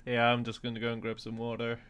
Yeah, I'm just gonna go and grab some water.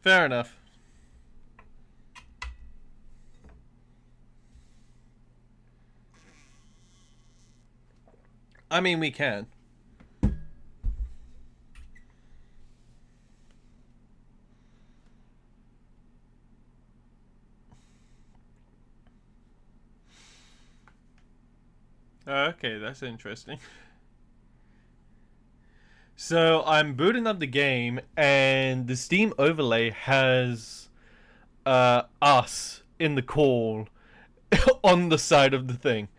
Fair enough. I mean, we can. Okay, that's interesting. So I'm booting up the game, and the Steam overlay has us in the call on the side of the thing.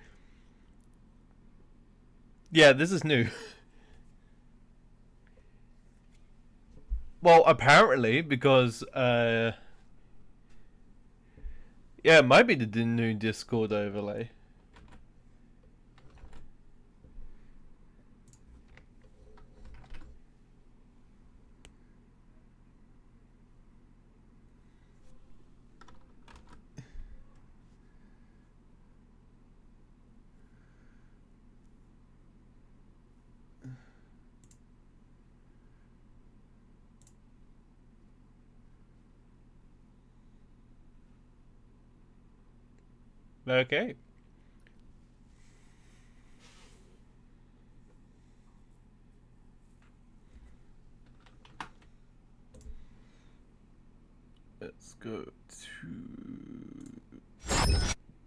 Yeah, this is new. Well, apparently, because yeah, it might be the new Discord overlay. Okay. Let's go to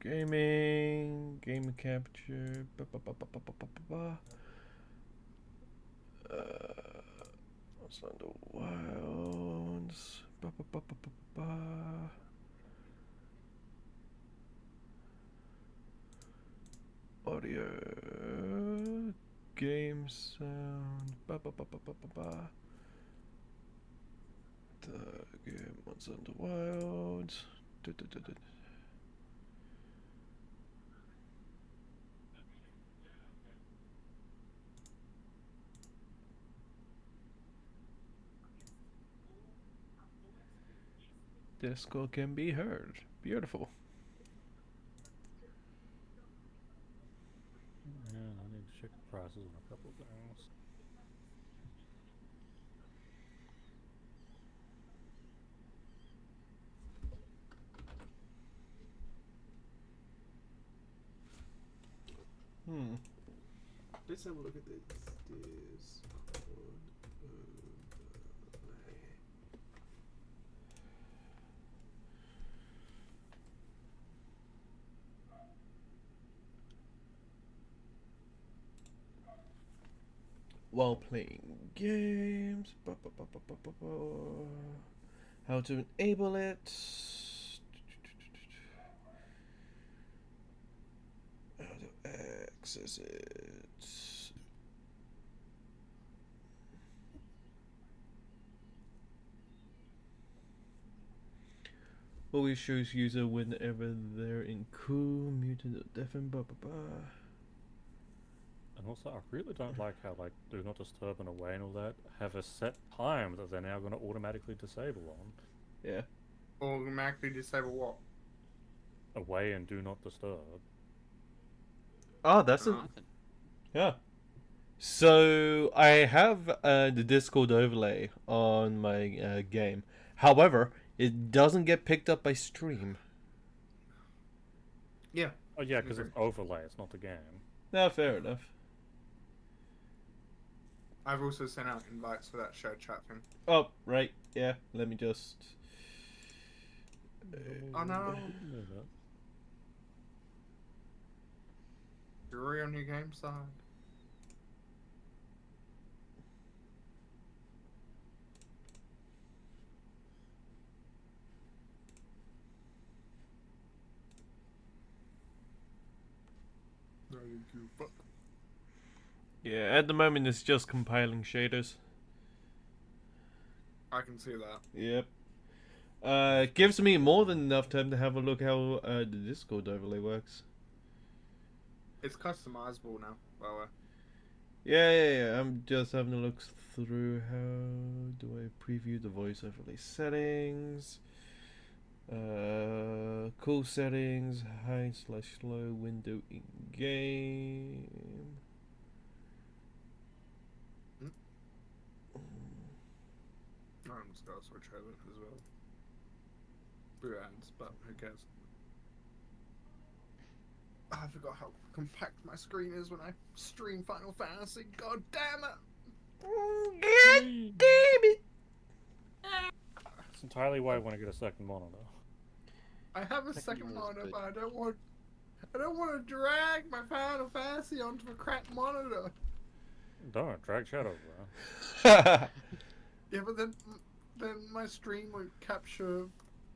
gaming, game capture. What's on the wilds? Audio, game sound. The game, what's on the wilds? Disco can be heard. Beautiful. Yeah, I need to check the prices on a couple of things. Hmm. Let's have a look at this. Discord overlay. While playing games. How to enable it. How to access it. Always shows user whenever they're in cool, muted, or deafened, And also, I really don't like how like do not disturb and away and all that have a set time that they're now going to automatically disable on. Yeah. Automatically disable what? Away and do not disturb. Oh, that's a... Nothing. Yeah. So, I have the Discord overlay on my game. However, it doesn't get picked up by stream. Yeah. Oh yeah, because it's overlay, it's not the game. No, fair enough. I've also sent out invites for that shared chat thing. Oh, right. Yeah, let me just... Oh no. No, no. Jury on your game side. Yeah, at the moment it's just compiling shaders. I can see that. Yep. It gives me more than enough time to have a look how the Discord overlay works. It's customizable now, by the way. Yeah. I'm just having a look through how do I preview the voice overlay settings. Cool settings, high/low window in game. I'm just gonna switch over as well. Blue ads, but who cares? I forgot how compact my screen is when I stream Final Fantasy. God damn it! God damn it! It's entirely why I want to get a second monitor. I have a second monitor, but I don't want to drag my Final Fantasy onto a crap monitor. Don't drag shadows, bro. Yeah, but then my stream won't capture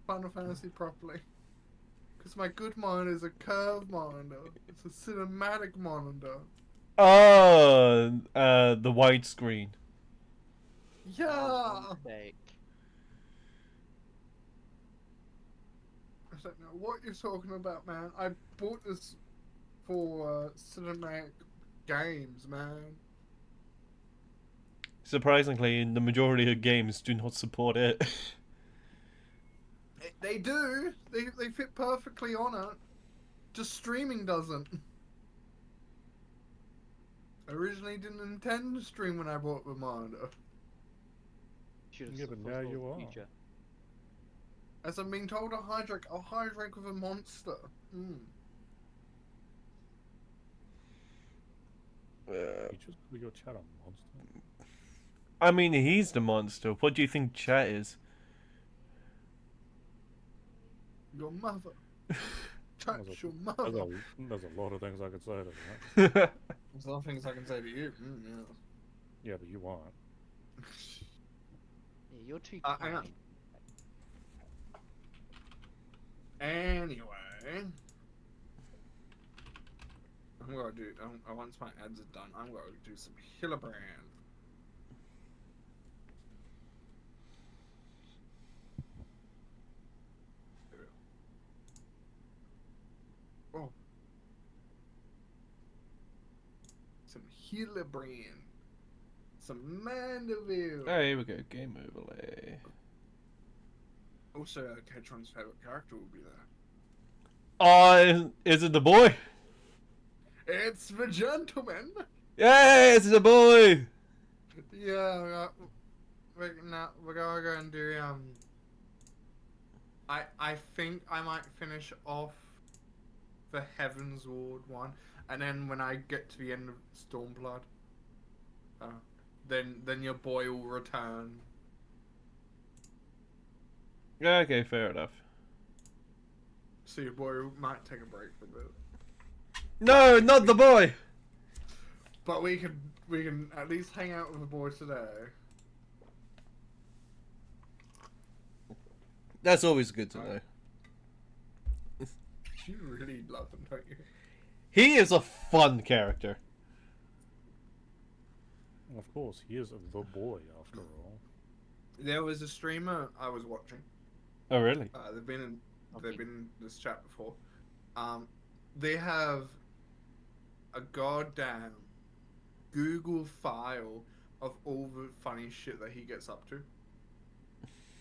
Final Fantasy properly. Because my good monitor is a curved monitor. It's a cinematic monitor. Oh, the widescreen. Yeah! Mistake. I don't know what you're talking about, man. I bought this for cinematic games, man. Surprisingly, the majority of games do not support it. They do. They fit perfectly on it. Just streaming doesn't. I originally didn't intend to stream when I bought the monitor. Yeah, but now you are. As I'm being told to hydrate, I'll hydrate with a monster. You just call your chat a monster. I mean, he's the monster. What do you think chat is? Your mother. Touch There's your There's mother. there's a lot of things I could say to that. There's a lot of things I can say to you. Yeah, but you won't. Yeah, you're too Hang on. kind. Anyway, I'm gonna do. Once my ads are done, I'm gonna do some Hillebrand. Oh, some Hillebrand, some Mandeville. Oh, here we go. Game overlay. Also, Ketron's favorite character will be there. Is it the boy? It's the gentleman. Yeah, it's the boy. Yeah, we're gonna go and do I think I might finish off the Heaven's Ward one. and then when I get to the end of Stormblood, then your boy will return. Yeah, okay, fair enough. So your boy might take a break for a bit. No, not the boy. But we can at least hang out with the boy today. That's always good to know. You really love him, don't you? He is a fun character. Of course, he is the boy after all. There was a streamer I was watching. Oh, really? They've been in this chat before. They have a goddamn Google file of all the funny shit that he gets up to.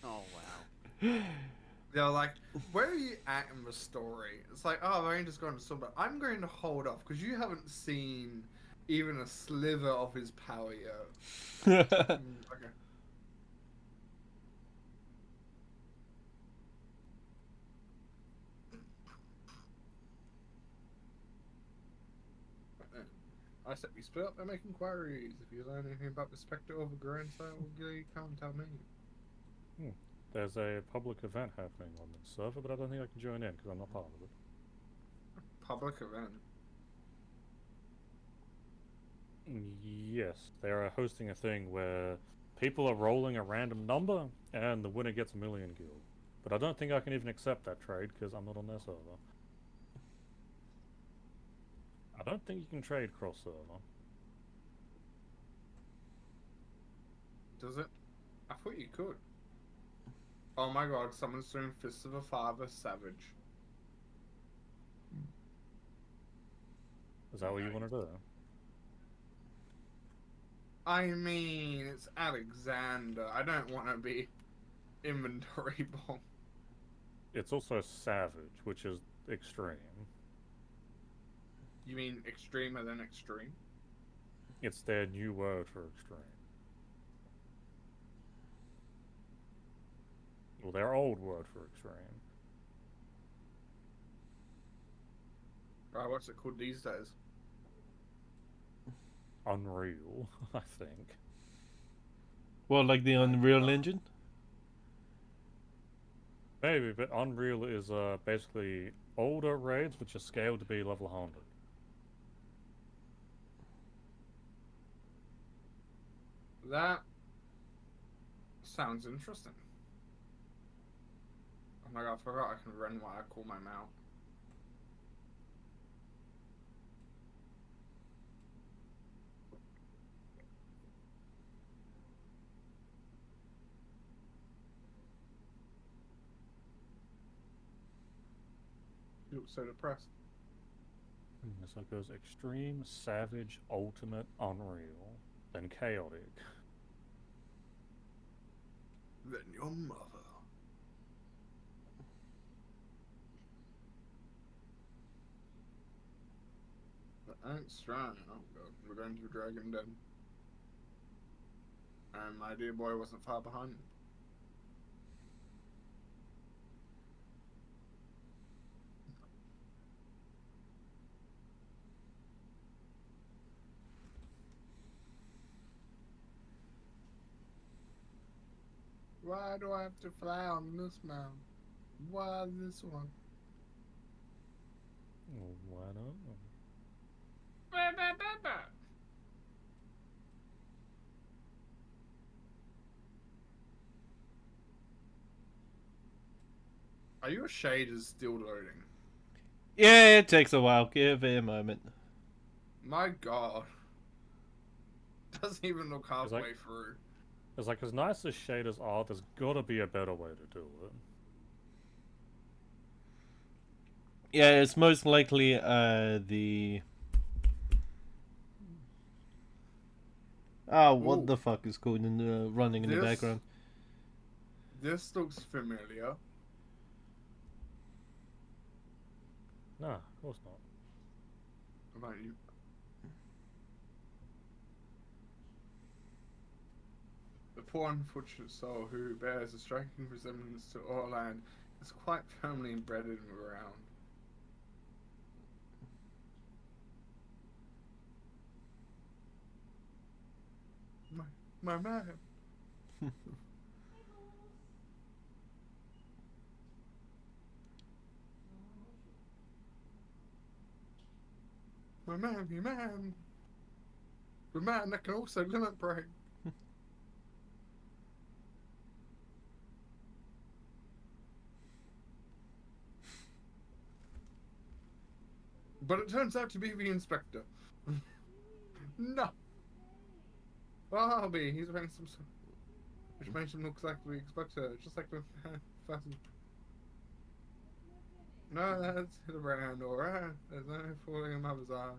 Oh wow. They're like, where are you at in the story? It's like, oh, I've only just gone to some, but I'm going to hold off because you haven't seen even a sliver of his power yet. Okay. I said we split up and make inquiries. If you learn anything about the Spectre of a Grand Sire, you come tell me. There's a public event happening on the server, but I don't think I can join in because I'm not part of it. Public event? Yes, they are hosting a thing where people are rolling a random number and the winner gets 1 million gil. But I don't think I can even accept that trade because I'm not on their server. I don't think you can trade cross server. Does it? I thought you could. Oh my god, someone's doing Fist of a Father Savage. Is that what you want to do? I mean, it's Alexander. I don't want to be inventory bomb. It's also savage, which is extreme. You mean extremer than extreme? It's their new word for extreme. Well, their old word for extreme. Right, what's it called these days? Unreal, I think. Well, like the Unreal Engine? Maybe, but Unreal is basically older raids which are scaled to be level 100. That sounds interesting. Oh my god, I forgot I can run while I call my mount. You look so depressed. So it goes extreme, savage, ultimate, unreal, then chaotic. Then your mother. That ain't strong. Oh god, we're going to Dragon Den. And my dear boy wasn't far behind. Why do I have to fly on this mountain? Why this one? Well, why not? Are your shaders still loading? Yeah, it takes a while. Give it a moment. My god. Doesn't even look halfway like- through. It's like, as nice as shaders are, there's gotta be a better way to do it. Yeah, it's most likely the... Oh, what Ooh. the fuck is going in running in the This- background? This looks familiar. Nah, of course not. About you. The poor unfortunate soul who bears a striking resemblance to Orland is quite firmly embedded in the ground. My man. My man, my man. The man that can also limit break. But it turns out to be the inspector. No. Barbie, he's wearing some, which makes him look like the inspector, just like the fashion. No, that's hit around, alright. There's no falling in mother's eye.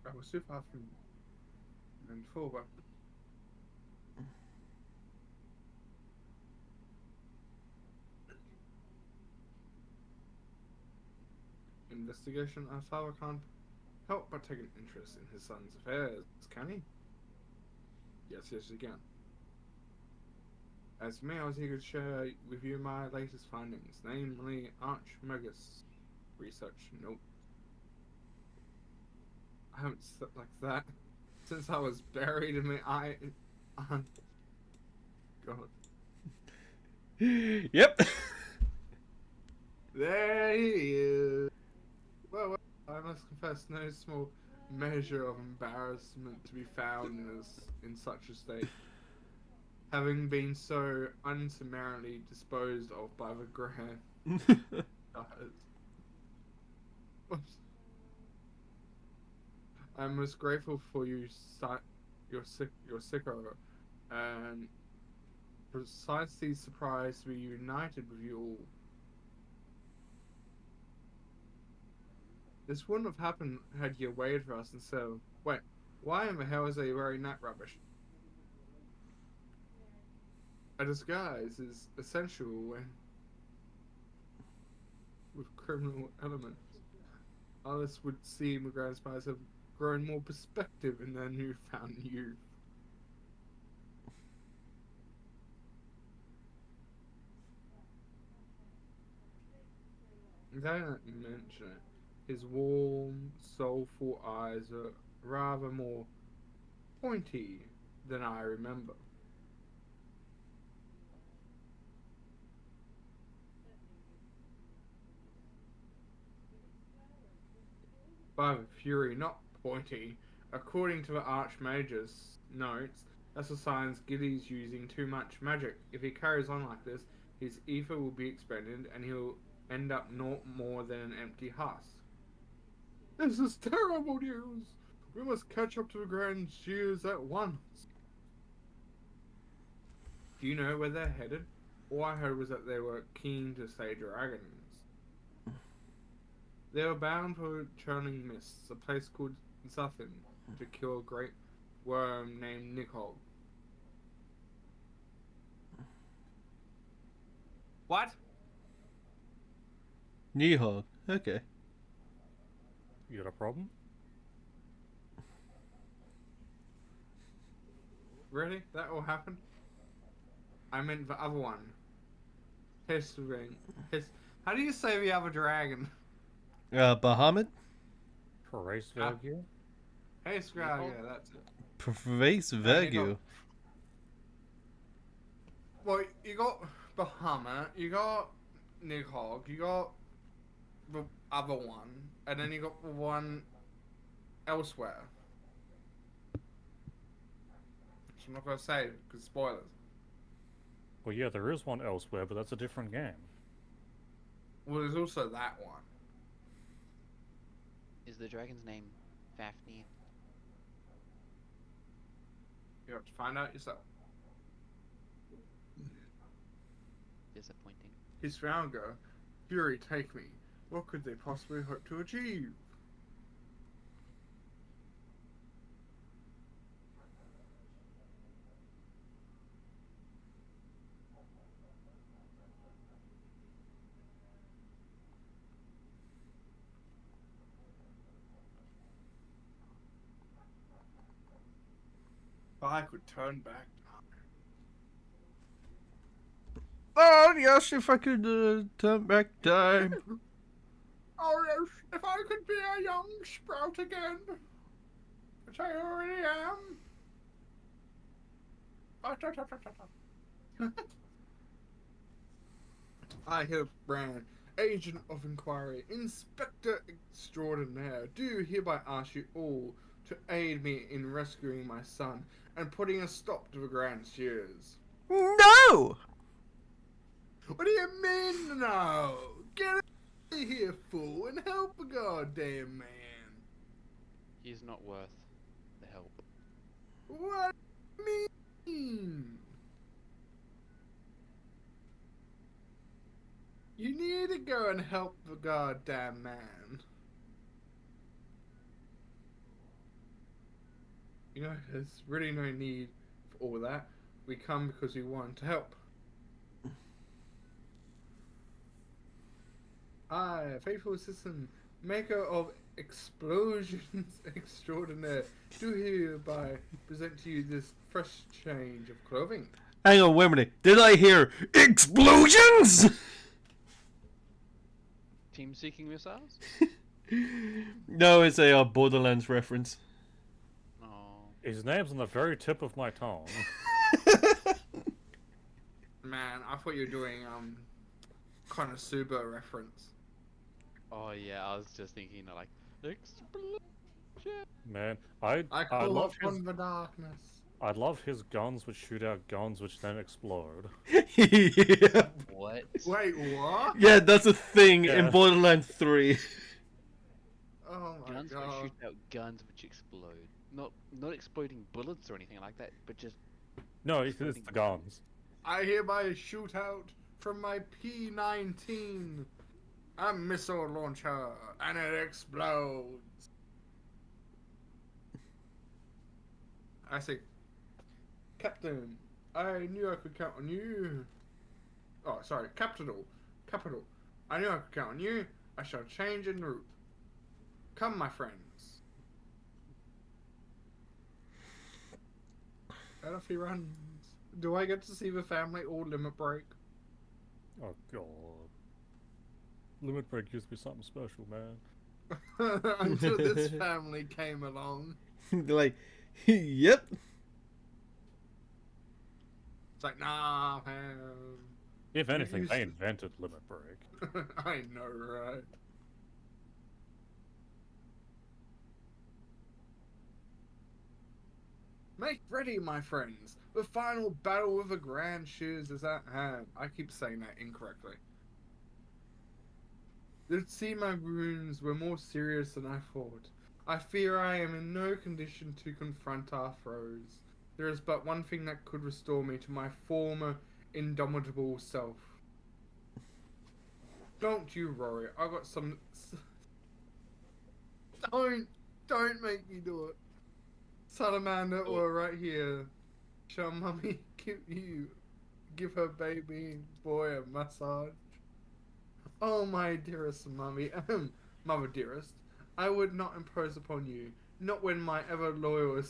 I was too far from and forward. Investigation. Our father can't help but take an interest in his son's affairs, can he? Yes, he can. As for me, I was eager to share with you my latest findings, namely Archmagus research. Nope. I haven't slept like that since I was buried in my eye. God. Yep. There he is. Well, I must confess, no small measure of embarrassment to be found in such a state, having been so unsummarily disposed of by the grand. I'm most grateful for your sicker, and precisely surprised to be united with you all. This wouldn't have happened had you waited for us instead of... Wait, why in the hell is he wearing that rubbish? A disguise is essential when... with criminal elements. Others would seem the Grand Spies have grown more perspective in their newfound youth. Now that you mention it, his warm, soulful eyes are rather more pointy than I remember. By the fury, not pointy. According to the Archmage's notes, that's a sign Giddy's using too much magic. If he carries on like this, his ether will be expended and he'll end up naught more than an empty husk. This is terrible news! We must catch up to the Grand Shears at once. Do you know where they're headed? All I heard was that they were keen to slay dragons. They were bound for Churning Mists, a place called Zuthin, to kill a great worm named Nicole. What? Nihog. Okay. You got a problem? Really? That all happened? I meant the other one. Hissring. How do you say the other dragon? Bahamut? Race Ah. Vergil? Hey, Scrag, yeah, that's it. Pervase Vergu. Well, you got Bahamut, you got Nidhogg, you got the other one, and then you got the one elsewhere. Which I'm not gonna say, because spoilers. Well, yeah, there is one elsewhere, but that's a different game. Well, there's also that one. Is the dragon's name Fafnir? You have to find out yourself. Disappointing. His Valgo, Fury, take me. What could they possibly hope to achieve? If I could turn back Oh yes, if I could turn back time. Oh yes, if I could be a young sprout again, which I already am. I have Brand, Agent of Inquiry, Inspector Extraordinaire, do hereby ask you all to aid me in rescuing my son and putting a stop to the grand shears. No! What do you mean, no? Get out of here, fool, and help a goddamn man. He's not worth the help. What do you mean? You need to go and help the goddamn man. You know, there's really no need for all that. We come because we want to help. I, faithful assistant, maker of explosions extraordinaire, do hereby present to you this fresh change of clothing. Hang on, wait a minute. Did I hear explosions? Team seeking missiles? No, it's a Borderlands reference. Oh. His name's on the very tip of my tongue. Man, I thought you were doing Konosuba reference. Oh yeah, I was just thinking like explosion. Man, I call love his upon the darkness. I love his guns which shoot out guns which then explode. Yeah. What? Wait, what? Yeah, that's a thing Yeah. in Borderlands 3. Oh my Guns that god. shoot out guns which explode. Not exploding bullets or anything like that, but just No, it's the guns. I hereby shoot out from my P-19 a missile launcher, and it explodes. I say, Captain, I knew I could count on you. Oh, sorry, Capital. I knew I could count on you. I shall change en route. Come, my friends. And off he runs. Do I get to see the family all limit break? Oh god. Limit break used to be something special, man. Until this family came along. They're like, yep. It's like, nah, man. If anything, used they to- invented limit break. I know, right? Make ready, my friends. The final battle with the Grand Shears is at hand. I keep saying that incorrectly. It seemed my wounds were more serious than I thought. I fear I am in no condition to confront our foes. There is but one thing that could restore me to my former indomitable self. Don't you worry, I got some... Don't make me do it. Salamander or right here. Shall mummy give her baby boy a massage? Oh my dearest mummy, mother dearest, I would not impose upon you, not when my ever loyal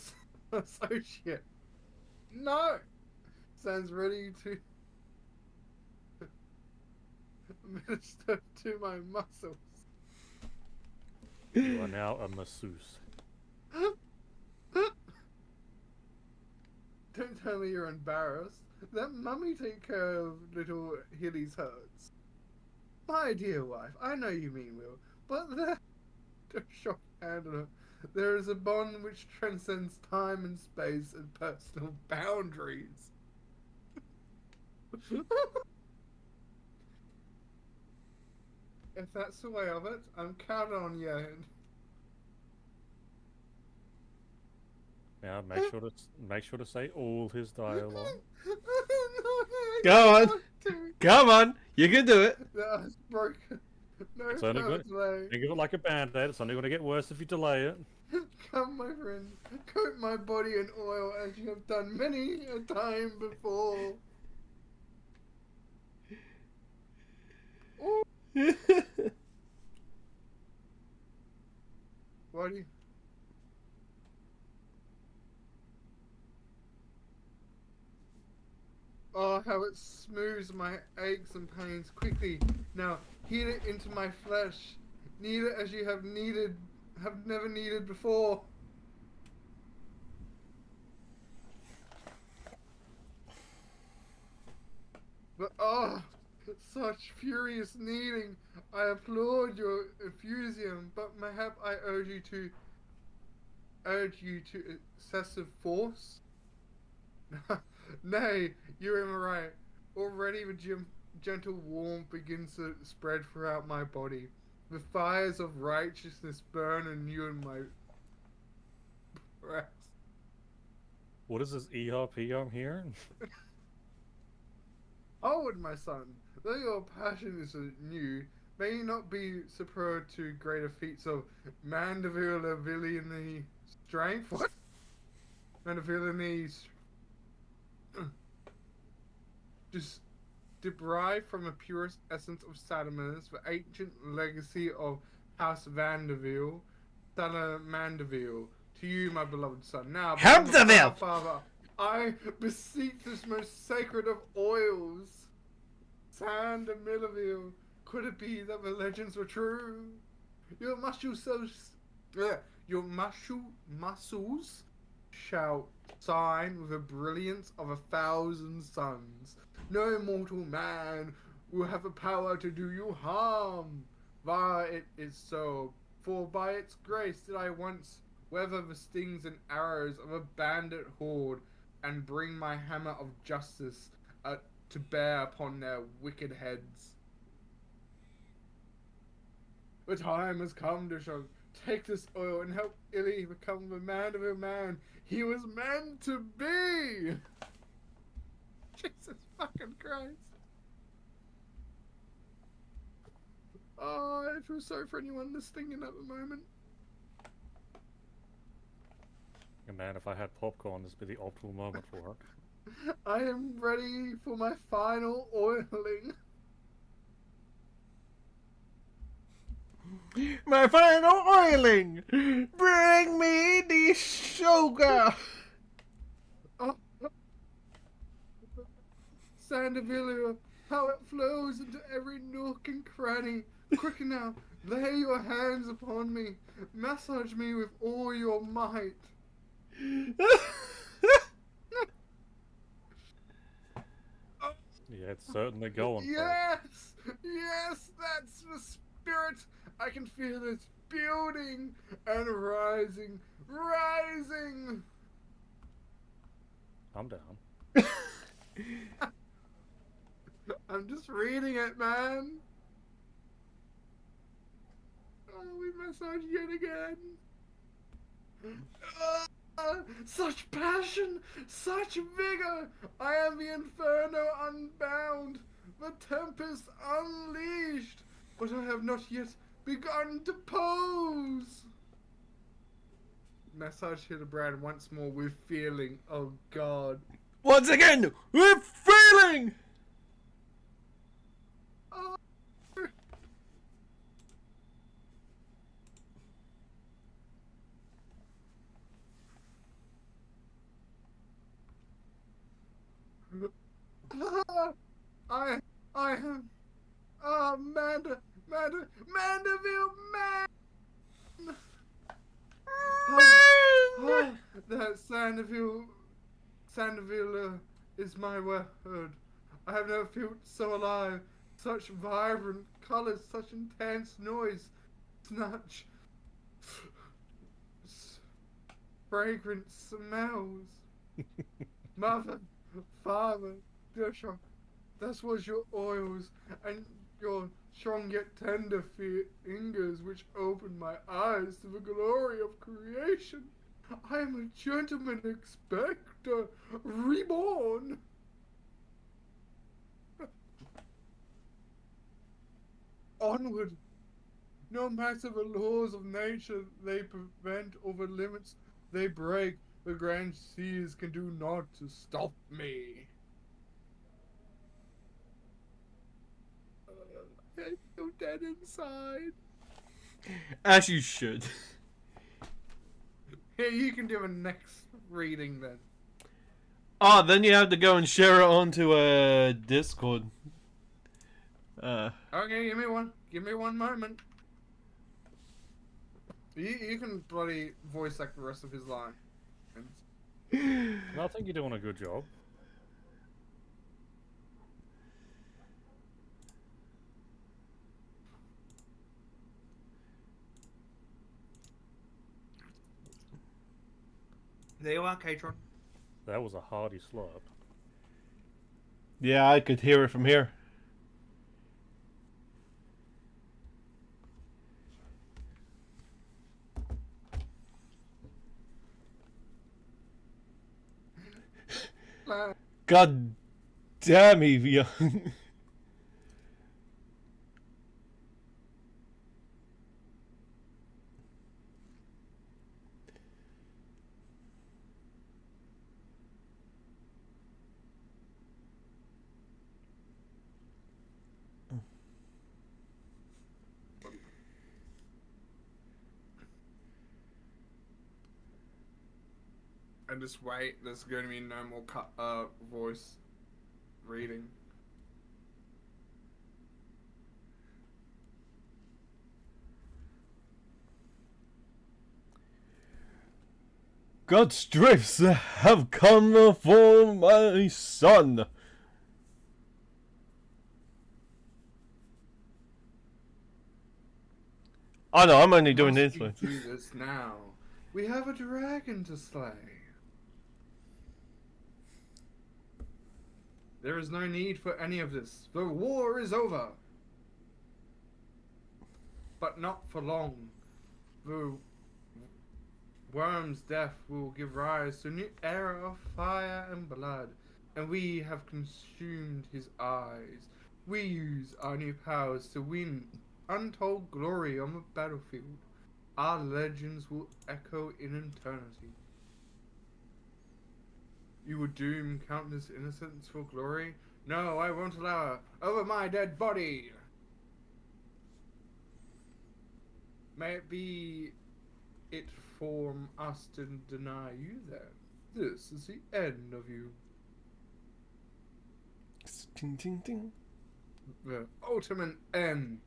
associate. No! Stands ready to minister to my muscles. You are now a masseuse. Don't tell me you're embarrassed. Let mummy take care of little Hilly's hurts. My dear wife, I know you mean well, but don't shock handle it. There is a bond which transcends time and space and personal boundaries. If that's the way of it, I'm counting on you. Now make sure to say all his dialogue. Go on. Come on, you can do it. No, it's broken. No, It's only good. delay. Think of it like a band-aid. It's only going to get worse if you delay it. Come, my friend, coat my body in oil as you have done many a time before. Ooh, why do you... Oh, how it smooths my aches and pains quickly. Now, heat it into my flesh. Knead it as you have never needed before. But such furious kneading. I applaud your enthusiasm, but mayhap I urge you to excessive force. Nay, you am right. Already the gentle warmth begins to spread throughout my body. The fires of righteousness burn anew in my breast. What is this ERP I'm hearing? Onward, my son, though your passion is new, may you not be superb to greater feats of Mandeville strength. What? Mandeville just derived from the purest essence of Salamanders, the ancient legacy of House Vanderville, Salamandeville. To you, my beloved son. Now, Vanderville! Father, I beseech this most sacred of oils, Sand and Millerville. Could it be that the legends were true? Your muscles shall shine with the brilliance of 1,000 suns. No mortal man will have the power to do you harm. Why it is so, for by its grace did I once weather the stings and arrows of a bandit horde, and bring my hammer of justice to bear upon their wicked heads. The time has come to show. Take this oil and help Illy become the man of a man he was meant to be. Jesus fucking Christ. Oh, I feel sorry for anyone listening in at the moment. And man, if I had popcorn, this would be the optimal moment for it. I am ready for my final oiling. My final oiling! Bring me the sugar! Oh, Sanderville, how it flows into every nook and cranny. Quick now, lay your hands upon me. Massage me with all your might. Yeah, it's certainly going. Yes! Yes, that's the spirit. I can feel it building and rising. Rising! I'm down. I'm just reading it, man. Oh, we massage yet again. Such passion, such vigor. I am the inferno unbound, the tempest unleashed, but I have not yet begun to pose. Massage Hildebrand once more with feeling. Oh God. Once again, with feeling! Oh. I am Mandeville man. That Sanderville is my word. I have never felt so alive. Such vibrant colors, such intense noise, such fragrant smells. Mother, father, Joshua, that was your oils and your strong yet tender fingers which opened my eyes to the glory of creation. I am a gentleman expector, reborn. Onward. No matter the laws of nature they prevent or the limits they break, the grand seas can do naught to stop me. I feel dead inside. As you should. Here, you can do a next reading then. Oh, then you have to go and share it onto a Discord. Okay, give me one moment. You can bloody voice act the rest of his line. And I think you're doing a good job. There you are, Katron. That was a hearty slurp. Yeah, I could hear it from here. God damn, Evie. And just wait, there's going to be no more voice reading. God's drifts have come for my son. Oh no, I'm only doing this one. Must we do this now? We have a dragon to slay. There is no need for any of this. The war is over. But not for long. The worm's death will give rise to a new era of fire and blood. And we have consumed his eyes. We use our new powers to win untold glory on the battlefield. Our legends will echo in eternity. You would doom countless innocents for glory? No, I won't allow it. Over my dead body! May it be it from us to deny you then. This is the end of you. Ting, ting, ting. The ultimate end.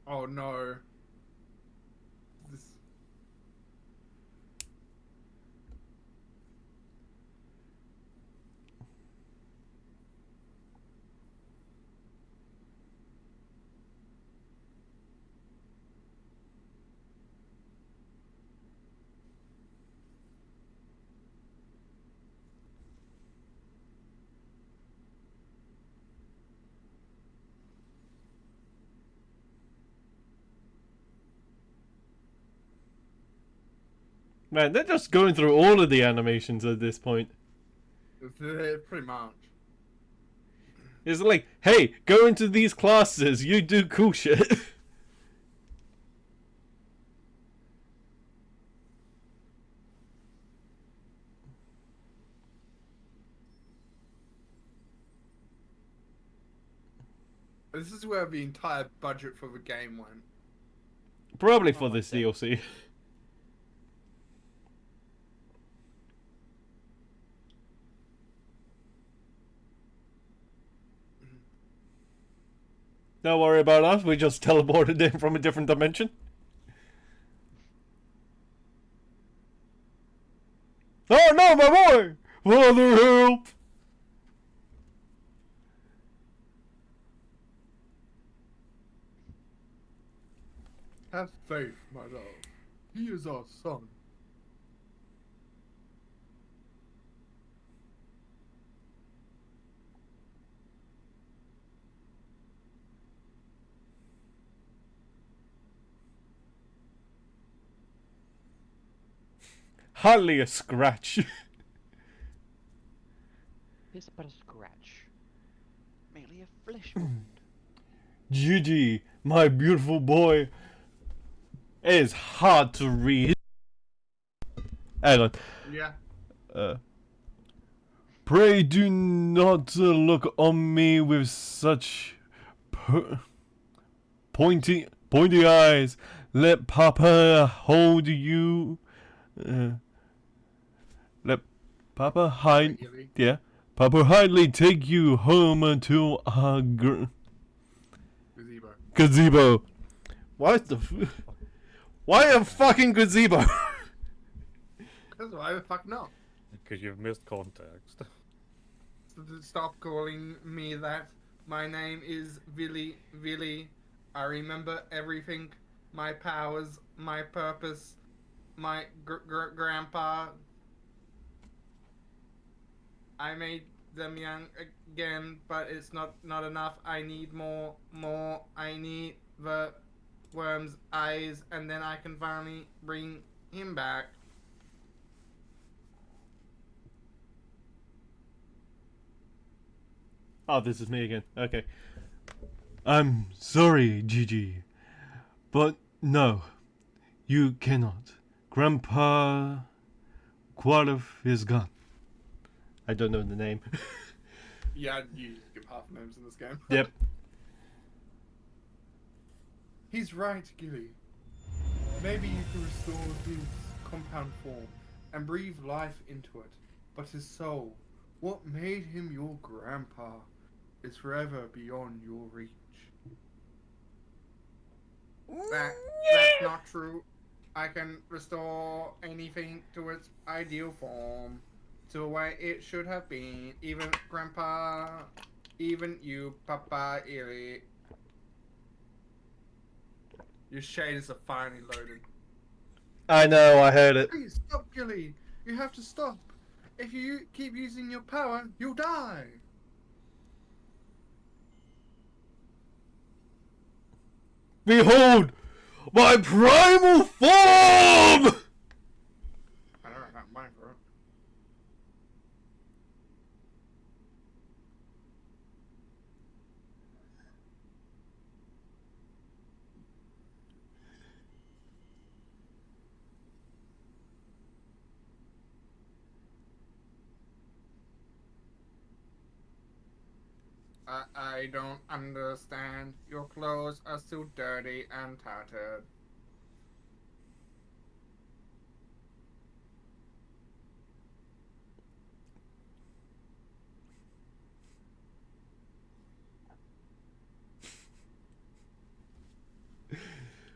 Oh no. This... Man, they're just going through all of the animations at this point. Pretty much. It's like, hey, go into these classes, you do cool shit. This is where the entire budget for the game went. Probably for this DLC. Don't worry about us, we just teleported in from a different dimension. Oh no, my boy! Father, help! Have faith, my love. He is our son. Hardly a scratch. It's but a scratch. merely a flesh wound. Gigi, my beautiful boy. It is hard to read. Hang on. Yeah. Pray do not look on me with such pointy eyes. Let Papa hold you. Let Papa hide. Gilly. Yeah. Papa Hidely take you home to our Gazebo. gazebo. Why a fucking gazebo? That's why the fuck not. Because you've missed context. Stop calling me that. My name is Villy. I remember everything. My powers, my purpose, my grandpa. I made them young again, but it's not enough. I need more. I need the worm's eyes, and then I can finally bring him back. Oh, this is me again. Okay. I'm sorry, Gigi. But no, you cannot. Grandpa Quadif is gone. I don't know the name. Yeah, you skip half names in this game. Yep. He's right, Gilly. Maybe you can restore his compound form and breathe life into it. But his soul, what made him your grandpa, is forever beyond your reach. That's not true. I can restore anything to its ideal form, to the way it should have been. Even Grandpa, even you, Papa Iri. Your shaders are finally loaded. I know, I heard it. Please stop, Gilly. You have to stop. If you keep using your power, you'll die. Behold, my primal form! I don't have mine for it. I don't understand. Your clothes are still dirty and tattered.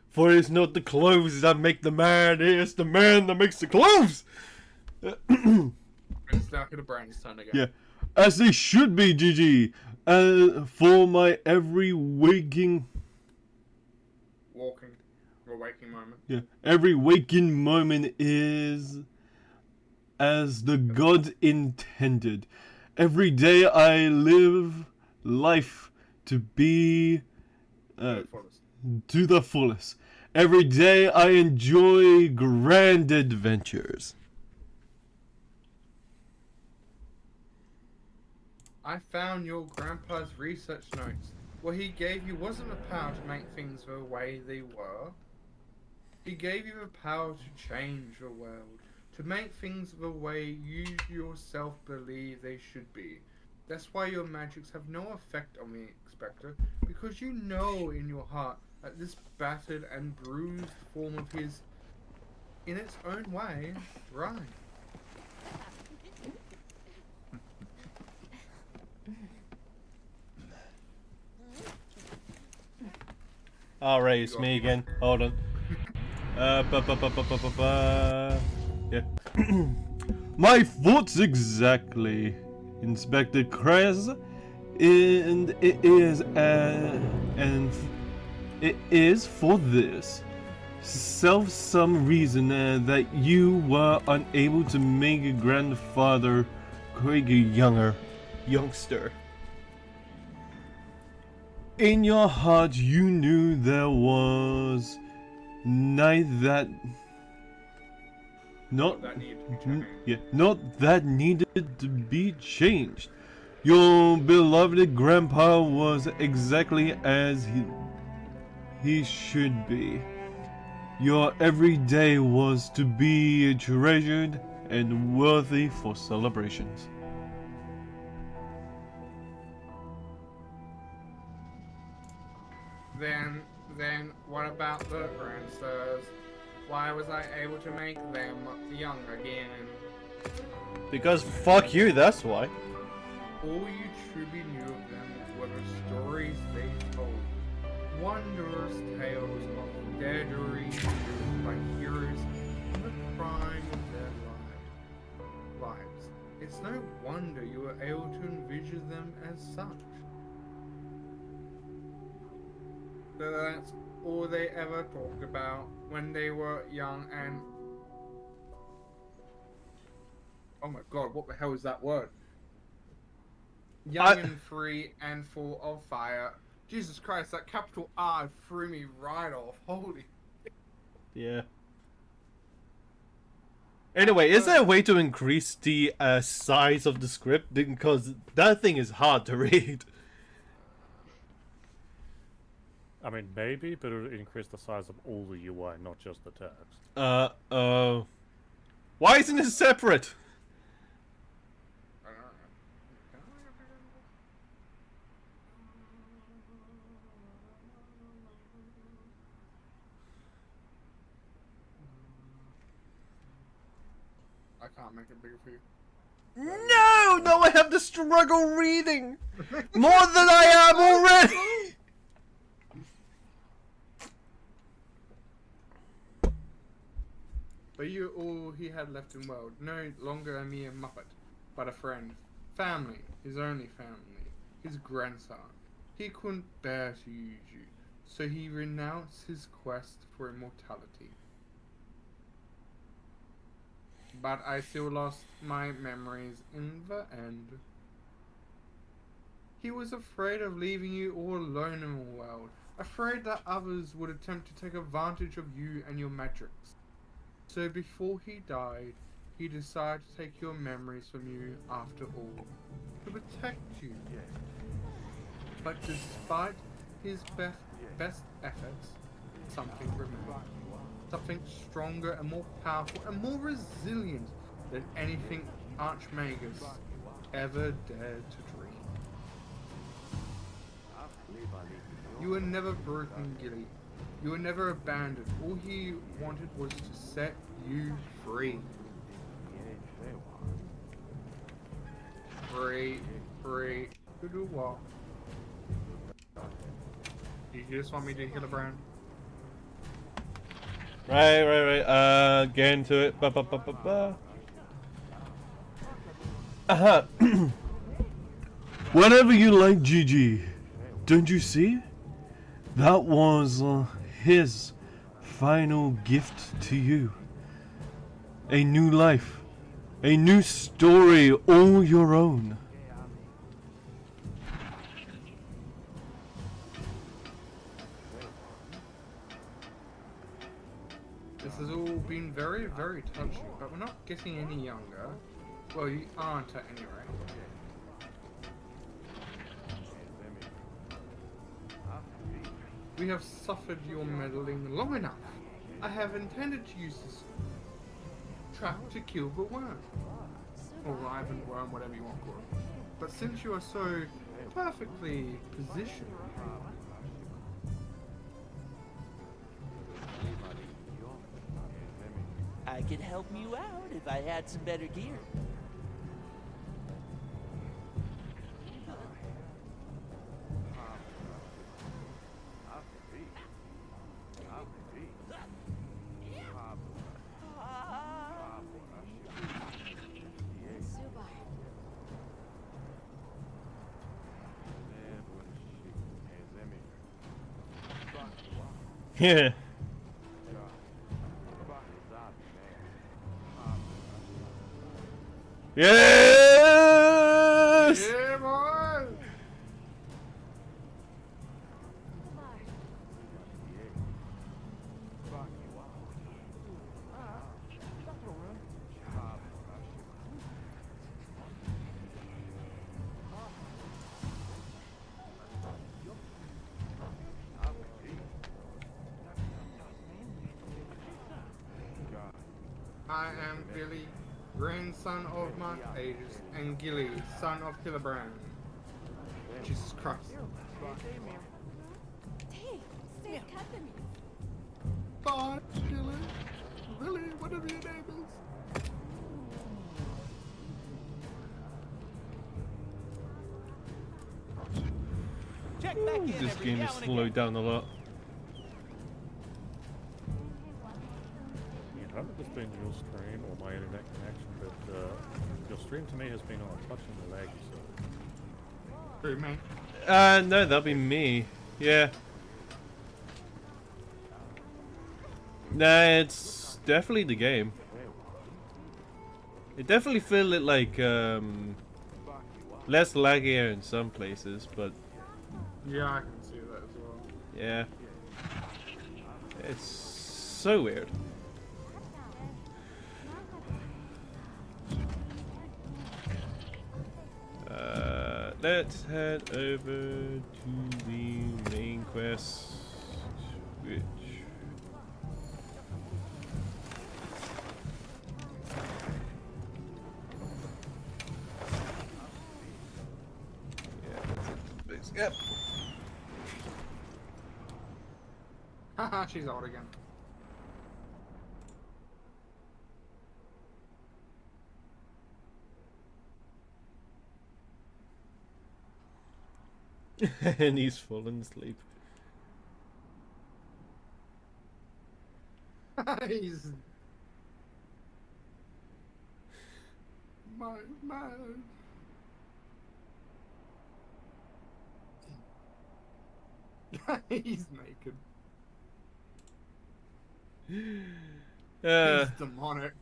For it's not the clothes that make the man, it's the man that makes the clothes! It's now to the brain's turn again. Yeah, as they should be, Gigi. For my every waking moment. Yeah, every waking moment is as the God intended. Every day I live life to be to the fullest. Every day I enjoy grand adventures. I found your grandpa's research notes. What he gave you wasn't the power to make things the way they were. He gave you the power to change the world, to make things the way you yourself believe they should be. That's why your magics have no effect on me, Spectre, because you know in your heart that this battered and bruised form of his, in its own way, right. Alright, it's me again. Hold on. Yeah. My thoughts exactly, Inspector Krez, and it is for this some reason that you were unable to make a grandfather Craig a youngster. In your heart, you knew there was not that needed to be changed. Your beloved grandpa was exactly as he should be. Your every day was to be treasured and worthy for celebrations. Then what about the grandsires? Why was I able to make them young again? Because fuck you, that's why. All you truly knew of them were the stories they told. Wondrous tales of daredevil by heroes in the prime of their lives. It's no wonder you were able to envision them as such. So that's all they ever talked about when they were young and... Oh my god, what the hell is that word? Young and free and full of fire. Jesus Christ, that capital R threw me right off. Holy... Yeah. Anyway, is there a way to increase the size of the script? Because that thing is hard to read. I mean, maybe, but it would increase the size of all the UI, not just the text. Why isn't it separate? I don't know. I can't make it bigger for you. No! Now I have to struggle reading! More than I am already! But you all he had left in world, no longer a mere muppet, but a friend. Family, his only family, his grandson. He couldn't bear to use you, so he renounced his quest for immortality. But I still lost my memories in the end. He was afraid of leaving you all alone in the world, afraid that others would attempt to take advantage of you and your magics. So before he died, he decided to take your memories from you after all, to protect you. But despite his best efforts, something remained. Something stronger and more powerful and more resilient than anything Archmagus ever dared to dream. You were never broken, Gilly. You were never abandoned. All he wanted was to set you free. Free to do what? You just want me to heal a brand? Right. Get into it. Aha. Whatever you like, GG. Don't you see? That was his final gift to you. A new life. A new story all your own. This has all been very, very touching, but we're not getting any younger. Well, you aren't at any rate. We have suffered your meddling long enough. I have intended to use this trap to kill the worm. Or rival worm, whatever you want to call it. But since you are so perfectly positioned, I could help you out if I had some better gear. Yeah. Yes! yeah, boy! I am Billy, grandson of Mark Aegis, and Gilly, son of Killer Brown. Jesus Christ. Hey, safe company. Bye, Gilly. Billy, whatever your name is. Check back in This every game now is and slowed again. down a lot. Yeah, I haven't just been your stream or my internet connection, but your stream to me has been on a touch on the laggy side. Who, me? No, that'll be me. Yeah. Nah, it's definitely the game. It definitely feel it like less laggier in some places, but Yeah, I can see that as well. yeah, it's so weird. Let's head over to the main quest, which yeah, that's a big skip. Haha, she's out again. And he's fallen asleep. He's... My man. He's naked. He's demonic.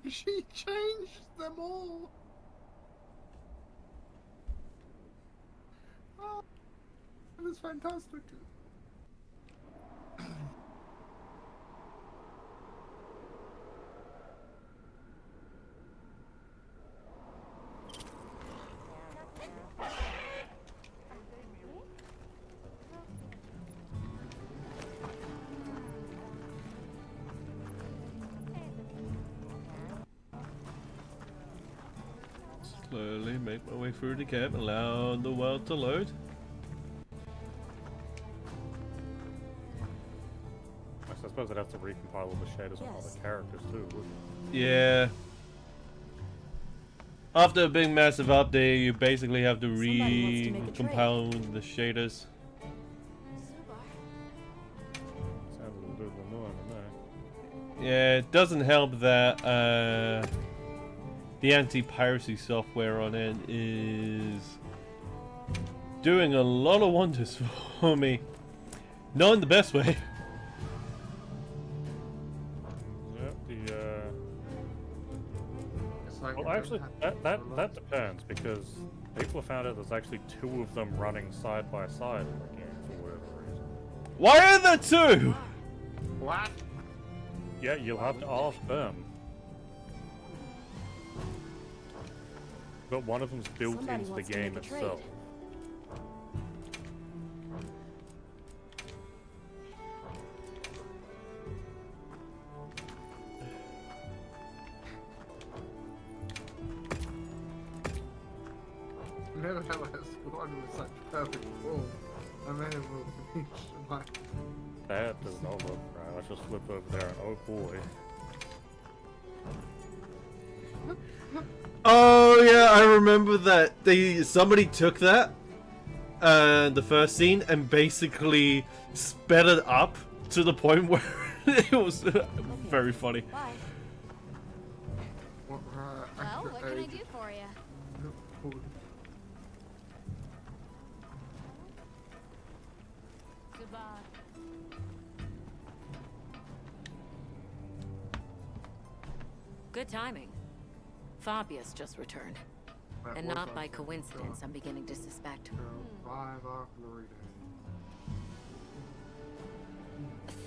She changed them all. Oh, it was fantastic. Slowly make my way through the camp, allow the world to load. I suppose I'd have to recompile all the shaders on other characters too, wouldn't it? Yeah. After a big massive update, you basically have to Somebody wants to make a trade. recompile the shaders. Sounds a little bit annoying to me. Yeah, it doesn't help that the anti-piracy software on it is doing a lot of wonders for me. Not in the best way. Yeah, It's like well, it actually, doesn't have to that depends because people have found out there's actually two of them running side by side in the game for whatever reason. Why are there two? What? Yeah, you'll have to ask them. But one of them's built Somebody into the wants to game make a trade. itself. Never have I squad with such perfect form. I may have will finish my... That does not look right. Let's just flip over there and oh boy. Oh yeah, I remember that. Somebody took that, the first scene, and basically sped it up to the point where it was very funny. Bye. What, Well, what can I do for you? Goodbye. Good timing. Fabius just returned. And not by coincidence, I'm beginning to suspect. 5 artillery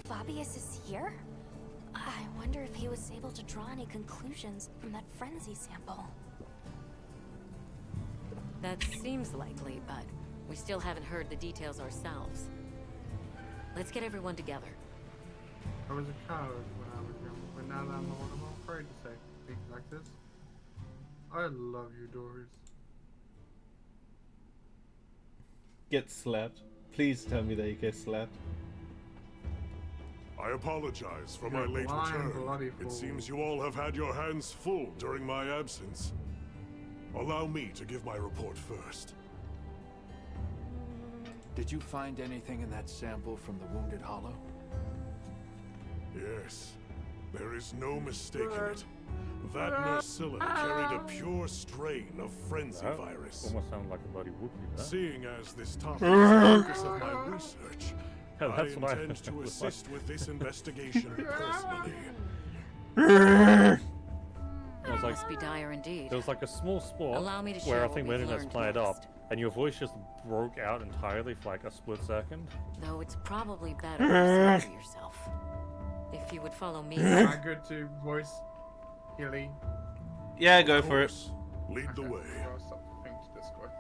Fabius is here? I wonder if he was able to draw any conclusions from that frenzy sample. That seems likely, but we still haven't heard the details ourselves. Let's get everyone together. I was a coward when I was young, but now that I'm old, I'm not afraid to say things like this. I love you, Doris. Get slapped. Please tell me that you get slapped. I apologize for my You're late blind, return. bloody It fool. seems you all have had your hands full during my absence. Allow me to give my report first. Did you find anything in that sample from the Wounded Hollow? Yes, there is no mistaking it. That Nursilla carried a pure strain of frenzy That virus. almost sounded like a bloody Wookiee. That. Seeing as this topic is the focus of my research, Yeah, I that's what I intend to was assist with this investigation personally. It was like Must be dire indeed. there was like a small spot Allow me to where share I what think we've Lennon has learned played next. up, and your voice just broke out entirely for like a split second. Though it's probably better to center yourself. If you would follow me. Am I good to voice Hilly? Yeah, go Of for it. course, lead the Okay, way. I'll stop the thing to Discord.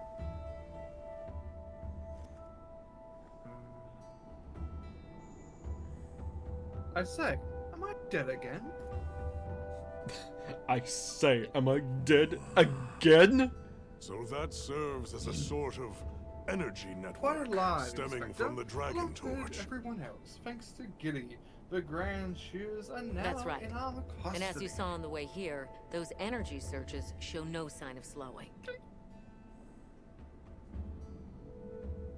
I say, am I dead again? I say, am I dead again? So that serves as a sort of energy Quite network alive, stemming Inspector. from the Dragon Along with Torch. everyone else, thanks to Gilly, the Grand Shoes are now That's right. in our custody. And as you saw on the way here, those energy surges show no sign of slowing.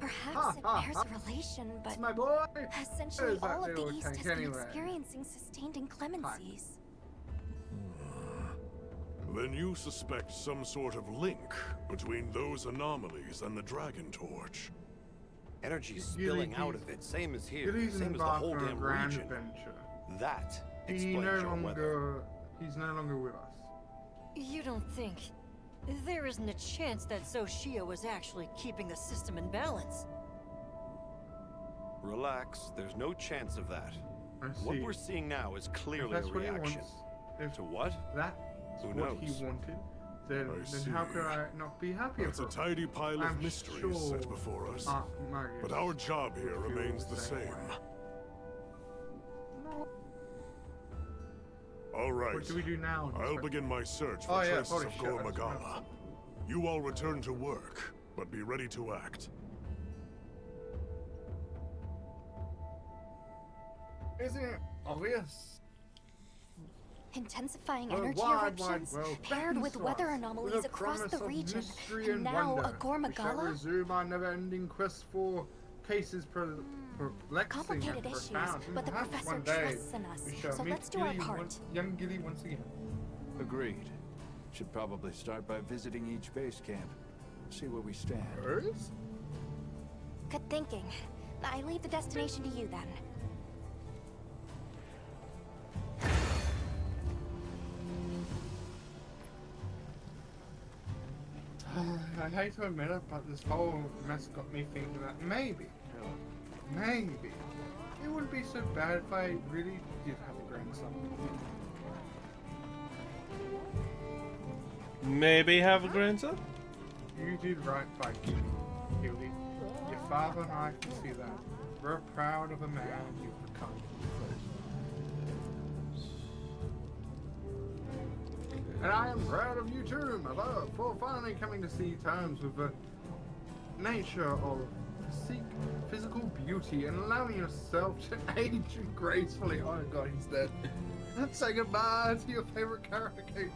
Perhaps it bears a relation, but It's my boy! essentially There's that all of the little East tank has been anyway. experiencing sustained inclemencies. Then you suspect some sort of link between those anomalies and the Dragon Torch. Energy Gilly, spilling out he's- of it, same as here, Gilly's same as the embarked whole on a damn grand region. adventure. That He explains no your weather. he's no longer with us. You don't think there isn't a chance that Xochitl was actually keeping the system in balance? Relax, there's no chance of that. I see. What we're seeing now is If clearly that's a what he reaction. wants, if To what? that's Who what knows? he wanted, then I how see. could I not be happier That's a for him? tidy pile I'm of mysteries sure set before us. Aunt Margaret But our job here would feel remains the same. way. All right. What do we do now? I'll Inspector? begin my search for Oh, yeah, traces holy of shit, I just Gormagala. remembered. You all return to work, but be ready to act. Isn't it obvious? Intensifying The energy wide, eruptions world paired beckons with to weather us anomalies with a across promise the of region, mystery and and now wonder. a We shall Gormagala? resume our never-ending quest for cases perplexing Complicated and issues, profound. but the Perhaps professor one day trusts in us, we shall so meet let's do our Gilly part. young Gilly once again. Agreed. Should probably start by visiting each base camp. See where we stand. Yours? Good thinking. I leave the destination to you then. I hate to admit it, but this whole mess got me thinking that maybe it wouldn't be so bad if I really did have a grandson. Maybe have a grandson? You did right by Gilly. Your father and I can see that. We're proud of a man you've become. And I am proud of you too, my love, for finally coming to see terms with the nature of physical beauty and allowing yourself to age gracefully. Oh god, he's dead. Say goodbye to your favorite caricature.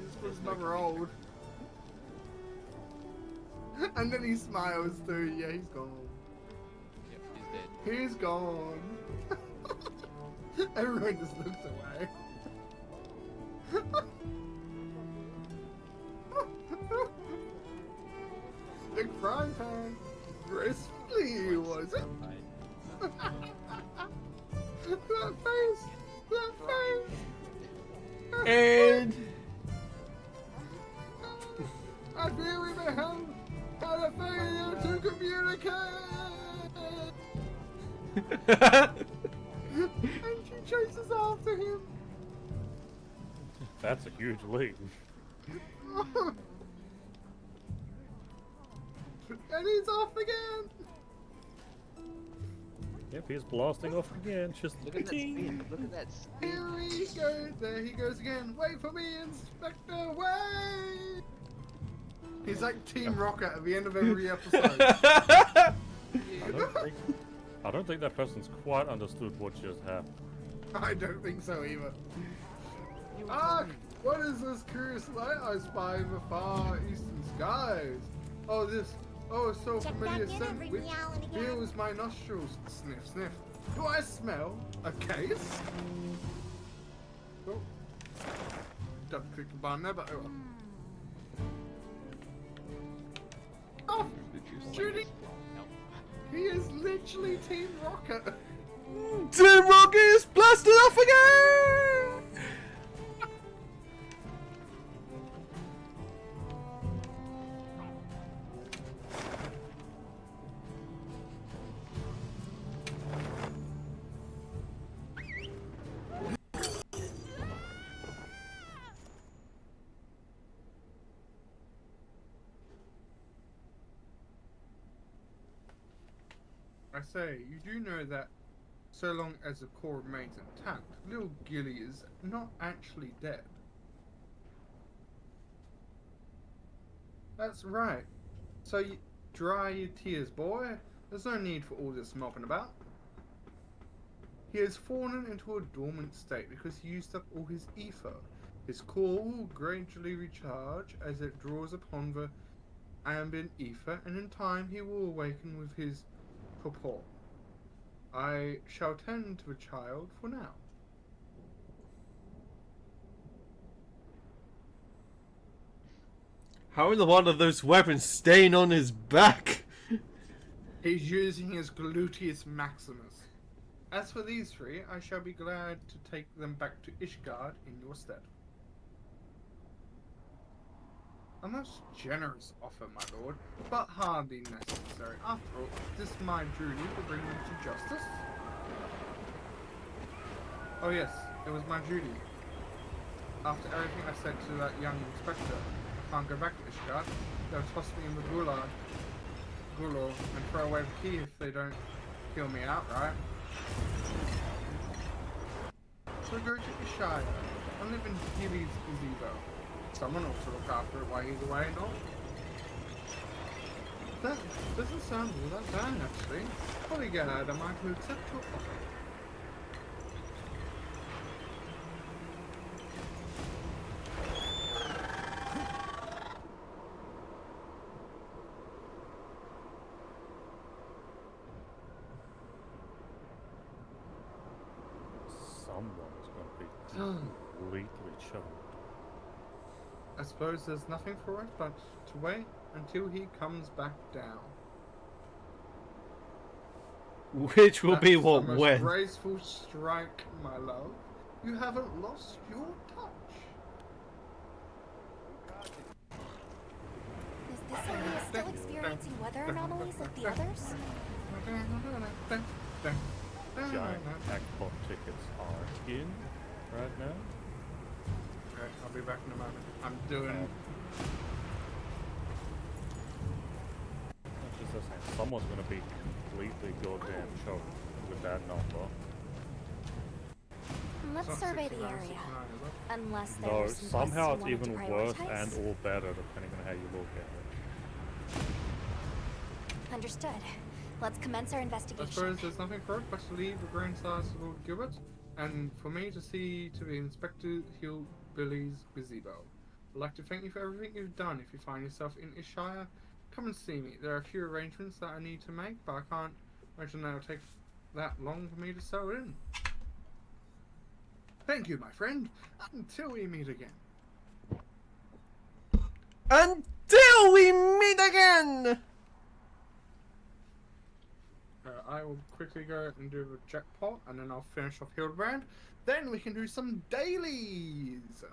This was never old. And then he smiles too. Yeah, he's gone. Yep, he's dead. He's gone. Everyone just looked away. Big frying pan. Gracefully, was it? That face! That face! And I fear we may have had a failure to communicate! And she chases after him! That's a huge leap. And he's off again! Yep, he's blasting off again. Just Look at that spin. Look at that spin. Here he goes. There he goes again. Wait for me, Inspector. Wait. He's like Team Rocket at the end of every episode. I don't think that person's quite understood what just happened. I don't think so either. Ah, what is this curious light I spy in the far eastern skies? Oh, this, oh, so familiar scent which fills my nostrils. Sniff, sniff. Do I smell a case? Oh, double click the button there, but oh. Oh, Judy! He is literally Team Rocket. Team Rocket is blasted off again! I say, you do know that so long as the core remains intact, little Gilly is not actually dead. That's right. So you dry your tears, boy. There's no need for all this mopping about. He has fallen into a dormant state because he used up all his ether. His core will gradually recharge as it draws upon the ambient ether, and in time he will awaken with his purport. I shall tend to the child for now. How in the world are those weapons staying on his back? He's using his gluteus maximus. As for these three, I shall be glad to take them back to Ishgard in your stead. A most generous offer, my lord, but hardly necessary. After all, it is my duty to bring them to justice. Oh yes, it was my duty. After everything I said to that young inspector, I can't go back to Ishgard. They'll toss me in the gulag, and throw away the key if they don't kill me outright. So go to Ishaya and live in Gilly's gazebo. Someone ought to look after it while he's away, no? That doesn't sound all that bad, actually. Bodyguard, am I to accept your offer? Someone's going to be completely choked. I suppose there's nothing for it but to wait until he comes back down. Which will be That's what, the most when? graceful strike, my love. You haven't lost your touch. Is this area still experiencing weather anomalies like the others? Giant jackpot tickets are in right now. Okay, I'll be back in a moment. I'm doing... That's just the same. Someone's going to be completely goddamn choked with that number. Let's survey the area. Unless No, there's some somehow quests it's you wanted even to worse prioritize. and or better depending on how you look at it. Understood. Let's commence our I investigation. suppose there's nothing for it but to leave the grand size of Lord Gilbert, and for me to see to the Inspector Hillbilly's gazebo. I'd like to thank you for everything you've done. If you find yourself in Ishaya, come and see me. There are a few arrangements that I need to make, but I can't imagine that'll take that long for me to sew in. Thank you, my friend. Until we meet again. Until we meet again! I will quickly go and do the jackpot, and then I'll finish off Hildebrand. Then we can do some dailies.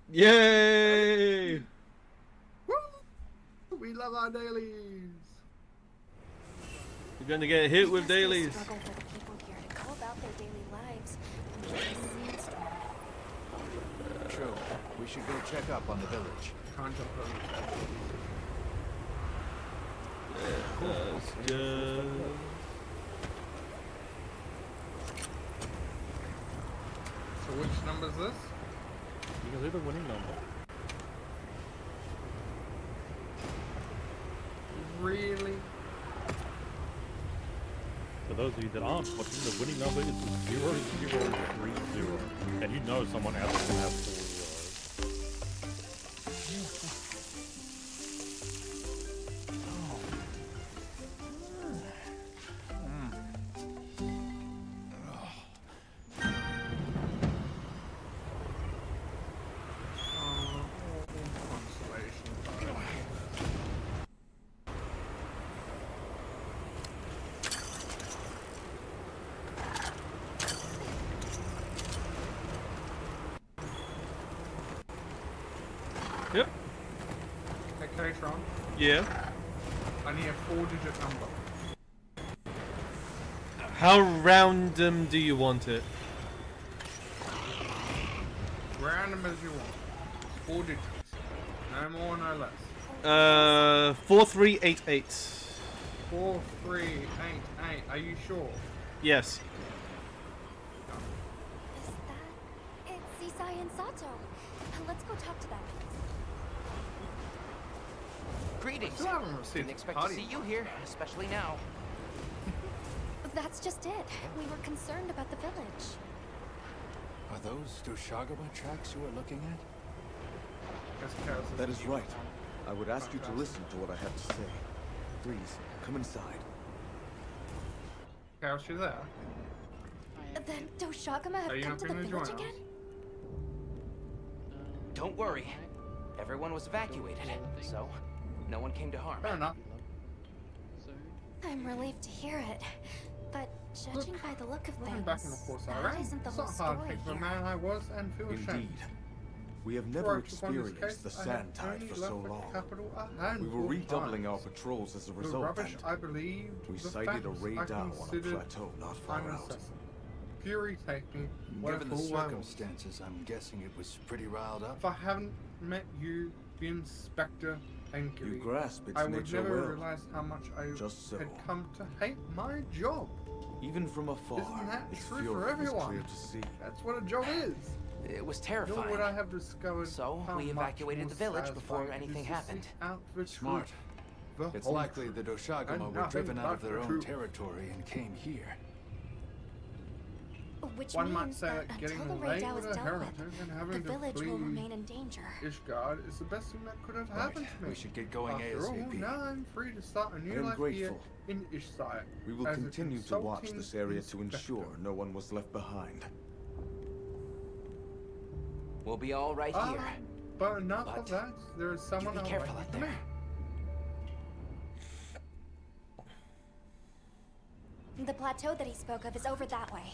Yay! Woo! We love our dailies. You're gonna get hit with dailies. Struggle for the people here to go about their daily lives. And get this sandstorm. True. We should go check up on the village. Can't jump over. Let's just... So which number is this? You can see the winning number. Really? For those of you that aren't watching, the winning number is 0030, and you know someone out there can have 4 zeros. Yep. Okay, Tron. Yeah. I need a 4-digit number. How random do you want it? Random as you want. 4 digits. No more, no less. 4388. 4388. Are you sure? Yes. Is that... It's Isai and Sato. Let's go talk to them. Greetings. Still haven't received Didn't the expect party. to see you here, especially now. That's just it. We were concerned about the village. Are those Doshagama tracks you are looking at? Guess Chaos That is right. I would ask you to listen to what I have to say. Please, come inside. Chaos, you there? Then Doshagama Are have you come not to the gonna village join us? again? Don't worry. Everyone was evacuated, so no one came to harm. Fair enough. I'm relieved to hear it. But judging by the look of Looking back things, on the course I that ran, isn't the it's whole not hard to story think the here. man I was and feel ashamed. Indeed. We have Before never I took on this experienced the case, I sand had tide only for left so the long. capital a We handful were of redoubling our times. patrols as a The result, rubbish and I believed, we the sighted facts a I radar on a considered plateau not far out. unassessable. Fury take me, what Given a the fool I was. circumstances, I'm guessing it was pretty riled up. If I haven't met you, the Inspector Engi, You grasp its I would nature never well. realize how much I Just so. had come to hate my job. Even from afar, Isn't that its true fury for was everyone? clear to see. That's what a job is. It was Nor terrifying. would I have discovered So how we much evacuated more the village satisfying before it is anything to happened. seek out the Smart. truth, the It's whole likely truth, the Doshagama and were nothing driven out but of their the own truth. territory and came here. Which One might means say that that getting until the away Raidao is with a dealt heretic with, and the having to village will flee remain in danger. Ishgard is the best thing that could have happened to me. We should get going After all, ASAP. now I'm free to start a new I am life grateful. here in Ishside. We will as a continue to watch consulting this area to inspector. ensure no one was left behind. We'll be all right here. But enough But of that. There is someone be else careful waiting out for me. The plateau that he spoke of is over that way.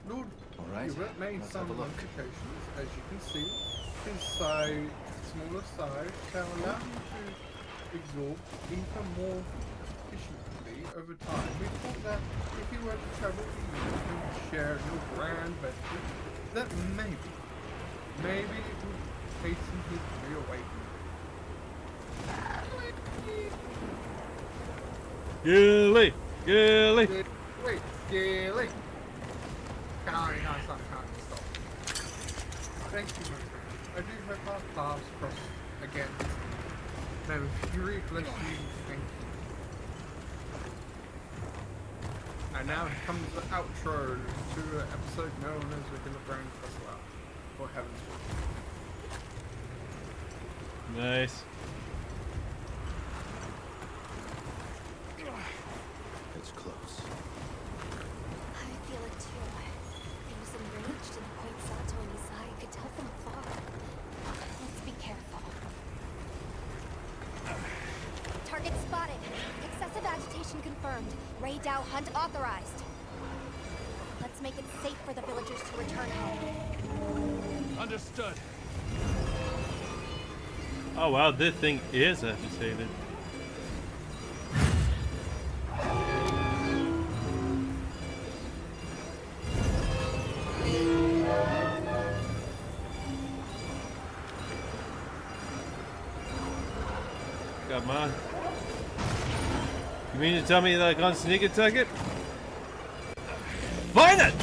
Lord, All right, you've made let's some have a look. modifications, as you can see. His size, smaller size, can allow him to absorb even more efficiently over time. We thought that if he were to travel with you and share your grand venture, that maybe it would hasten his reawakening. Gilly! Gilly! Wait, Gilly! Can't stop. Thank you, my friend. I do hope our paths cross again. May the Fury bless you. Thank you. And now comes the outro to an episode known as Within the Brain Festival. For heaven's sake. Nice. It's close. I feel it too. He was enraged to the point Sato and Isai could tell from afar. Let's be careful. Target spotted. Excessive agitation confirmed. Raidao hunt authorized. Let's make it safe for the villagers to return home. Understood. Oh wow, this thing is agitated. Come on. You mean to tell me that I can't sneak attack it? Find it!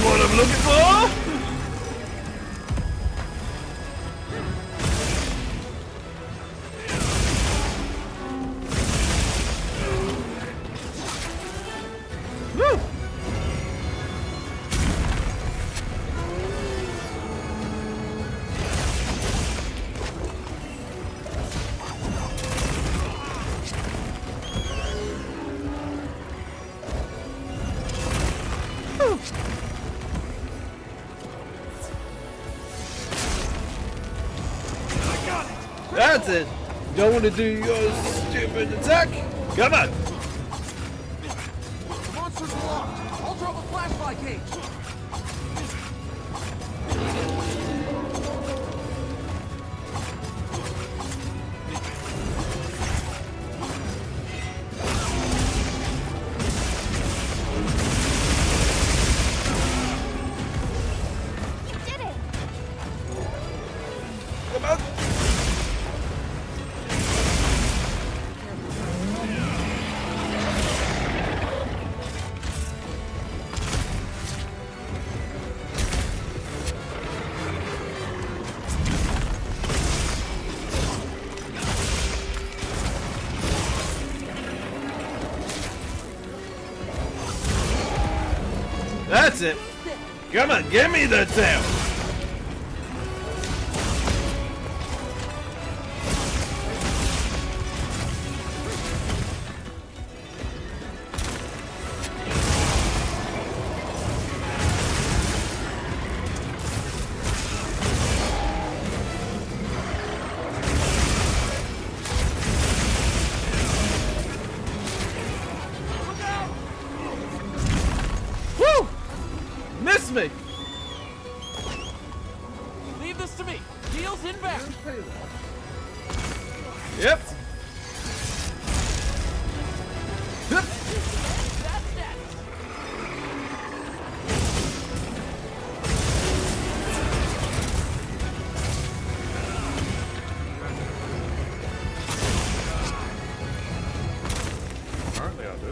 what I'm looking for! Woo! That's it. Don't want to do your stupid attack. Come on. Monsters locked. I'll drop a flashlight cage. You did it! Come on. That's it. Come on, give me the tail. Woo! Miss me. Leave this to me. Deal's inbound. Yep. Yep. That's that. Apparently I do.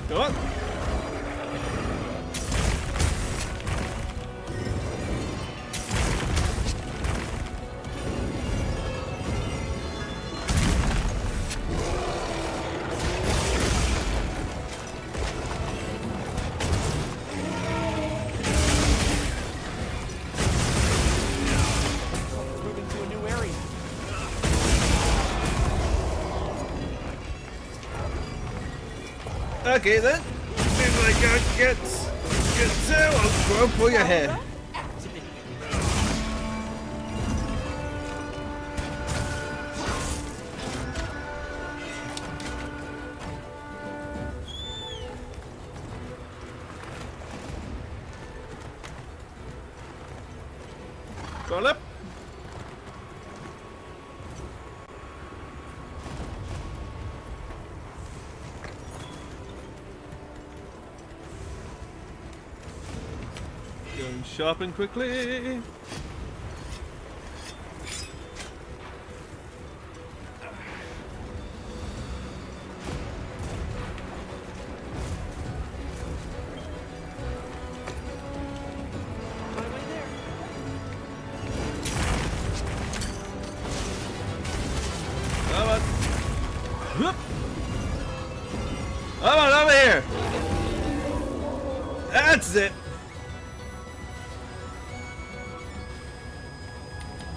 Come on. Moving to a new area. Okay then. If I can't get tail, I'll go for your head. Roll up. Going shopping quickly. Come on. Whoop. Come on, over here. That's it.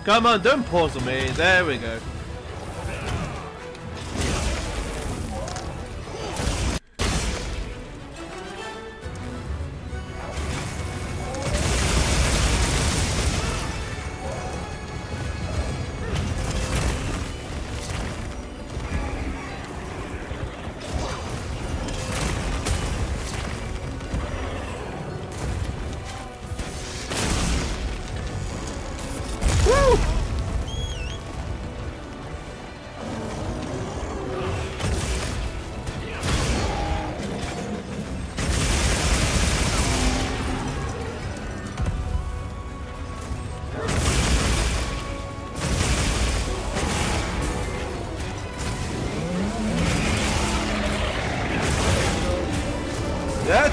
Come on, don't pause on me. There we go.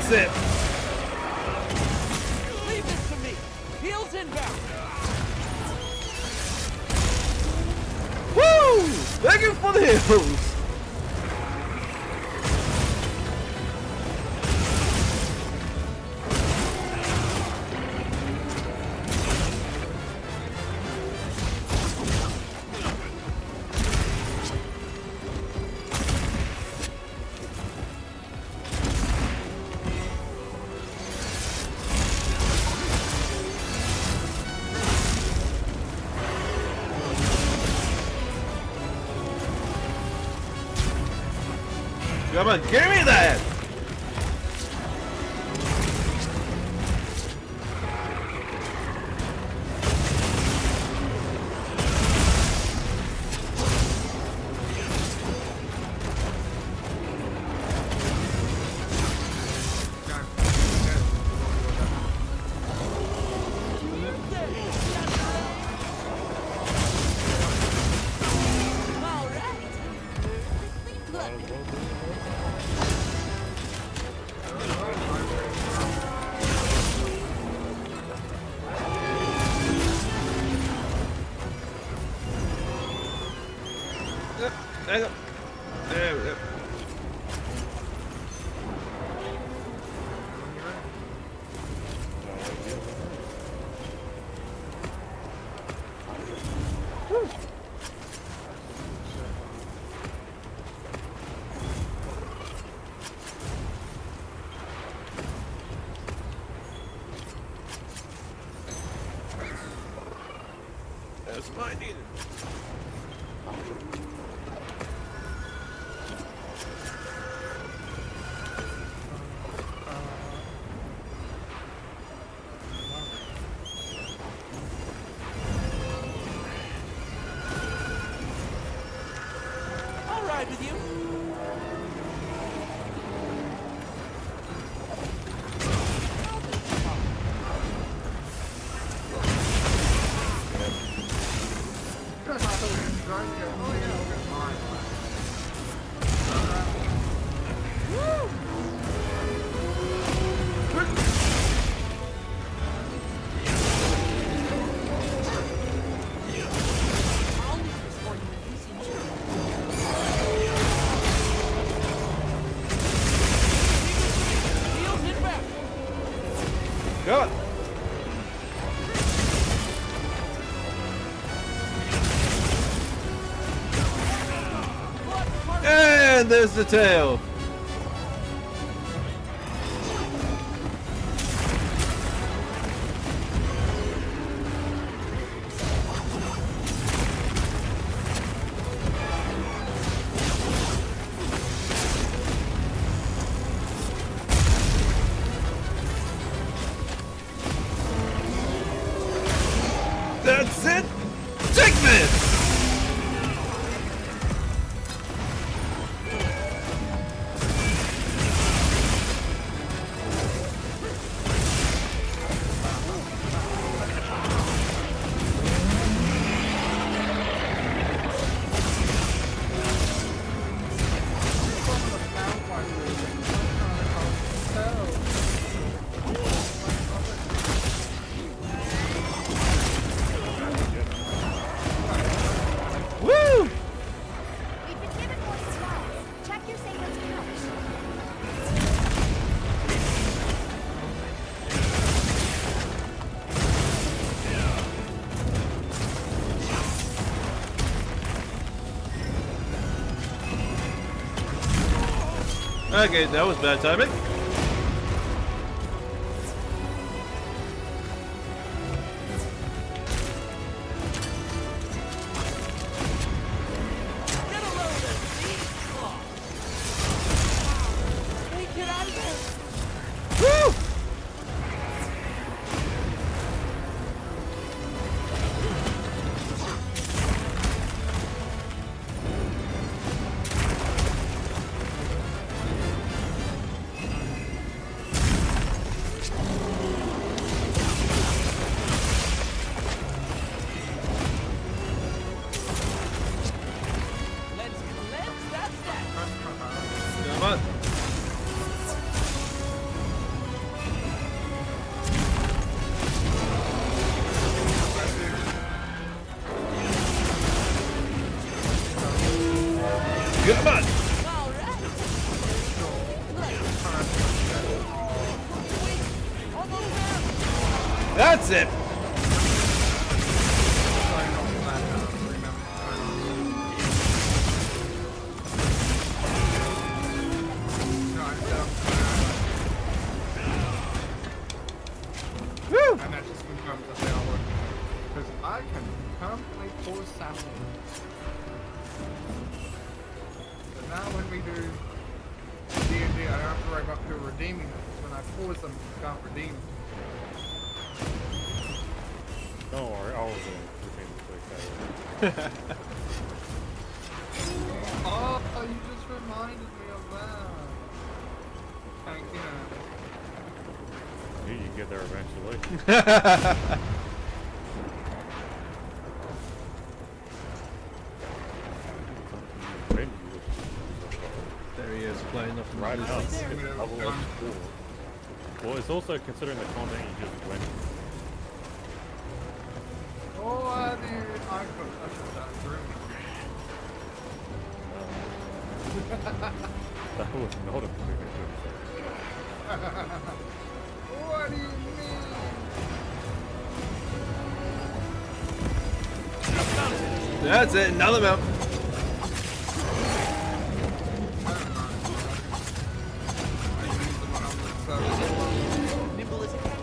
That's it. Leave this to me. Heels inbound. Woo! Begging for the hills. Come on, give me that! There we go. That's mine either. I'll ride with you. Go! And there's the tail. That's it! Take this! Woo! We've been given more supplies. Check your savings pouch. Okay, that was bad timing. Get a load of these. Hey, get out of there. Woo! That's it. Woo! And that just confirms that they are working. Because I can permanently pause sound. So now when we do D&D, I don't have to worry about people redeeming them. When I pause them, you can't redeem them. Don't worry, I'll redeem it. Oh, you just reminded me of that. Thank you. You can get there eventually. There he is, playing off Right now, it's Yeah. level 4. Well, it's also considering the content you just went through. Oh, I could touch that room. That was not a very good What do you mean? That's it, another mount. Nimble as a cat.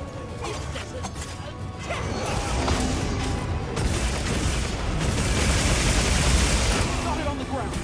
Incessant attack. Got it on the ground.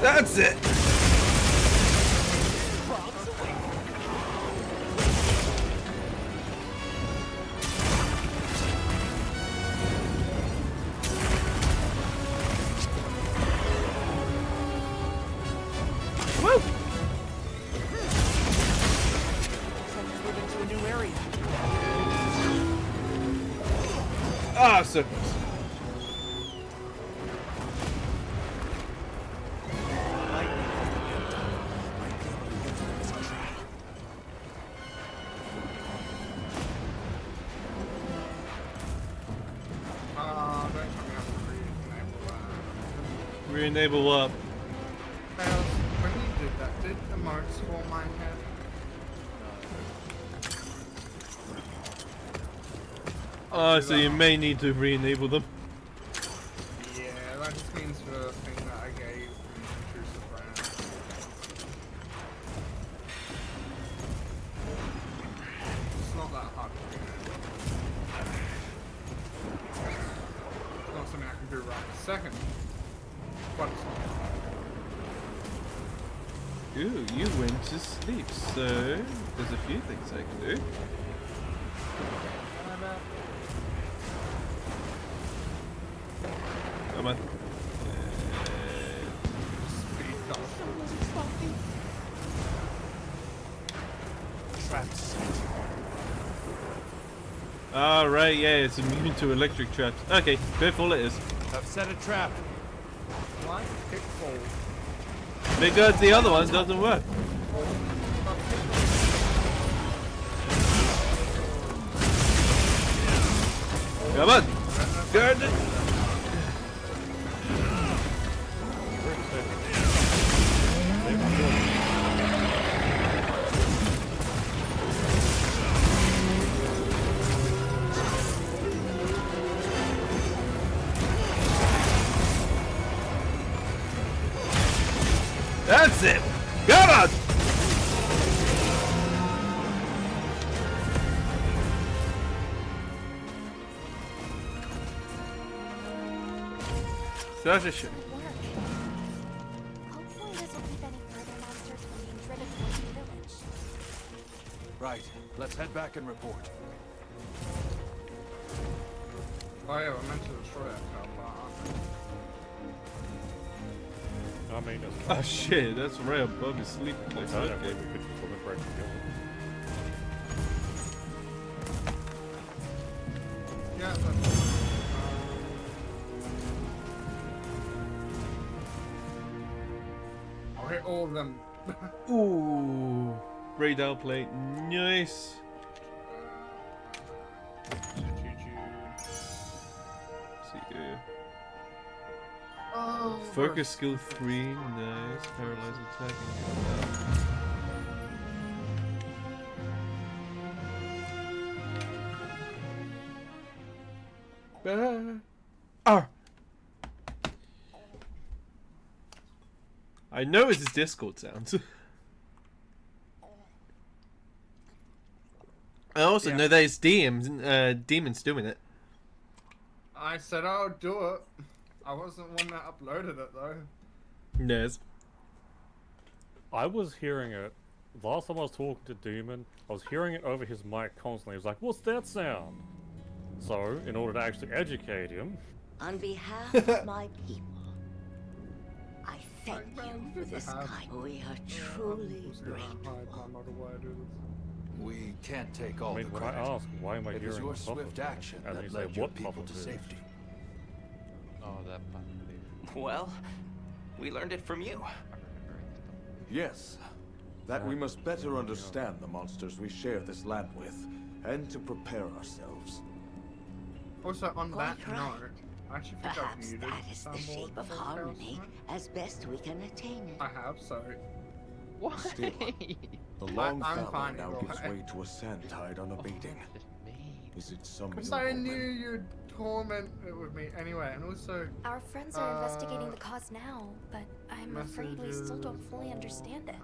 That's it. Woo! Moving to a new area. Ah, so close. Re-enable up. When you did that, did the marks for my head? So you may need to re-enable them. Yeah, that just means the thing that I gave intrusive brand. It's not that hard to do. It's not something I can do right this second. But it's not. Ooh, you went to sleep, so there's a few things I can do. Come on. Traps. Alright, yeah, it's immune to electric traps. Okay, careful it is. I've set a trap. Why kickball? Because the other one doesn't work. Come on! Guard it! That's it! Come on! Such a shame. Hopefully this will keep any further monsters from being driven towards the village. Right, let's head back and report. Oh yeah, I meant to destroy that car, I mean, it's Oh shit, that's right above his sleeping place. okay. Okay. We could just look right together. yeah, that's hit all of them. Ooh, radar plate, nice. See you. Oh, Focus skill 3, nice. Paralyze attacking. Ah! I know it's his Discord sound. I also know there's demons doing it. I said I would do it. I wasn't one that uploaded it though. Yes. I was hearing it. Last time I was talking to Demon, I was hearing it over his mic constantly. He was like, "What's that sound?" So, in order to actually educate him... On behalf of my people, I thank you for this kind. We are truly grateful. We can't take all I mean, the when credit. I ask, why am I It was hearing your a puff swift of action and that you say, led your what people puff to of it? safety. Oh, that part. Well, we learned it from you. Yes. That we must better understand the monsters we share this land with, and to prepare ourselves. Also, on Quite that right. note, I actually think I've Perhaps muted that is the soundboard shape of for harmony, Chaos as best we can attain it. I have, sorry. What? Still, the long I'm fallow fine now either gives way. way to a sand tide unabating. Is it some Because ill I omen? knew you'd torment it with me anyway, and also... Our friends are investigating the cause now, but I'm afraid we still don't fully understand it.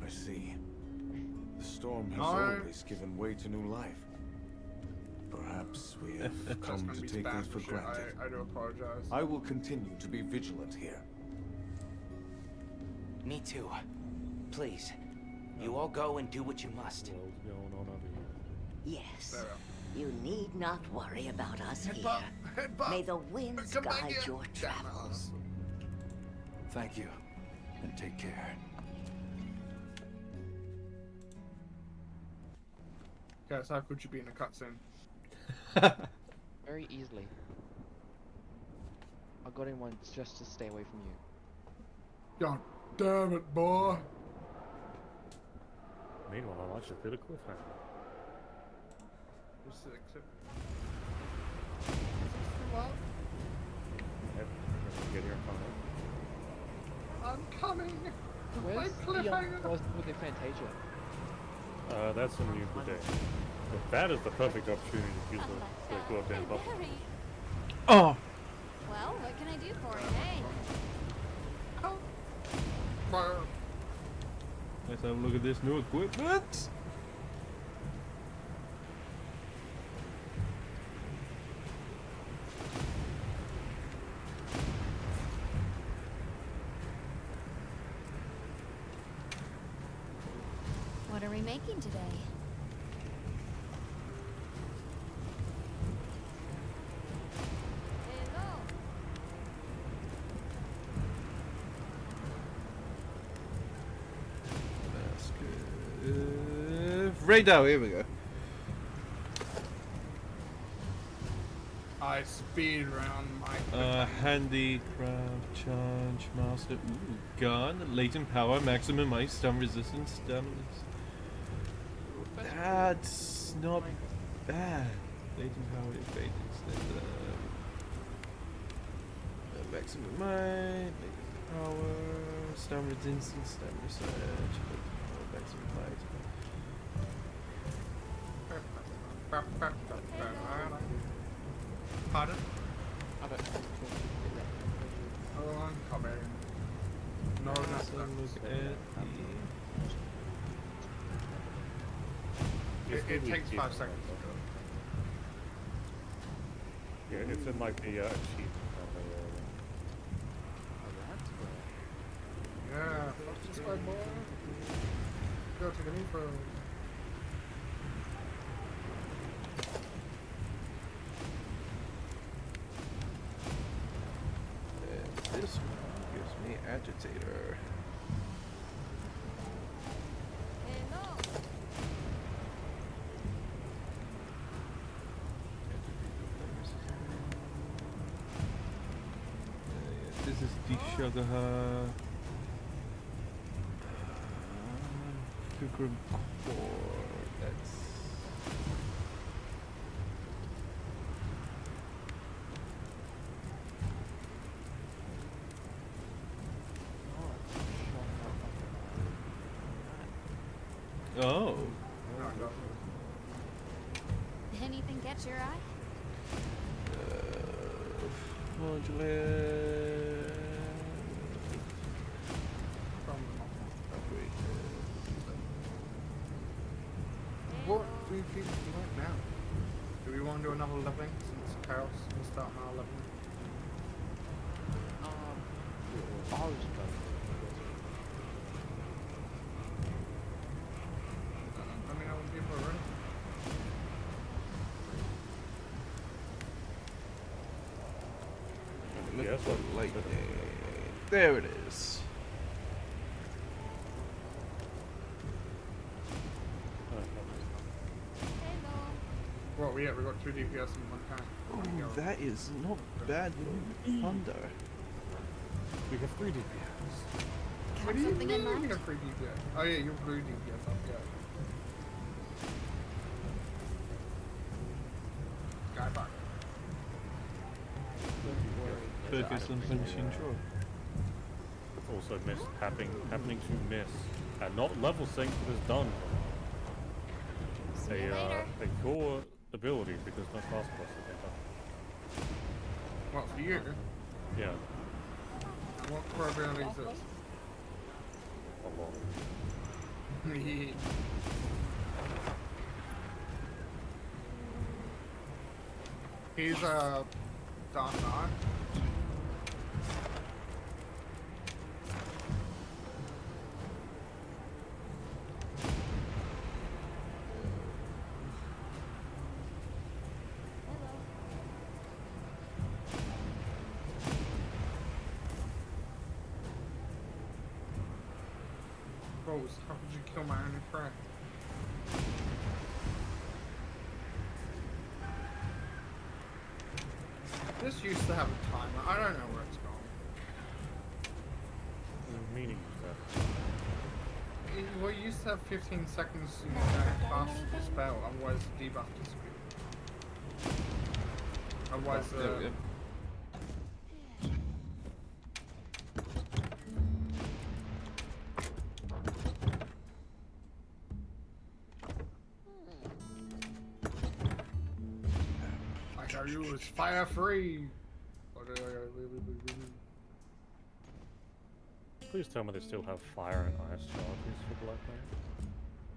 I see. The storm has No. always given way to new life. Perhaps we have That's come gonna to be take spam things for shit. granted. I do apologize. I will continue to be vigilant here. Me too. Please, you all go and do what you must. What's going on over here? Yes. You need not worry about us here. Headbutt, headbutt. May the winds Come back guide here. your travels. Thank you, and take care. Okay, so how could you be in a cutscene? Very easily. I got in one just to stay away from you. God damn it, boy! Meanwhile, I should feel a cliffhanger. What's the exit? Yep, get here and find I'm coming! Where's My the cliffhanger! with the Fantasia? out. That's a new day. But that is the perfect opportunity to use the go up there and buff. Oh! Well, what can I do for you? Hey! Let's have a look at this new equipment. What are we making today? That's good. Radar, here we go. I speed around my Handicraft, charge, master, ooh, gun, latent power, maximum ice, stun resistance, stamina. That's not bad. Latent power, evadance, maximum might, latent power, stun resistance, stun research, maximum might. Pardon? I don't know. Oh, I'm coming. No, not Let's that. look at It takes 5 seconds. Yeah, it's in like the achievement. Yeah, fuck this way, boy. Go to the info. this one gives me agitator. This is the sugar. to group coordinates. Oh. Anything catch your eye? Fraudulent. What do you think you want now? Do we want to do another leveling since Chaos will start now leveling? I was Let me know when people are ready. Look Yes, at the what- lightning. There it is. What, we got 2 DPS in one time. Oh, that is not bad thunder. We have 3 DPS. What do you something in mean mind? you have 3 DPS? Oh yeah, you're blue DPS up, yeah. Skyfire. Focus on finishing draw. Also happening to miss. And not level sync was done. A core ability because no fast plus has been done. What, for you? Yeah. And what core ability is this? A lot. He's a Dark Knight. Rose, how could you kill my only friend? This used to have a timer. I don't know where it's gone. Meaning that. Well, it used to have 15 seconds to cast the spell, otherwise the debuff disappeared. Otherwise the... I shall use fire free! Please tell me they still have fire and ice charges for Black Mage.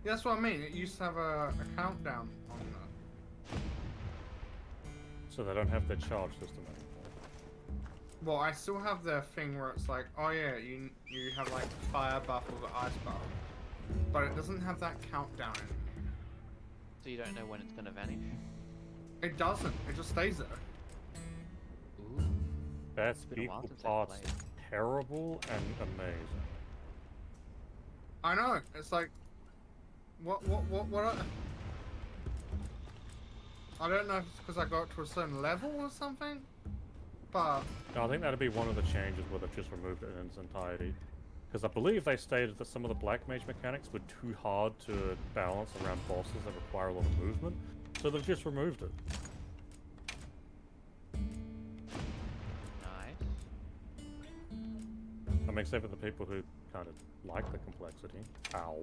Yeah, that's what I mean. It used to have a countdown on that. So they don't have their charge system anymore. Well, I still have the thing where it's like, oh yeah, you have like fire buff or the ice buff, but it doesn't have that countdown anymore. So you don't know when it's gonna vanish? It doesn't. It just stays there. Ooh. That's been a while equal since I parts played. terrible and amazing. I know. It's like, what? I don't know if it's because I got to a certain level or something, but No, I think that'd be one of the changes where they've just removed it in its entirety. Because I believe they stated that some of the Black Mage mechanics were too hard to balance around bosses that require a lot of movement, so they've just removed it. Nice. I mean, except for the people who kind of like the complexity. Ow.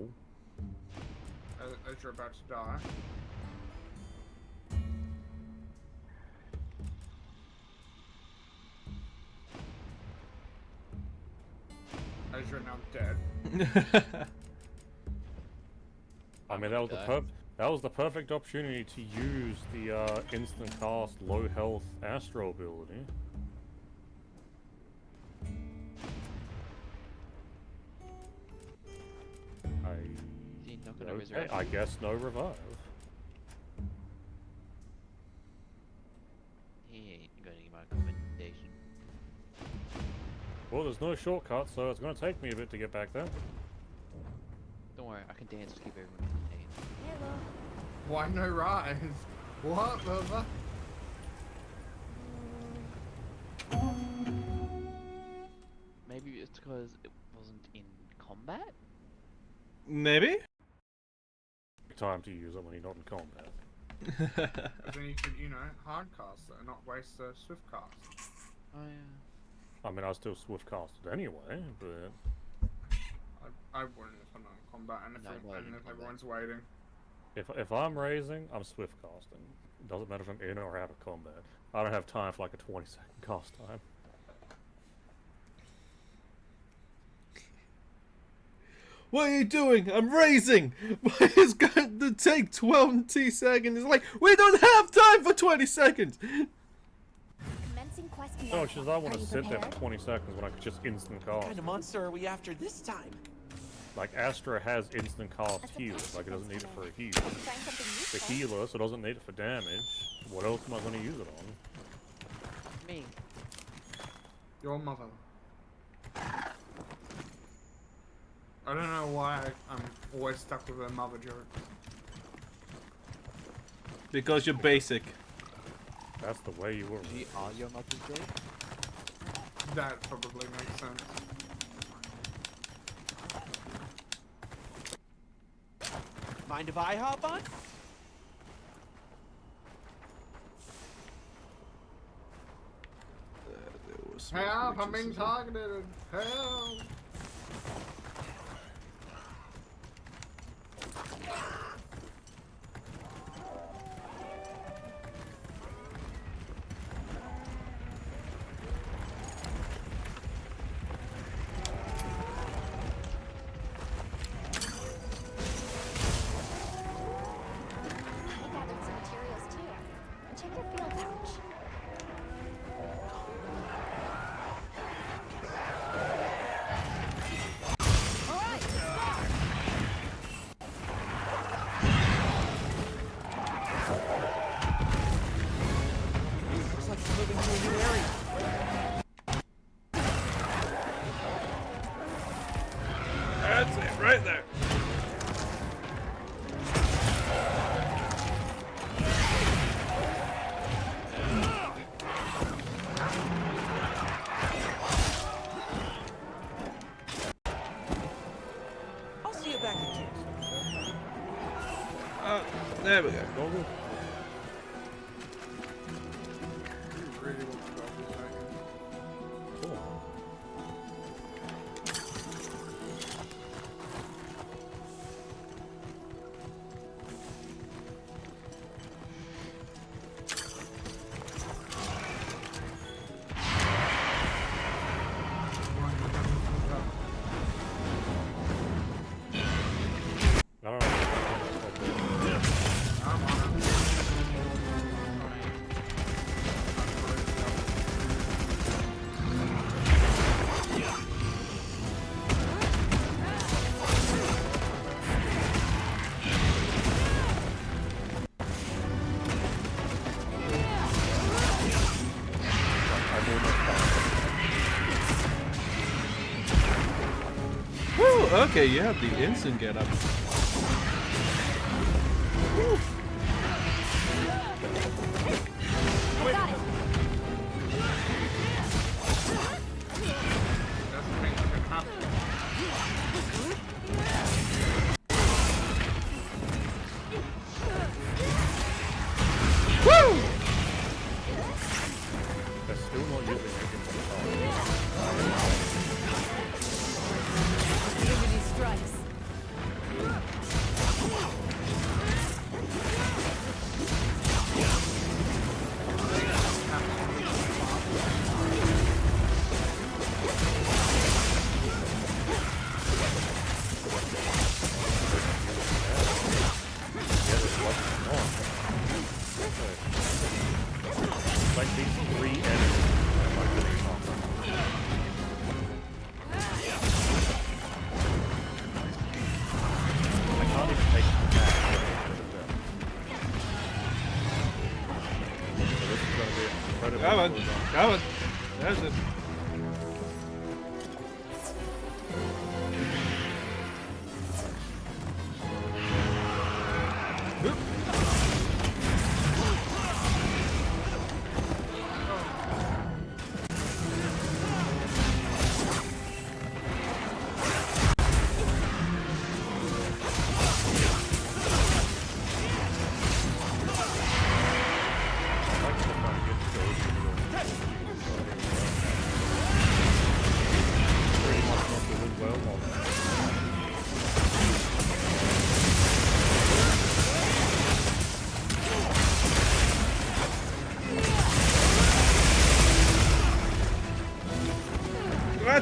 as you're about to die. As you're now dead. I mean, that was the perfect opportunity to use the instant cast low health Astro ability. Okay, I guess no revive. He ain't gonna get my commendation. Well, there's no shortcut, so it's going to take me a bit to get back there. Don't worry, I can dance to keep everyone entertained. Why no rise? What, brother? Maybe it's because it wasn't in combat? Maybe? time to use it when you're not in combat. But then you could, you know, hard cast it and not waste the swift cast. Oh yeah. I mean, I still swift cast it anyway, but I wouldn't if I'm not in combat and if everyone's waiting. if I'm raising, I'm swift casting. It doesn't matter if I'm in or out of combat. I don't have time for like a 20-second cast time. What are you doing? I'm raising! It's going to take 20 seconds. It's like, we don't have time for 20 seconds! Commencing quest No, it's just I want to sit there for 20 seconds when I could just instant cast. What kind of monster are we after this time? Like, Astra has instant cast heal. Like, it doesn't need it for a heal. It's a healer, so it doesn't need it for damage. What else am I going to use it on? Me. Your mother. I don't know why I'm always stuck with a mother joke. Because you're basic. That's the way you were. We are your mother's joke? That probably makes sense. Mind if I hop on? Help! I'm being targeted! Help! That's it, right there. I'll see you back at King's. There we go. Really want to go for a second. Woo! Okay, you have the instant get up. Woo. Woo! They're still not using it. Strikes. Like these three enemies. I can't even take them back. So this is going to be incredibly Come on, cool. come on. There's it.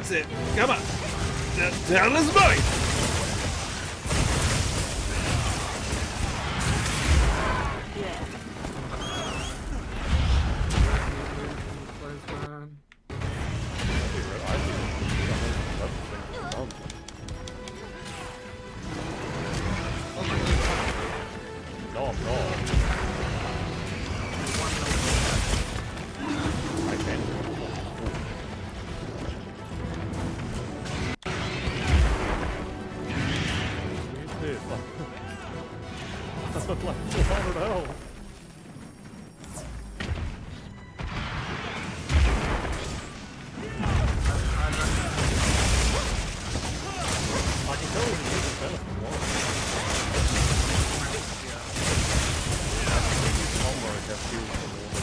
That's it. Come on. The town is mine. No, I'm not. I can't. That's like 400 health. I can tell you the biggest benefit was. Combo has healed for more than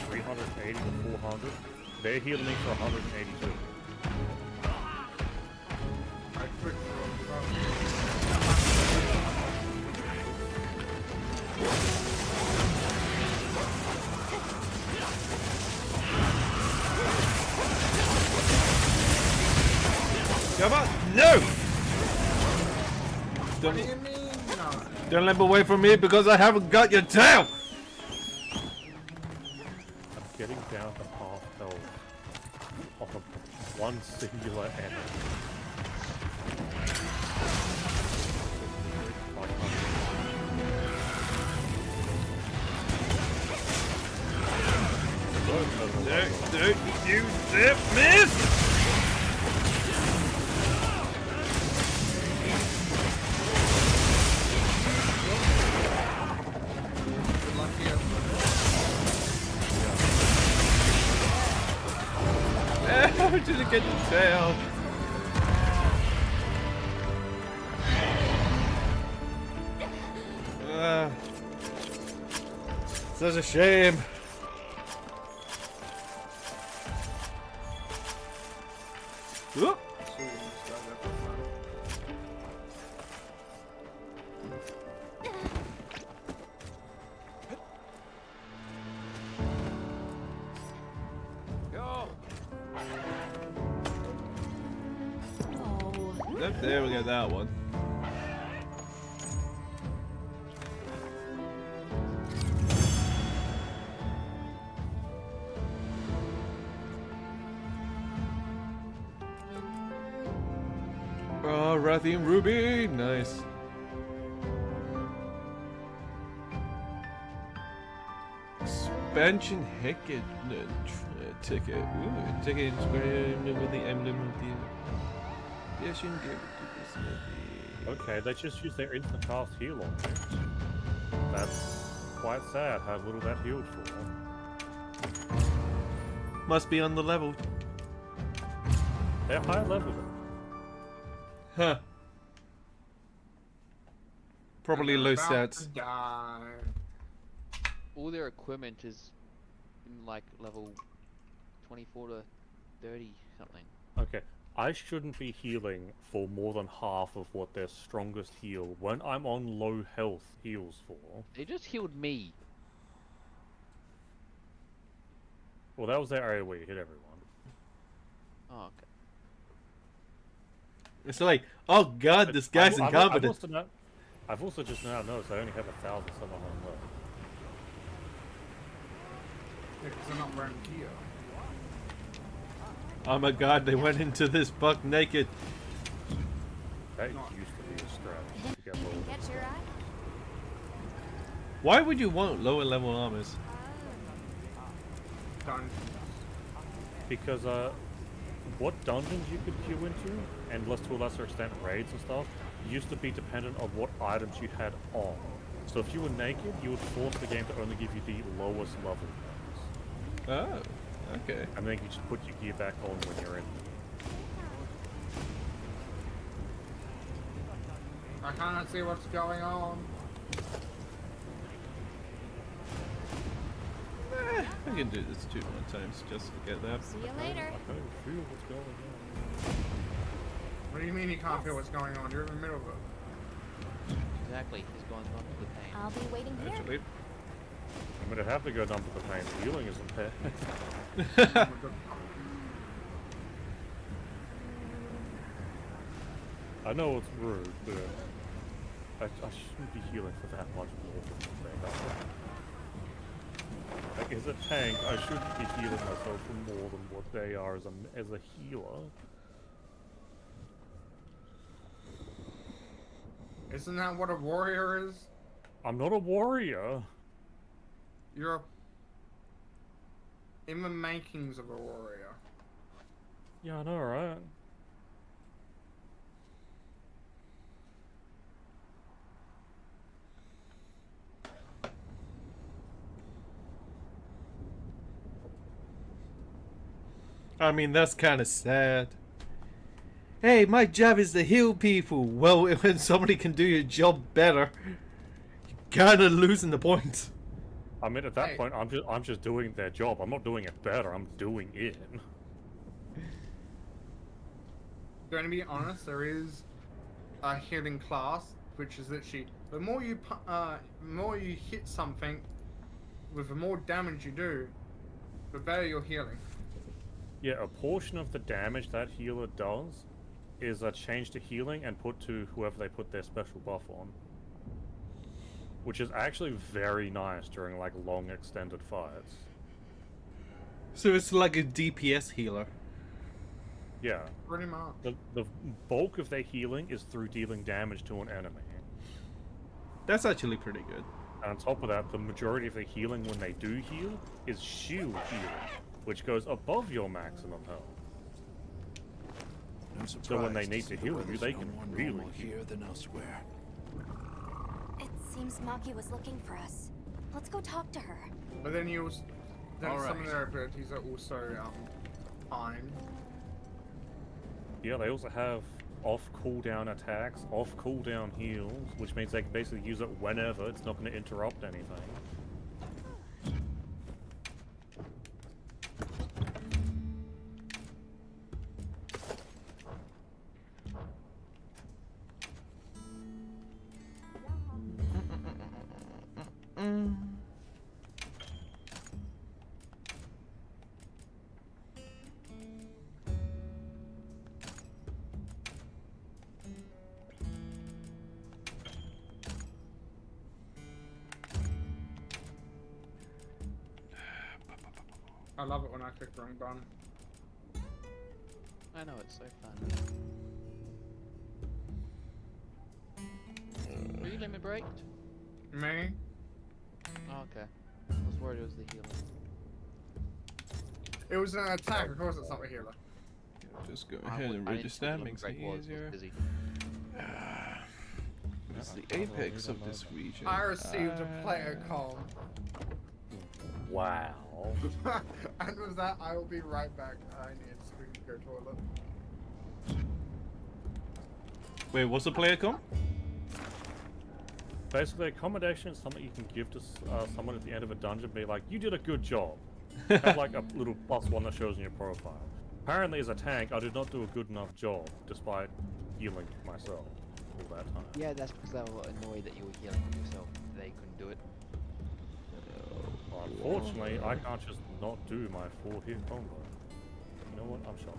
3 hours. They're healing me for 182. Come on! No! What do you mean? No. Don't limp away from me because I haven't got your tail! I'm getting down to half health off of one singular enemy. Don't you dare miss! How did it get the tail? Such a shame. Whoop. There we go, that one. Oh, Rathian Ruby, nice. Expansion Hicket ticket. Ooh, ticket integrated with the emblem of the. Yeah, shouldn't give it to this. Okay, they just use their instant cast heal on things. That's quite sad how little that healed for. Must be on the level. They're high level. Huh. Probably low stats. All their equipment is in like level 24 to 30 something. Okay. I shouldn't be healing for more than half of what their strongest heal when I'm on low health heals for. They just healed me. Well, that was their AoE, hit everyone. Oh, okay. It's like, oh god, this guy's incompetent. I've also just now noticed I only have 1,000 some left. because they're not wearing gear. Oh my god, they went into this buck naked. That used to be a strat to get lower. Catch your eye? Why would you want lower level armors? Dungeons. Because what dungeons you could queue into, and to a lesser extent raids and stuff, used to be dependent on what items you had on. So if you were naked, you would force the game to only give you the lowest level ones. Oh, okay. And then you just put your gear back on when you're in. I can't see what's going on. I can do this 2 more times just to get that. See you later. I can't even feel what's going on. What do you mean you can't feel what's going on? You're in the middle of it. Exactly. He's going on to the pain. I'll be waiting here. Actually, I'm gonna have to go down to the pain. Healing isn't there. I know it's rude, but I shouldn't be healing for that much more than the thing. Like, as a tank, I shouldn't be healing myself for more than what they are as a healer. Isn't that what a warrior is? I'm not a warrior. You're in the makings of a warrior. Yeah, I know, right? I mean, that's kind of sad. Hey, my job is to heal people. Well, when somebody can do your job better, you're kind of losing the point. I mean, at that point, I'm just doing their job. I'm not doing it better. I'm doing it. Going to be honest, there is a healing class, which is literally the more you hit something, with the more damage you do, the better you're healing. Yeah, a portion of the damage that healer does is change to healing and put to whoever they put their special buff on. Which is actually very nice during like long extended fights. So it's like a DPS healer. Yeah. Pretty much. The bulk of their healing is through dealing damage to an enemy. That's actually pretty good. And on top of that, the majority of the healing when they do heal is shield healing, which goes above your maximum health. So when they need to heal you, they can really here than elsewhere. It seems Maki was looking for us. Let's go talk to her. But then you also, then All some right. of their abilities are also timed. Yeah, they also have off cooldown attacks, off cooldown heals, which means they can basically use it whenever. It's not going to interrupt anything. I love it when I click the wrong button. I know, it's so fun. Were you limit breaked? Me? Oh, okay. I was worried it was the healer. It was an attack, of course it's not a healer. Just go I ahead would- and I didn't register. see That what makes limit it break was easier. busy. It's the apex of this region. I received a player call. Wow. And with that, I will be right back. I need to go toilet. Wait, what's the player com? Basically, accommodation is something you can give to someone at the end of a dungeon. Be like, you did a good job. Have like a little +1 that shows in your profile. Apparently, as a tank, I did not do a good enough job, despite healing myself all that time. Yeah, that's because they were annoyed that you were healing yourself. They couldn't do it. Unfortunately, I can't just not do my 4-hit combo. You know what? I'm shot.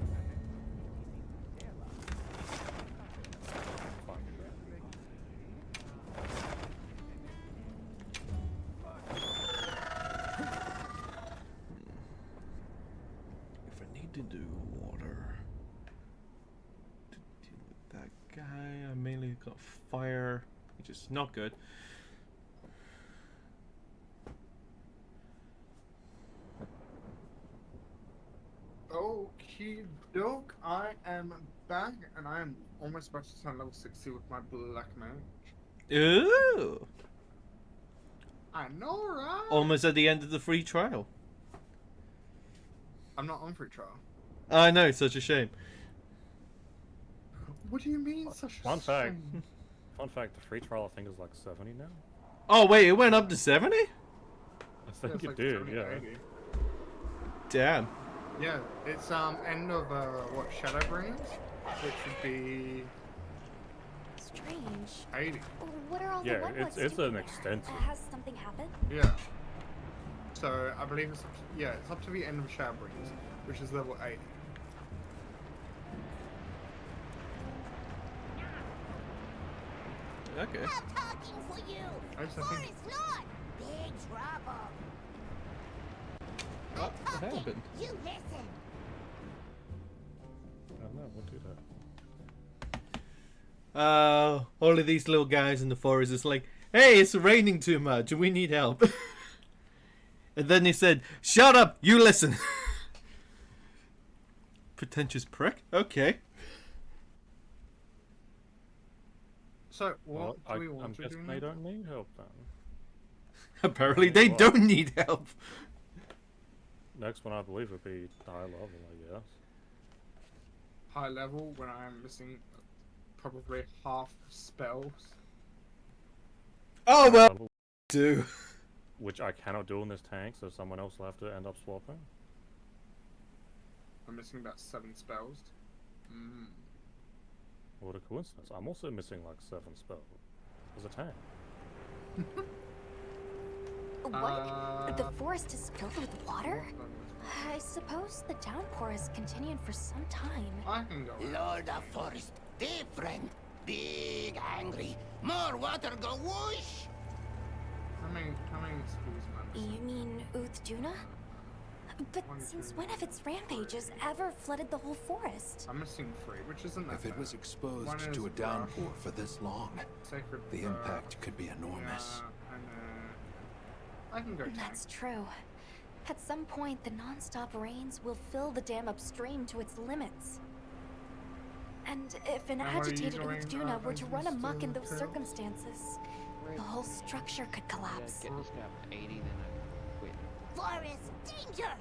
can do water. To deal with that guy, I mainly got fire, which is not good. Okie doke, I am back, and I am almost about to turn level 60 with my black mage. Ooh! I know, right? Almost at the end of the free trial. I'm not on free trial. I know, such a shame. What do you mean, such a Fun fact. shame? Fun fact, the free trial I think is like 70 now. Oh wait, it went up to 70? I think it like did, 70, yeah. 80. Damn. Yeah, it's end of what, Shadow Brains, which would be Strange. 80. What are all Yeah, the Wetwoods it's doing an there? extensive. Has something happened? Yeah. So I believe it's it's up to the end of Shadow Brains, which is level 80. Okay. I'm talking for you. Forest Lord. Big trouble. What happened? You listen. I don't know, we'll do that. All of these little guys in the forest is like, hey, it's raining too much, we need help. And then he said, shut up, you listen. Pretentious prick? Okay. So what Well, do we I'm want to do guessing they next? don't need help then. Apparently they Well, don't need help. Next one I believe would be high level, I guess. High level when I'm missing probably half spells. Oh, High well, level, do. which I cannot do in this tank, so someone else will have to end up swapping. I'm missing about 7 spells. What a coincidence. I'm also missing like 7 spells. As a tank. What? The forest is filled with water? I suppose the downpour has continued for some time. I can go. Lord of Forest, different, big, angry, more water go whoosh. How many schools am I You mean Uth-Duna? But since when have its rampages ever flooded the whole forest? I'm missing 3, which isn't that If it bad. was exposed One to a is downpour for this long, Sacred the impact could be enormous. and I can go tank. That's true. At some point, the non-stop rains will fill the dam upstream to its limits. And if an And what are you agitated doing, Uth-Duna were to run amok in those Mr. circumstances, the whole structure could collapse. Get this guy up to 80, then I quit. Forest, danger!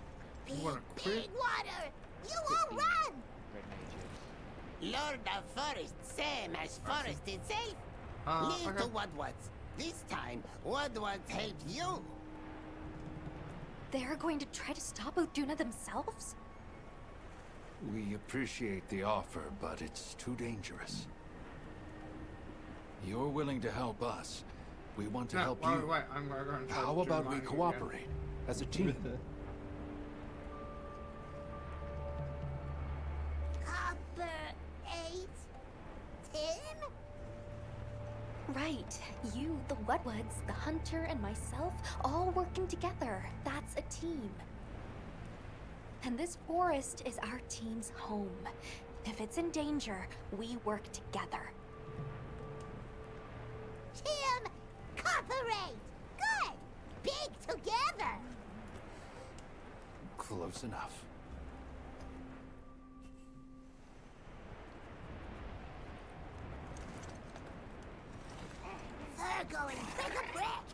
You Big, wanna big quit? water! You all run! Red mages. Lord of Forest, same as Forest itself. Leave okay. to Woodwards. This time, Woodwards help you. They're going to try to stop Uth-Duna themselves? We appreciate the offer, but it's too dangerous. You're willing to help us. We want to help you. Wait, I'm going to try How to do about we mine again. cooperate as a team? Copper 8, 10? Right. You, the Wetwoods, the Hunter, and myself, all working together. That's a team. And this forest is our team's home. If it's in danger, we work together. Team, cooperate! Good! Big together! Close enough. Virgo and brick-a-brick!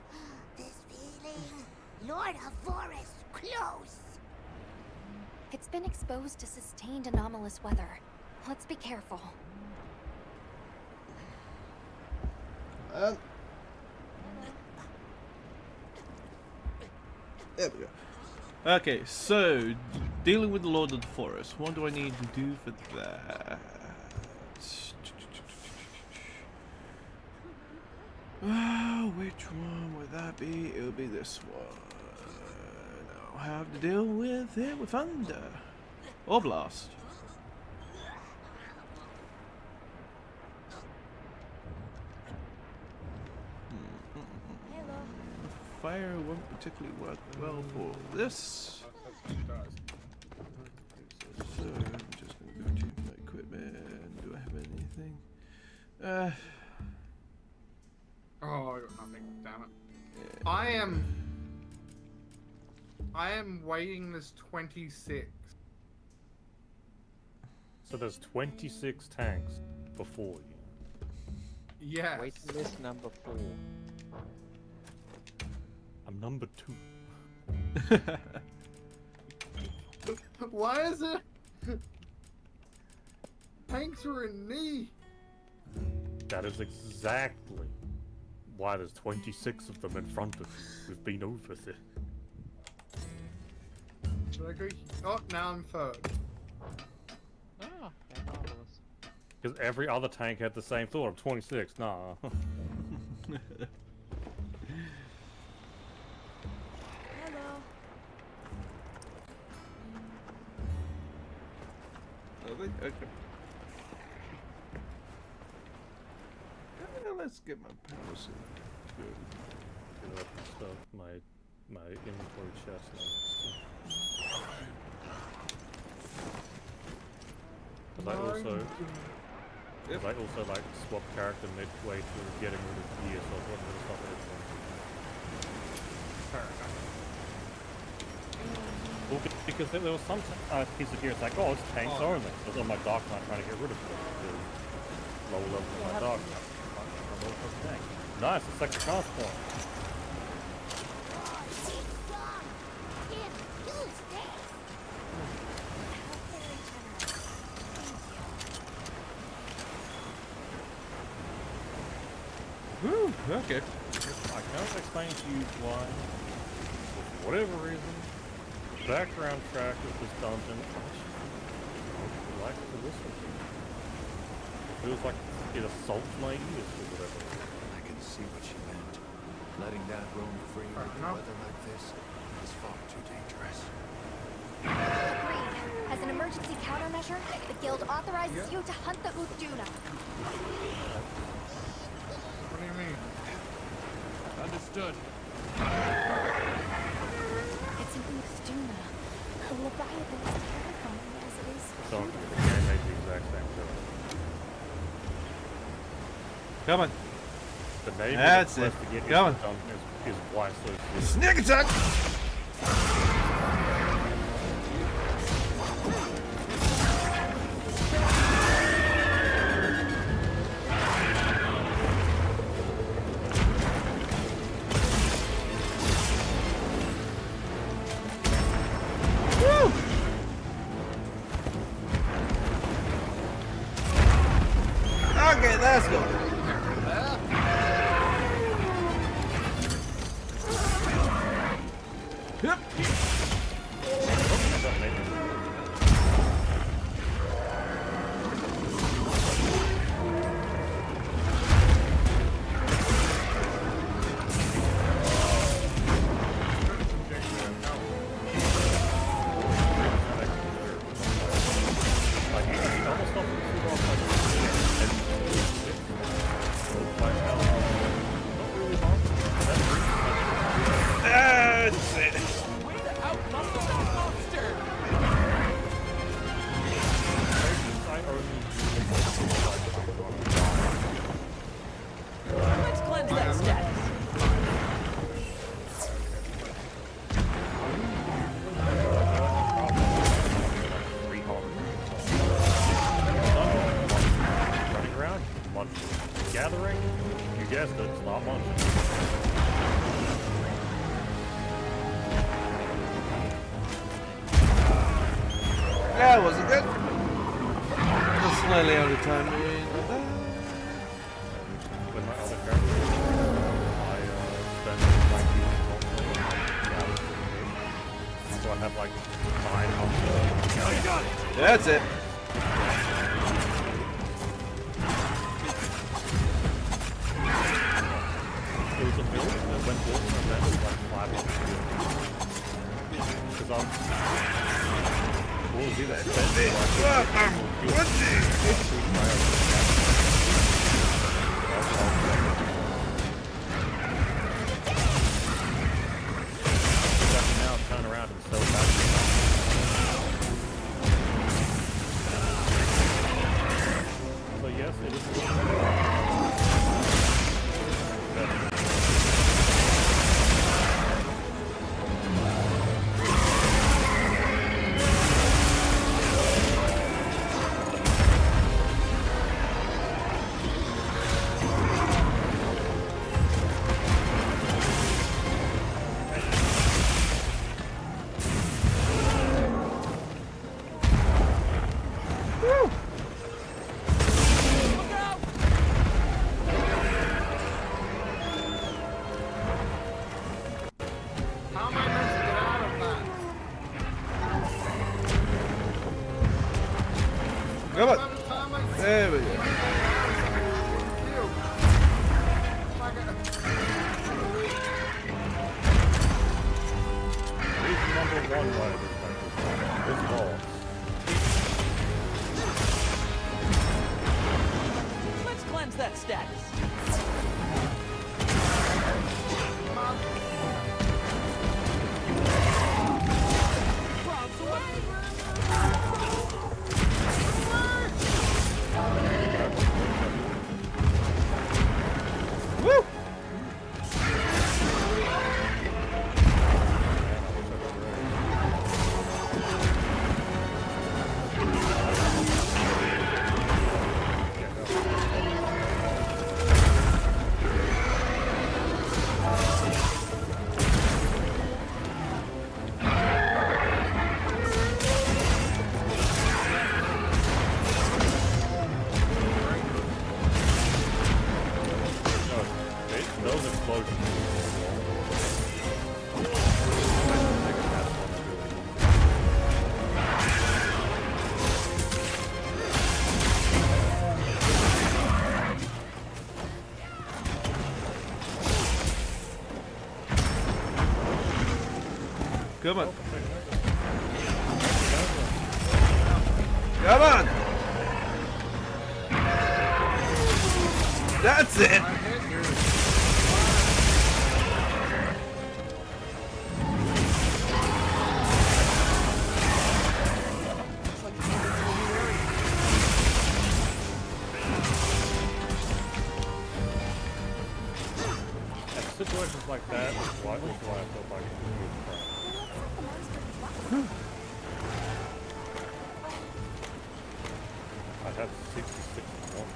This feeling, Lord of Forest, close! It's been exposed to sustained anomalous weather. Let's be careful. There we go. Okay, so dealing with the Lord of the Forest. What do I need to do for that? Which one would that be? It would be this one. I'll have to deal with it with thunder or blast. Fire won't particularly work well for this. So I'm just gonna go to my equipment. Do I have anything? Oh, I got nothing. Damn it. I am waiting this 26. So there's 26 tanks before you. Yes. Waiting list number 4. I'm number 2. Why is it? Tanks are in knee. That is exactly why there's 26 of them in front of you. We've been over this. Should I go? Oh, now I'm third. Ah, marvelous. Because every other tank had the same thought. I'm 26. Nah. Hello. Okay. Let's get my power suit. Stuff, my inventory chest. I also like swap character midway through getting rid of gear, so I wasn't going to stop it anymore. Well, because there was some piece of gear, it's like, oh, it's tanks only. So I was on my Dark Knight trying to get rid of it. Because lower level of my Dark Knight. Nice, it's like a transport. Woo, okay. I can't explain to you why, for whatever reason, the background track of this dungeon, I like to listen to. It feels like it assaults my ears or whatever. I can see what she meant. Letting that roam free with weather like this is far too dangerous. Agreed. As an emergency countermeasure, the guild authorizes you to hunt the Uduna. What do you mean? Understood. It's an Uduna. A Leviathan is terrifying as it is. So the game made the exact same thing. Come on. The name That's of the it. quest to get Come into the dungeon is why so Sneak attack! Okay, let's go. Yep. That's it. Let's cleanse that status. running around, munching. Gathering, you guessed it, it's not munching. That wasn't good. Just slightly out of time. With my other characters, I spend like so I have like 900. That's it. It was a build that went built and then it was like 500. Because I'm... We'll do that. Now turn around and sell back. There we go. Reason number one why this boss. Let's cleanse that status. Woo! Those explosions. Come on. Come on. That's it. Situations like that, why I feel like I have 66 points.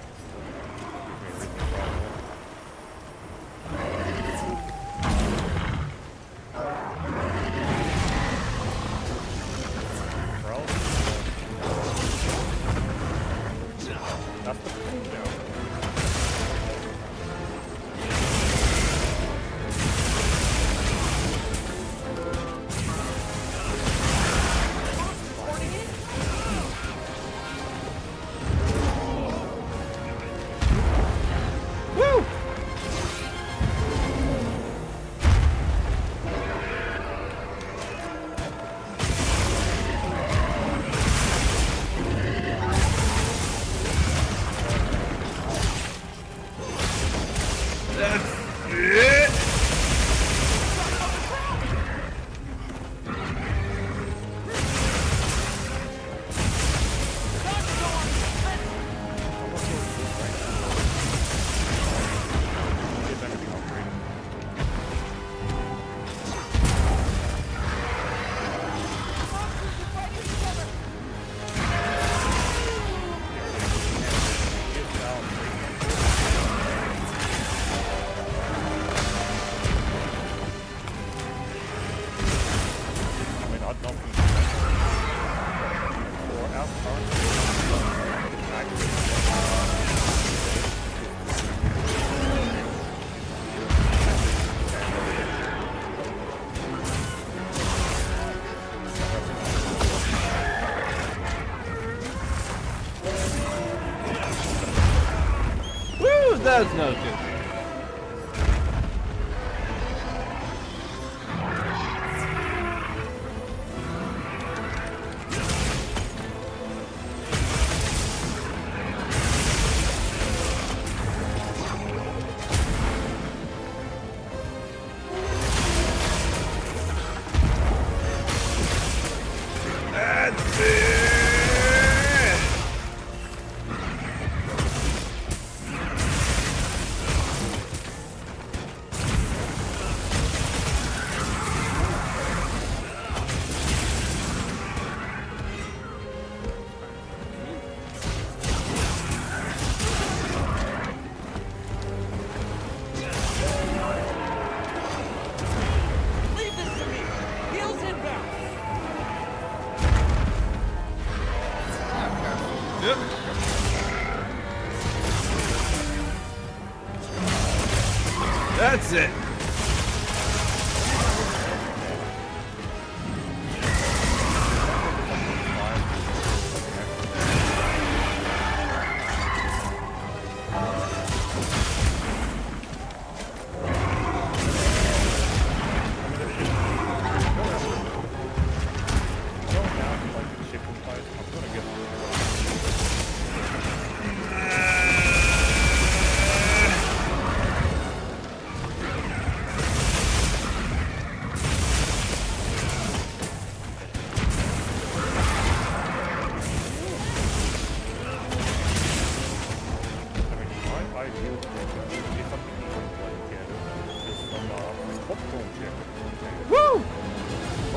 That's the cooldown. That's no good. That's it.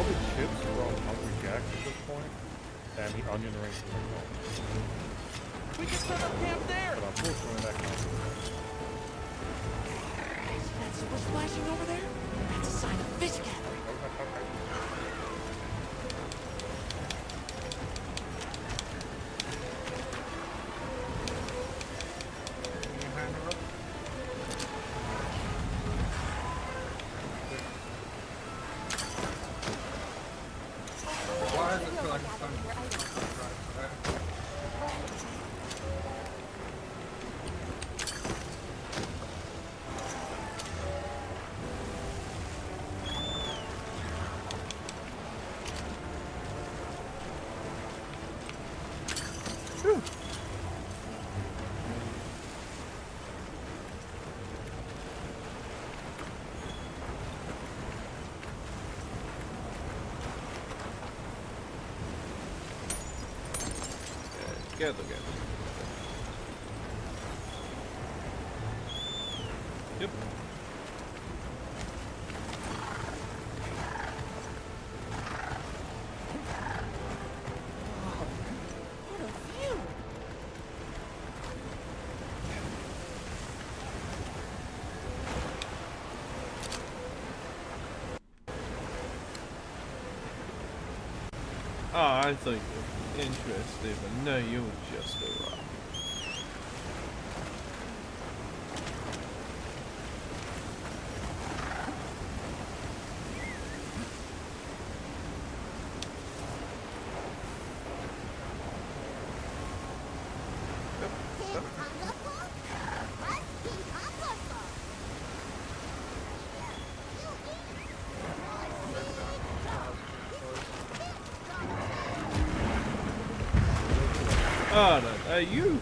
probably chips from Hungry Jack's at this point, and the onion rings from McDonald's. We can set up camp there! But unfortunately, that can't be done. See that super splashing over there? That's a sign of fish gathering. Okay. Why does it feel like it's time to right today? Together. Yep. What a view! I think you're interested, but no, you're just a rock. Oh, no, you.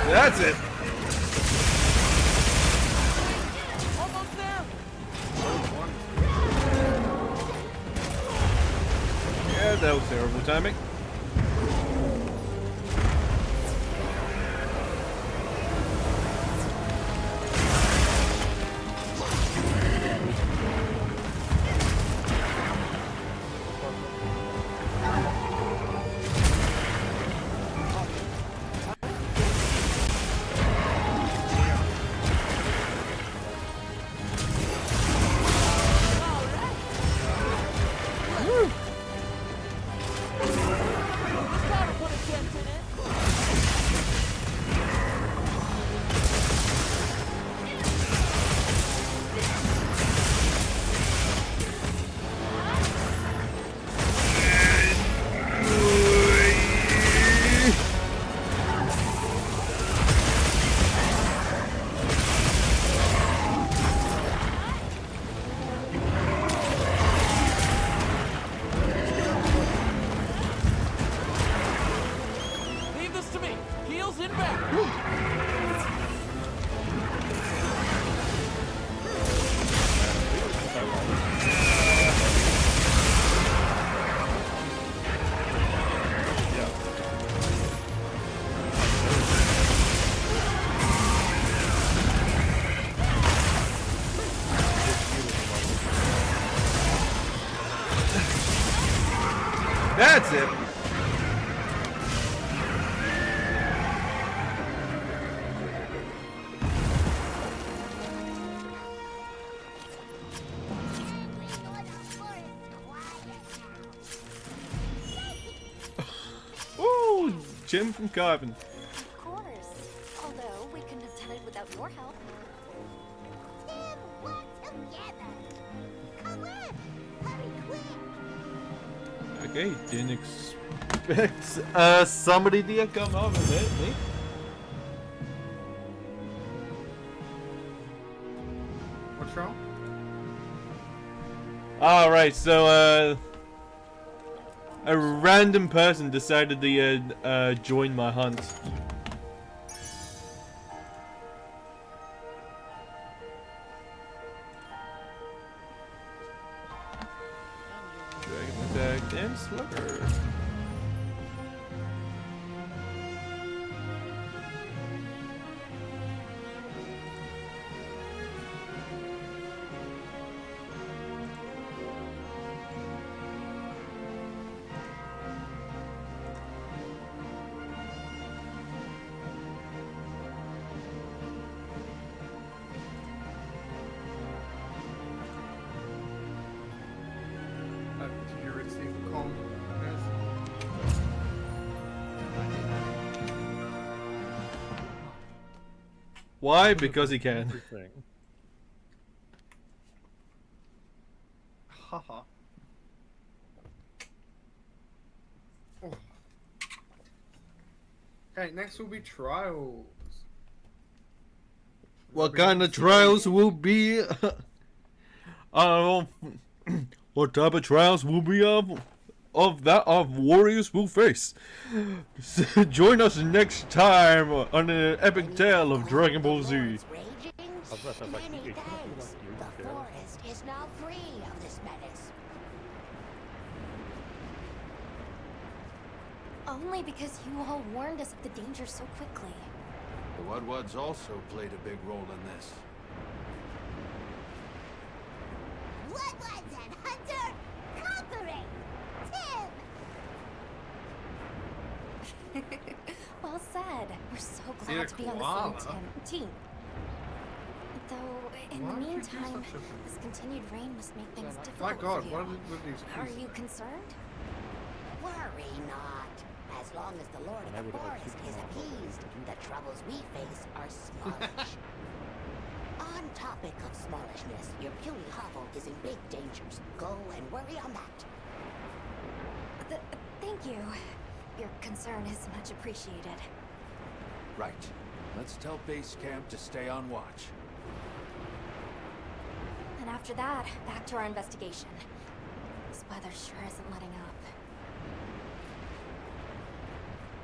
That's it. Almost there! Yeah, that was terrible timing. Leave this to me. Heels in back. That's it. Ooh, Jim from Carvin. Of course. Although we couldn't have done it without your help. Tim, we're together. Come on, hurry quick. Okay, didn't expect somebody to come over there, me. What's wrong? Alright, so a random person decided to join my hunt. Dragon attack and slugger. Did you receive the call? Why? Because he can. Everything. Haha. Oh. Okay, next will be trials. What kind of trials will be? What type of trials will be of that of warriors will face? Join us next time on an epic tale of Dragon Ball Z. Many thanks. The forest is now free of this menace. Only because you all warned us of the danger so quickly. The Wudwuds also played a big role in this. Wudwuds and Hunter conquering! Tim! Well said. We're so See glad a to be on koala? the same team. Though, in Why the would you do meantime, such a thing? this continued rain must make things difficult My God, for you. what is with these Are trees? you concerned? Worry not. As long as the Lord of the Forest is appeased, the troubles we face are smallish. On topic of smallishness, your puny hovel is in big dangers. Go and worry on that. Thank you. Your concern is much appreciated. Right. Let's tell base camp to stay on watch. And after that, back to our investigation. This weather sure isn't letting up.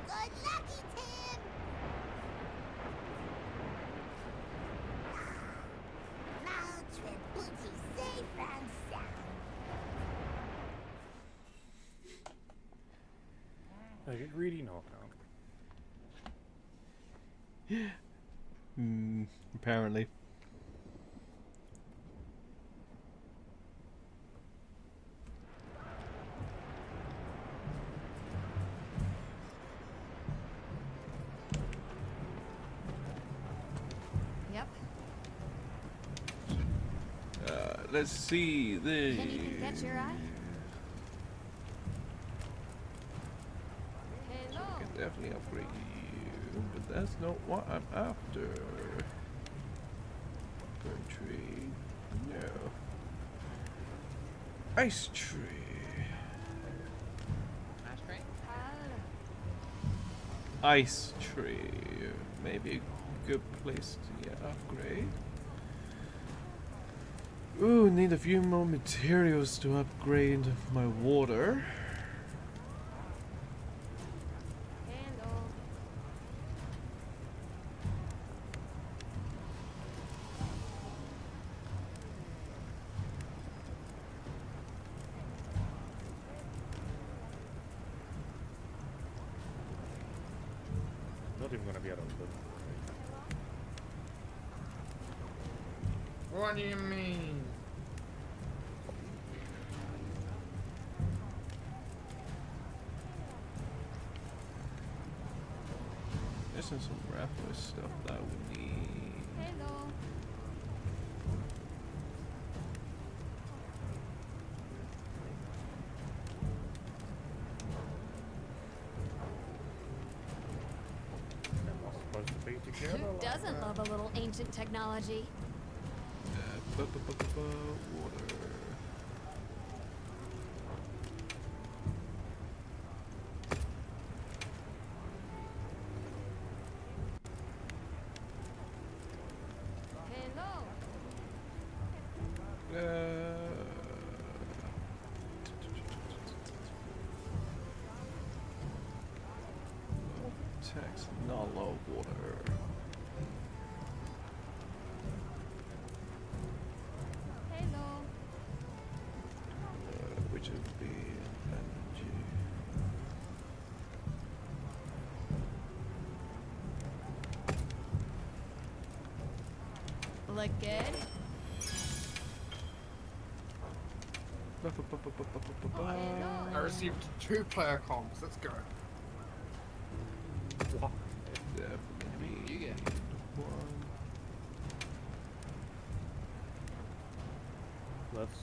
Good lucky, Tim! Mount with booty safe and sound. I get greedy now. Apparently. Yep. Let's see the. Anything catch your eye? Hello. I can definitely upgrade you, but that's not what I'm after. Burn tree. No. Ice tree. Ice cream? Ice tree. Maybe a good place to upgrade. Ooh, need a few more materials to upgrade my water. Not even gonna be able to live. What do you mean? There's some raffle stuff that we need. Hello. Who doesn't love a little ancient technology? Water. shallow water. Hello. Which would be energy. Look good. I received 2 player comms. Let's go. You get Let's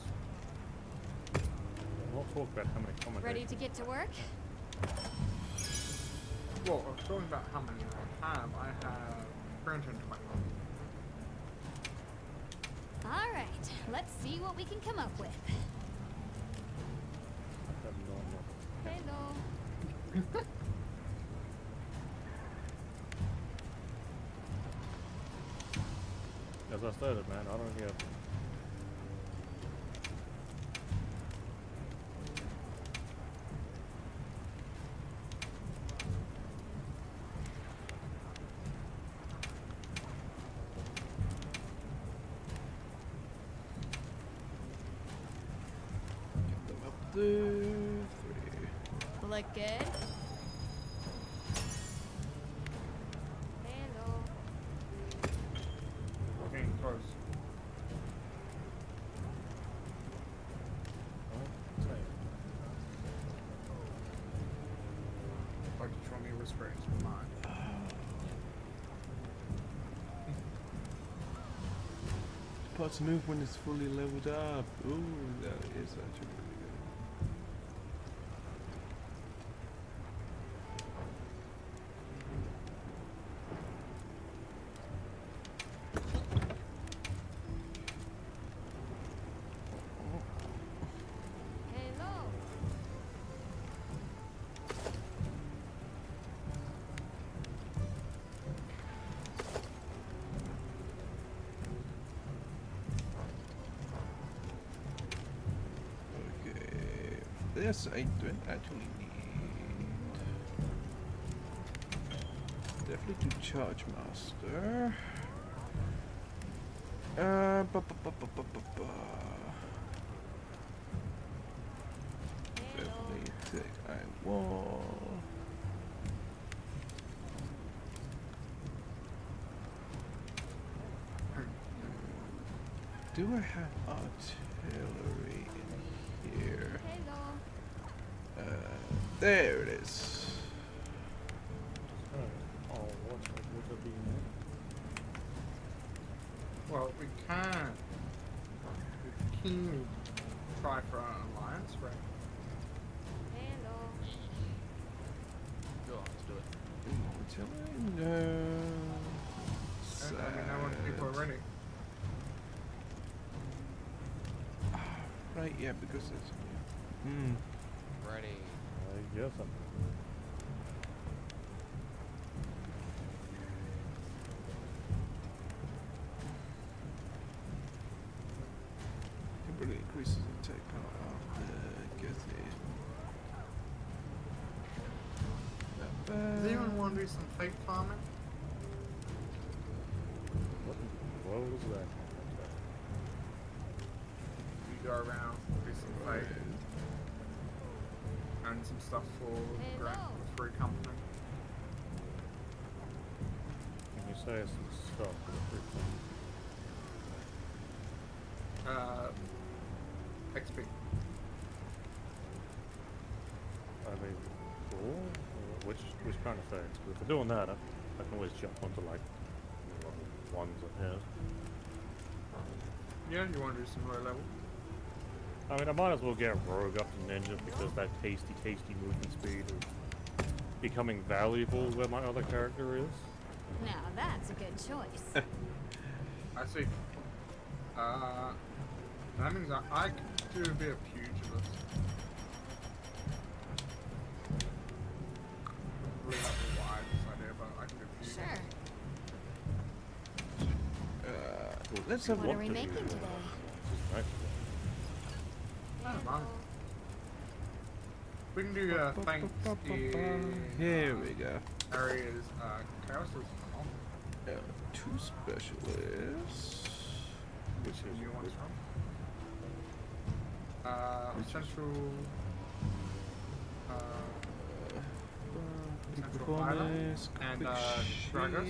not talk about how many commentators. Ready to get to work? Well, I was talking about how many I have. I have 321. All right, let's see what we can come up with. Hello. As I stated, man, I don't get. Look good. Hello. Getting close. Like you told me whispering into my mind. Parts move when it's fully leveled up. Ooh, that is actually really good. Hello. Okay, this I don't actually need. Definitely to charge master. Definitely thick iron wall. Do I have artillery in here? Hello. There it is. Oh, what's it being? Well, we can. We can try for an alliance, right? Hello. Go on, let's do it. Artillery? No. Let me know when people are ready. Right, yeah, because it's. Ready. I guess I'm. It really increases the attack power of the Getty. Does anyone want to do some fake farming? What was that? You go around, do some fake, and some stuff for free company. Can you say some stuff for the free XP. I mean, cool. Which kind of things? Because if we're doing that, I can always jump onto like level ones ahead. Yeah, you want to do some low level? I mean, I might as well get Rogue up to Ninja because that tasty movement speed is becoming valuable where my other character is. Now that's a good choice. I see. That means I could do a bit of pugilist. Really not the widest idea, but I can do pugilist. Sure. Let's have What are we making today? I don't mind. We can do thanks in Here we go. areas chaos as well. 2 specialists. Which is you want from? Central. Central Island and Dragons.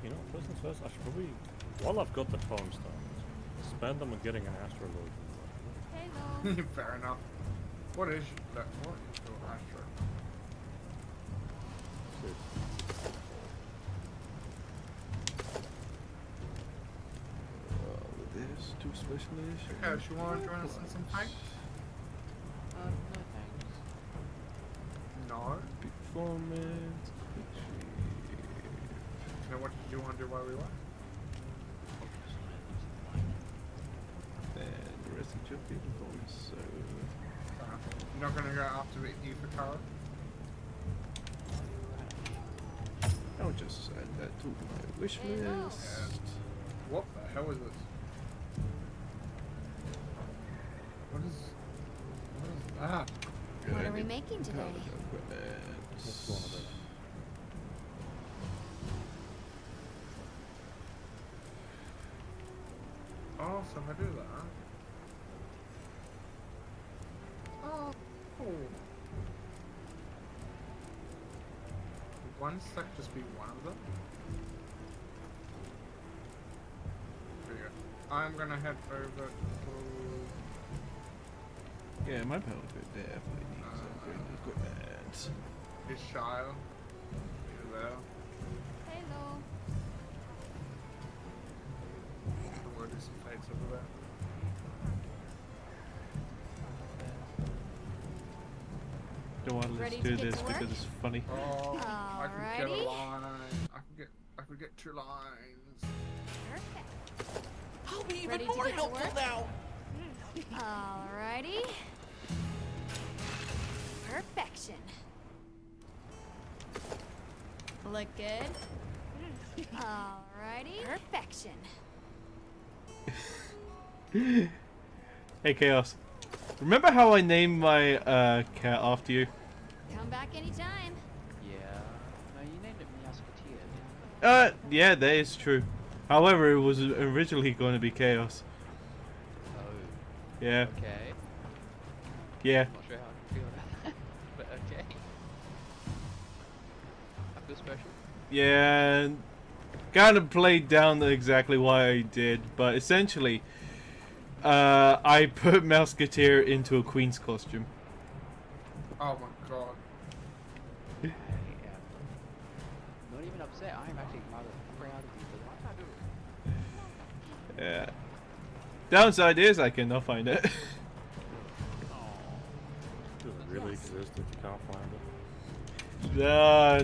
You know, first things first, I should probably, while I've got the tome stones, spend them on getting an astrolobe. Hello. Fair enough. What is that? What is your astro? There's 2 specialists. Okay, you want to join us in some tanks? No thanks. No. Performance. Now what did you want to do while we were? And the rest of your performance, so... You're not going to go after E for Kara? I'll just add that to my wish list. What the hell is this? What is that? What are we making today? What's one of those? Oh, so if I do that. Oh, cool. One sec just be one of them. There you go. I'm gonna head over to. Yeah, my power definitely needs upgraded equipment. Is Shile? You there? Hello. I'm gonna do some fights over there. Don't want to Ready let's to do get this to work? because it's funny. Oh, I can get a Alrighty. line. I could get 2 lines. Perfect. I'll be even Ready to more get to helpful work? now. Alrighty. Perfection. Look good. Alrighty. Perfection. Hey Chaos, remember how I named my cat after you? Come back anytime. Yeah. No, you named it Musketeer, didn't you? Yeah, that is true. However, it was originally going to be Chaos. Oh. Yeah. Okay. Yeah. I'm not sure how I feel about that, but okay. I feel special. Yeah, kind of played down exactly why I did, but essentially, I put Musketeer into a Queen's costume. Oh my god. I am not even upset. I am actually rather proud of you for that. Yeah. Downside is I cannot find it. Does it really exist if you can't find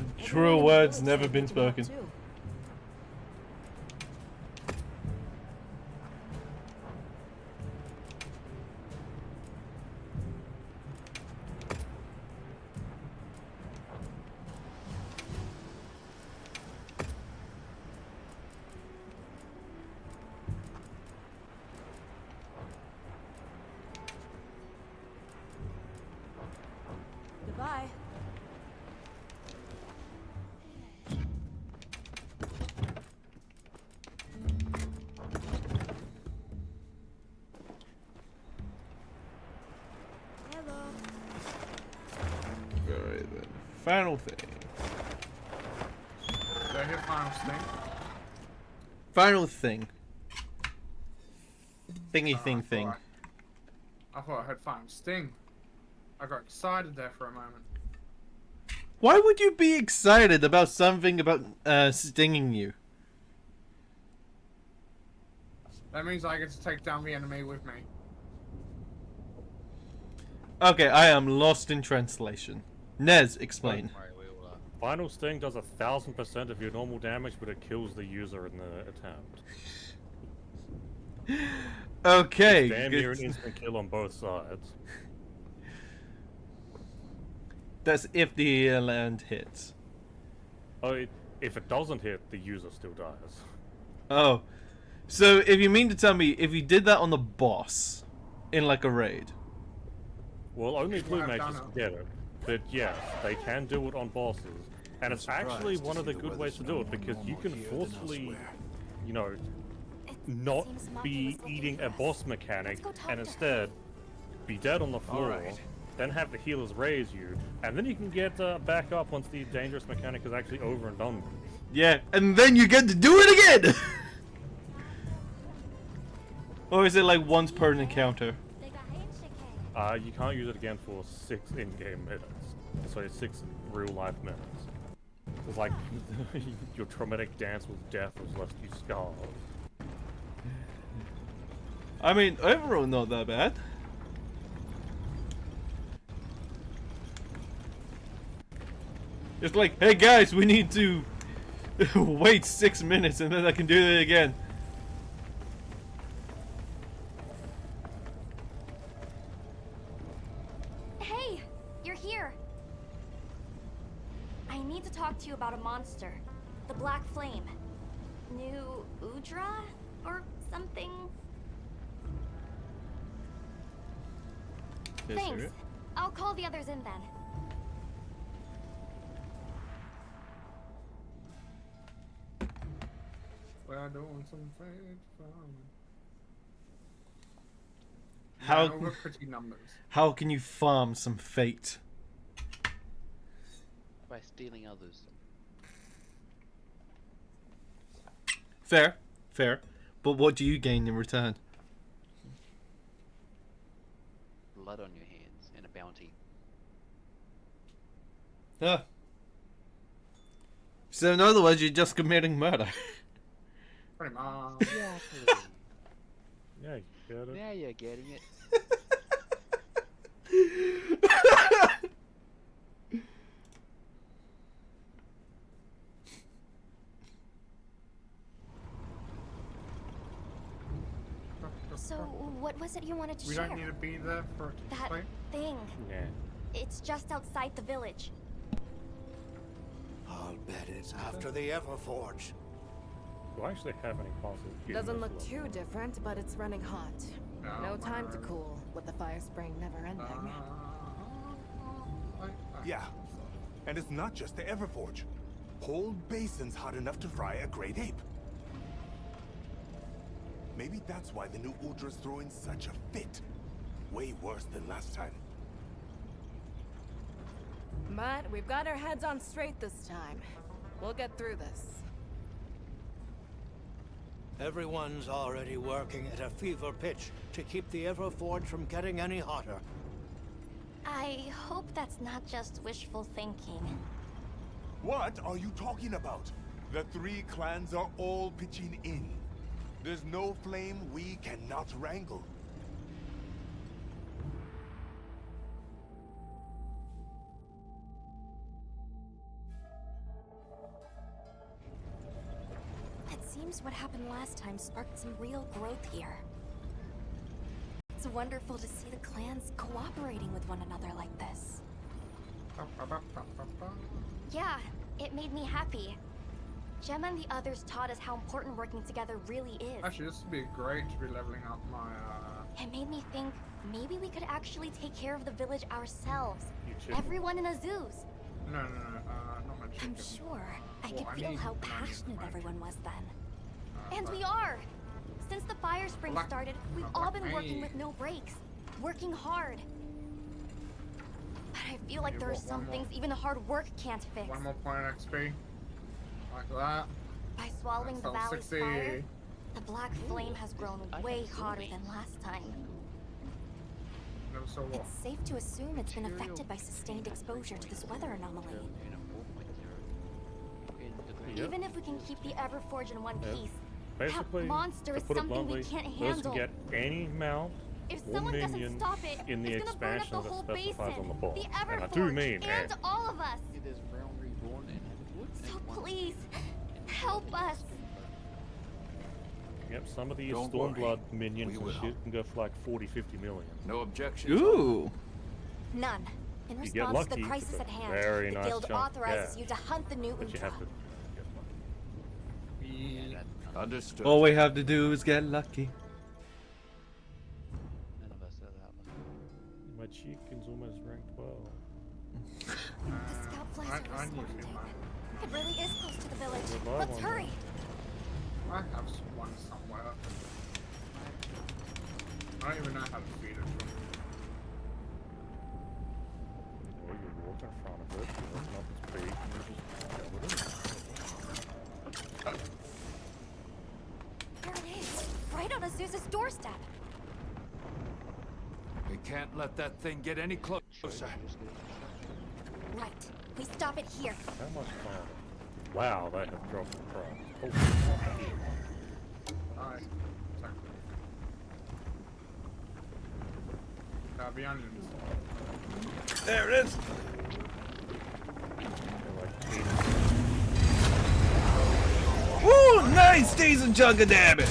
it? True words never been spoken. Goodbye. Hello. Alright then. Final thing. Did I hit final sting? Final thing. Thingy thing. I thought I had final sting. I got excited there for a moment. Why would you be excited about something about stinging you? That means I get to take down the enemy with me. Okay, I am lost in translation. Nez, explain. Final Sting does 1000% of your normal damage, but it kills the user in the attempt. Okay. It's damn near an instant kill on both sides. That's if the land hits. Oh, if it doesn't hit, the user still dies. Oh. So if you mean to tell me if you did that on the boss in like a raid. Well, only blue I've mages done can get it. But yes, they can do it on bosses. And it's actually one of the good ways to do it because you can forcefully, you know, not be eating a boss mechanic and instead be dead on the floor, then have the healers raise you, and then you can get back up once the dangerous mechanic is actually over and done with. Yeah, and then you get to do it again! Or is it like once per encounter? You can't use it again for 6 in-game minutes. So 6 real-life minutes. It's like your traumatic dance with death has left you scarred. I mean, overall not that bad. It's like, hey guys, we need to wait 6 minutes and then I can do it again. Hey, you're here. I need to talk to you about a monster. The Black Flame. New Udra? Or something? Thanks. I'll call the others in then. We're doing some fake fun. How Yeah, we're pretty numbers. How can you farm some fate? By stealing others. Fair, fair. But what do you gain in return? Blood on your hands and a bounty. Yeah. So in other words, you're just committing murder. Pretty much. Exactly. Yeah, you get it. Now you're getting it. So, what was it you wanted to We share? don't need to be there for it to That explain. thing. Yeah. It's just outside the village. I'll bet it's after the Everforge. Do I actually have any classes? Doesn't look too different, but it's running hot. No time to cool, with the fire spring never ending. Yeah, and it's not just the Everforge. Whole basin's hot enough to fry a great ape. Maybe that's why the new Udra's throwing such a fit. Way worse than last time. But we've got our heads on straight this time. We'll get through this. Everyone's already working at a fever pitch to keep the Everforge from getting any hotter. I hope that's not just wishful thinking. What are you talking about? The 3 clans are all pitching in. There's no flame we cannot wrangle. It seems what happened last time sparked some real growth here. It's wonderful to see the clans cooperating with one another like this. Yeah, it made me happy. Gemma and the others taught us how important working together really is. Actually, this would be great to be leveling up my, It made me think maybe we could actually take care of the village ourselves. should. Everyone in Azuz. No, not my chicken. I'm sure I Well, could I feel need how an onion passionate in my everyone was then. And but- we are! Since the fire spring Black- started, we've not all black been working me. with no breaks. Working hard. But I feel like You there are want some one more? things even hard work can't fix. One more point of XP. Like that. By swallowing the That's all valley's 60. fire, the black flame has grown way hotter than last time. Never saw what. It's safe to assume it's been affected by sustained exposure to this weather anomaly. Even if we can keep the Everforge in one Yeah. piece, Basically, that monster to is put it something bluntly, we can't those handle. can get any mount If or someone doesn't minion stop it, in the it's gonna burn up expansion the that whole specifies basin, on the board. the And I Everforge, do mean and and. all of us. It is realm reborn and Heavenwood. So please, help us. Yep, some of these Don't worry. Stormblood minions We and will. shit can go for like 40-50 million. No objections. Ooh. None. In You get response to lucky, the crisis it's a at hand, very the nice guild chunk, authorizes yeah. you to hunt the new But you Udra. have to. Understood. All we have to do is get lucky. None of us are that lucky. My chicken's almost rank 12. The scout flies are responding. It really is close to the village. We're live Let's on hurry. I have one somewhere. I don't even know how to feed it. Well, you walk in front of it, you open up its beak, and you just go with it. There it is, right on Azuz's doorstep. We can't let that thing get any closer. Right, we stop it here. How much farther? Wow, they have dropped the price. Oh, Alright. The onions. There it is. Woo! Nice, decent chunk of damage.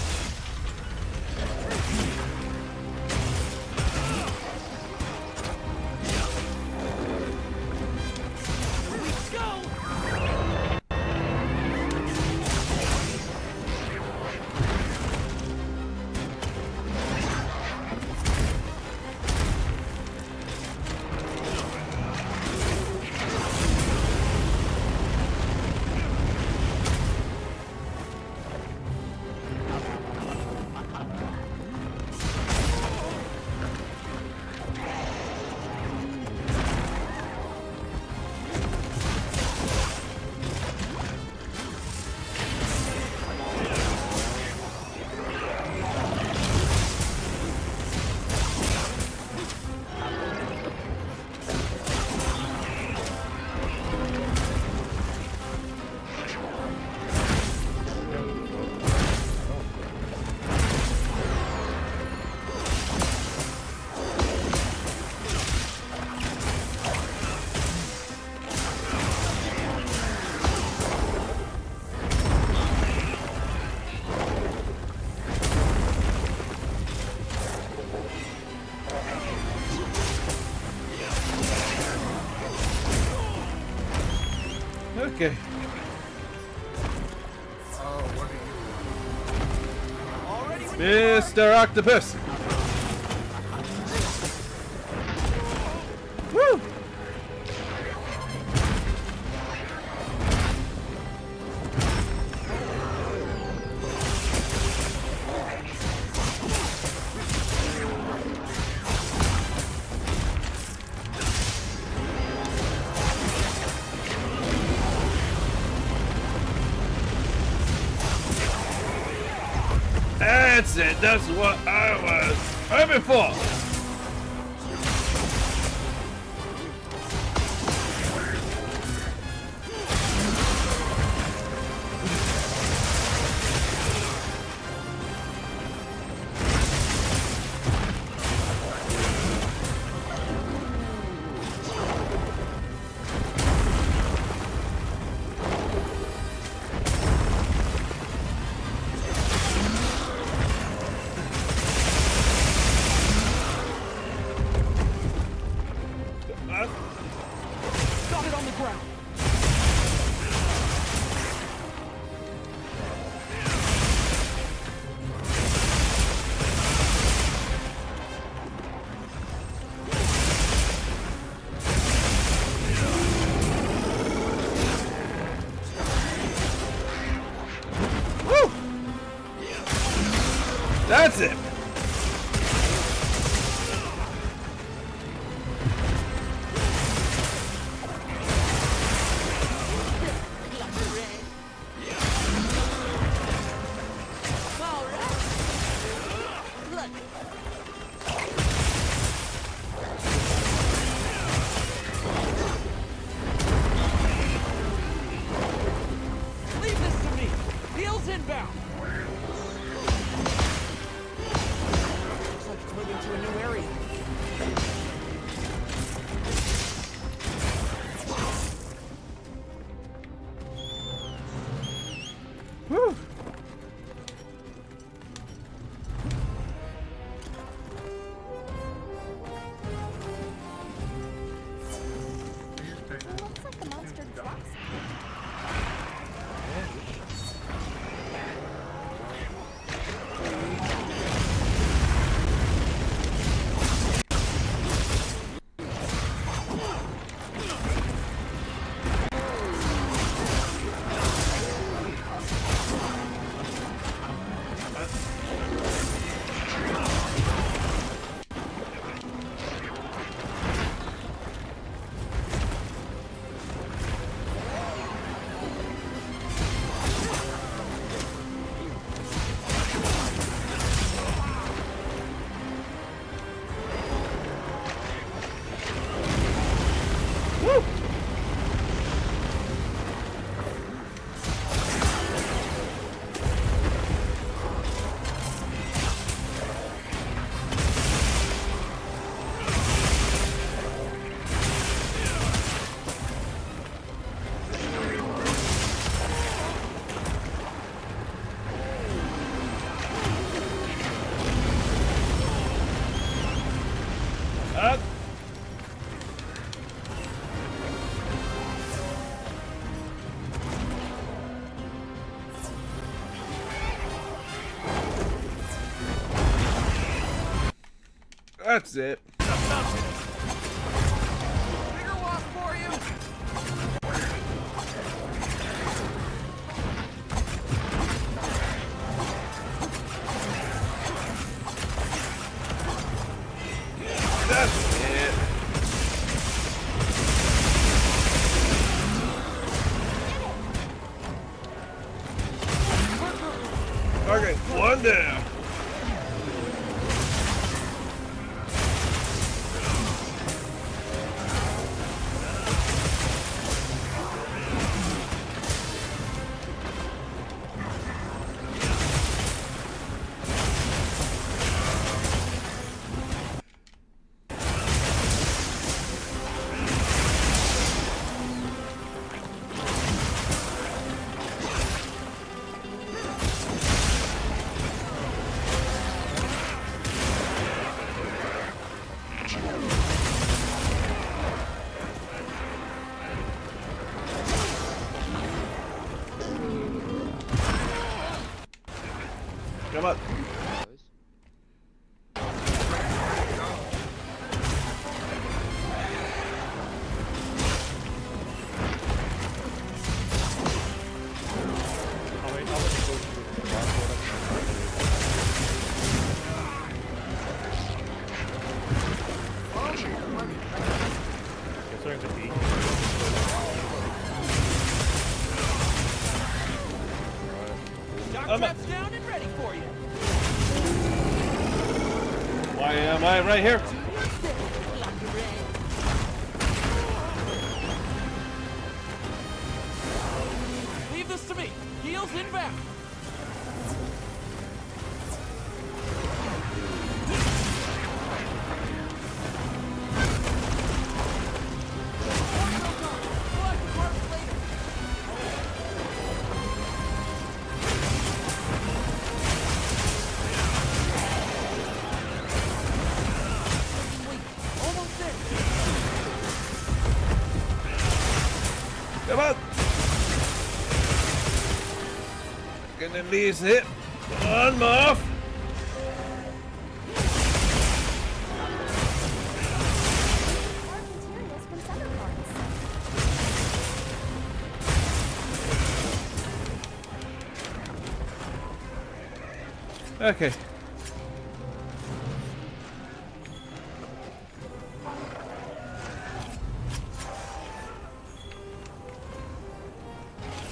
Okay. Oh, what are you? Mr. Octopus! Woo! That's it, that's what I was hoping for! Got it on the ground. Woo! That's it! Leave this to me. Heels inbound. Looks like it's moving to a new area. Woo! It looks like the monster drops. That's it. Bigger wasp for you. That's it. Okay, one down. Come on. Jockstrap's down and ready for you. Why am I right here? Leave this to me. Heels inbound. Come on. Can at least hit one Moth. Okay.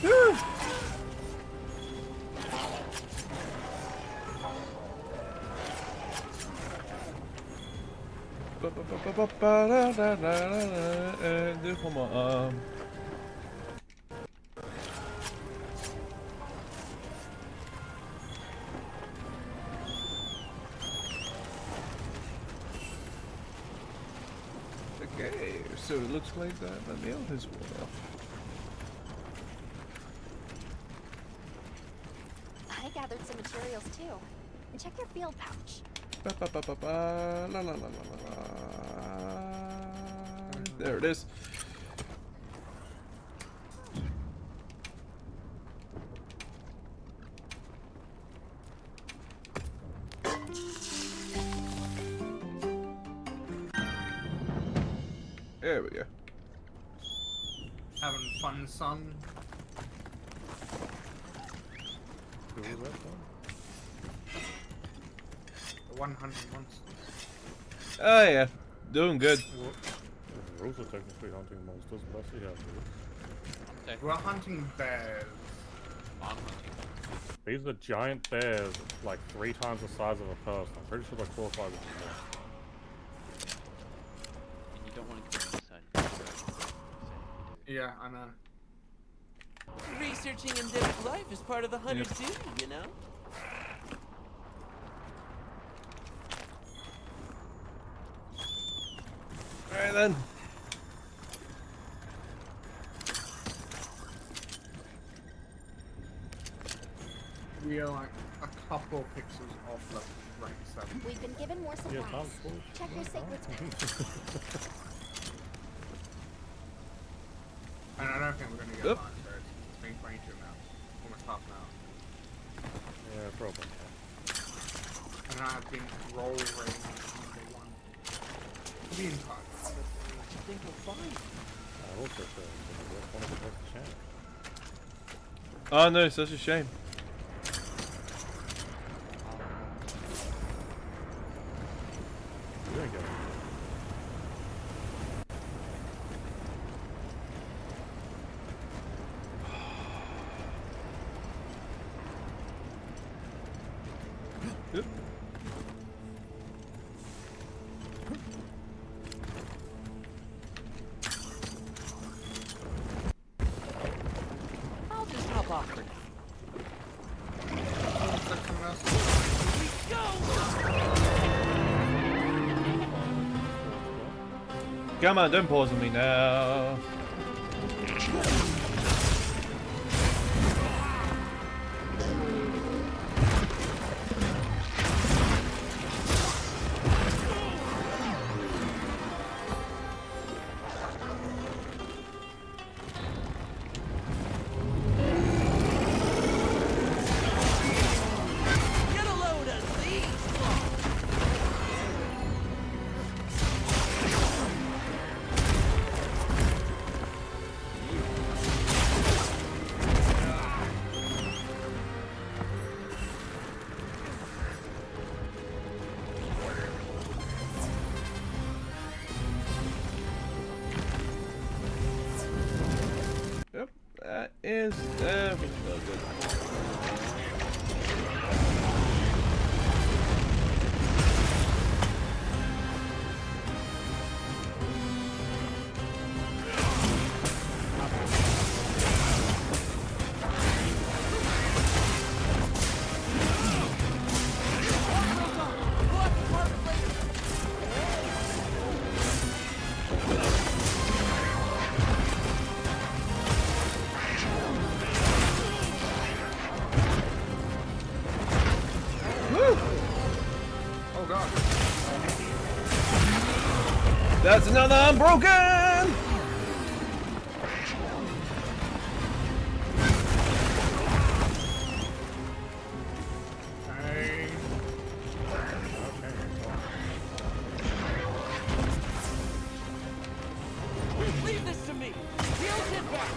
Whew. Deux pour moi. Okay, so it looks like that the meal has worn off. I gathered some materials too. And check your field pouch. Ba, ba, ba, ba, ba. La, la, la, la, la, la. There it is. There we go. Having fun, son. Who was that from? The 100 monsters. Oh yeah, doing good. We're also technically hunting monsters, but I see how it is. We're hunting bears. I'm hunting. These are giant bears, like 3 times the size of a person. I'm pretty sure they're 4 or 5 of them. And you don't want to get inside. Yeah, I know. Researching endemic life is part of the hunter's duty, you know? Alright then. We are like a couple pixels off the rank 7. We've been given more supplies. Check your sacred space. And I don't think we're going to get mine, so it's been 22 now. Almost half an hour. Yeah, probably. And I've been roll rating number 1. you think you'll find? I also said that's one of the best channels. Oh no, such a shame. There you go. Yep. I'll just hop off for now. Come on, don't pause on me now. Get a load of these! Yep, that is definitely good. Oh god. That's another unbroken! Hey. Leave this to me! He'll get back!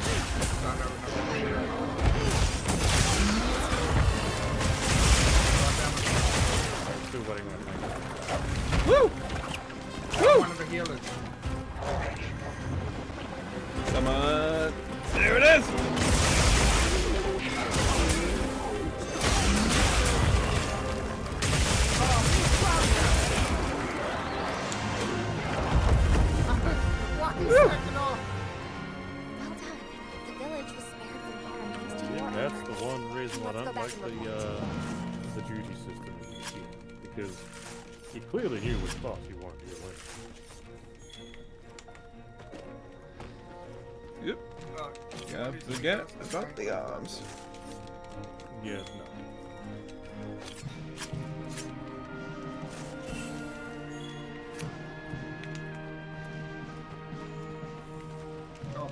Still waiting on things. Woo! Woo! One of the healers. Come on. There it is! Second off. Well done. The village was spared from harm thanks to your That's the efforts. one reason I Let's go don't back like and report. the duty system in this game, because he clearly knew which boss he wanted to win. Yep. Can't forget about the arms. Yes, no. Oh.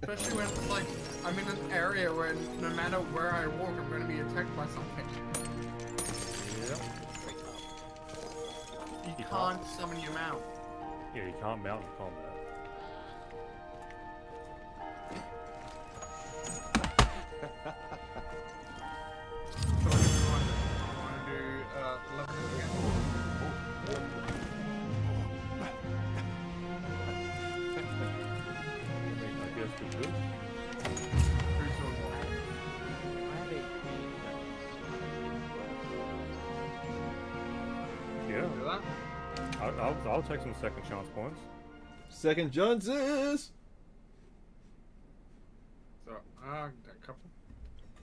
Especially when it's like I'm in an area where no matter where I walk, I'm going to be attacked by something. Yep. You can't summon your mount. Yeah, you can't mount in combat. So what do you want? Want to do levels again? I guess we could. Who's on what? Yeah. Do that? I'll take some second chance points. Second chances! So, a couple.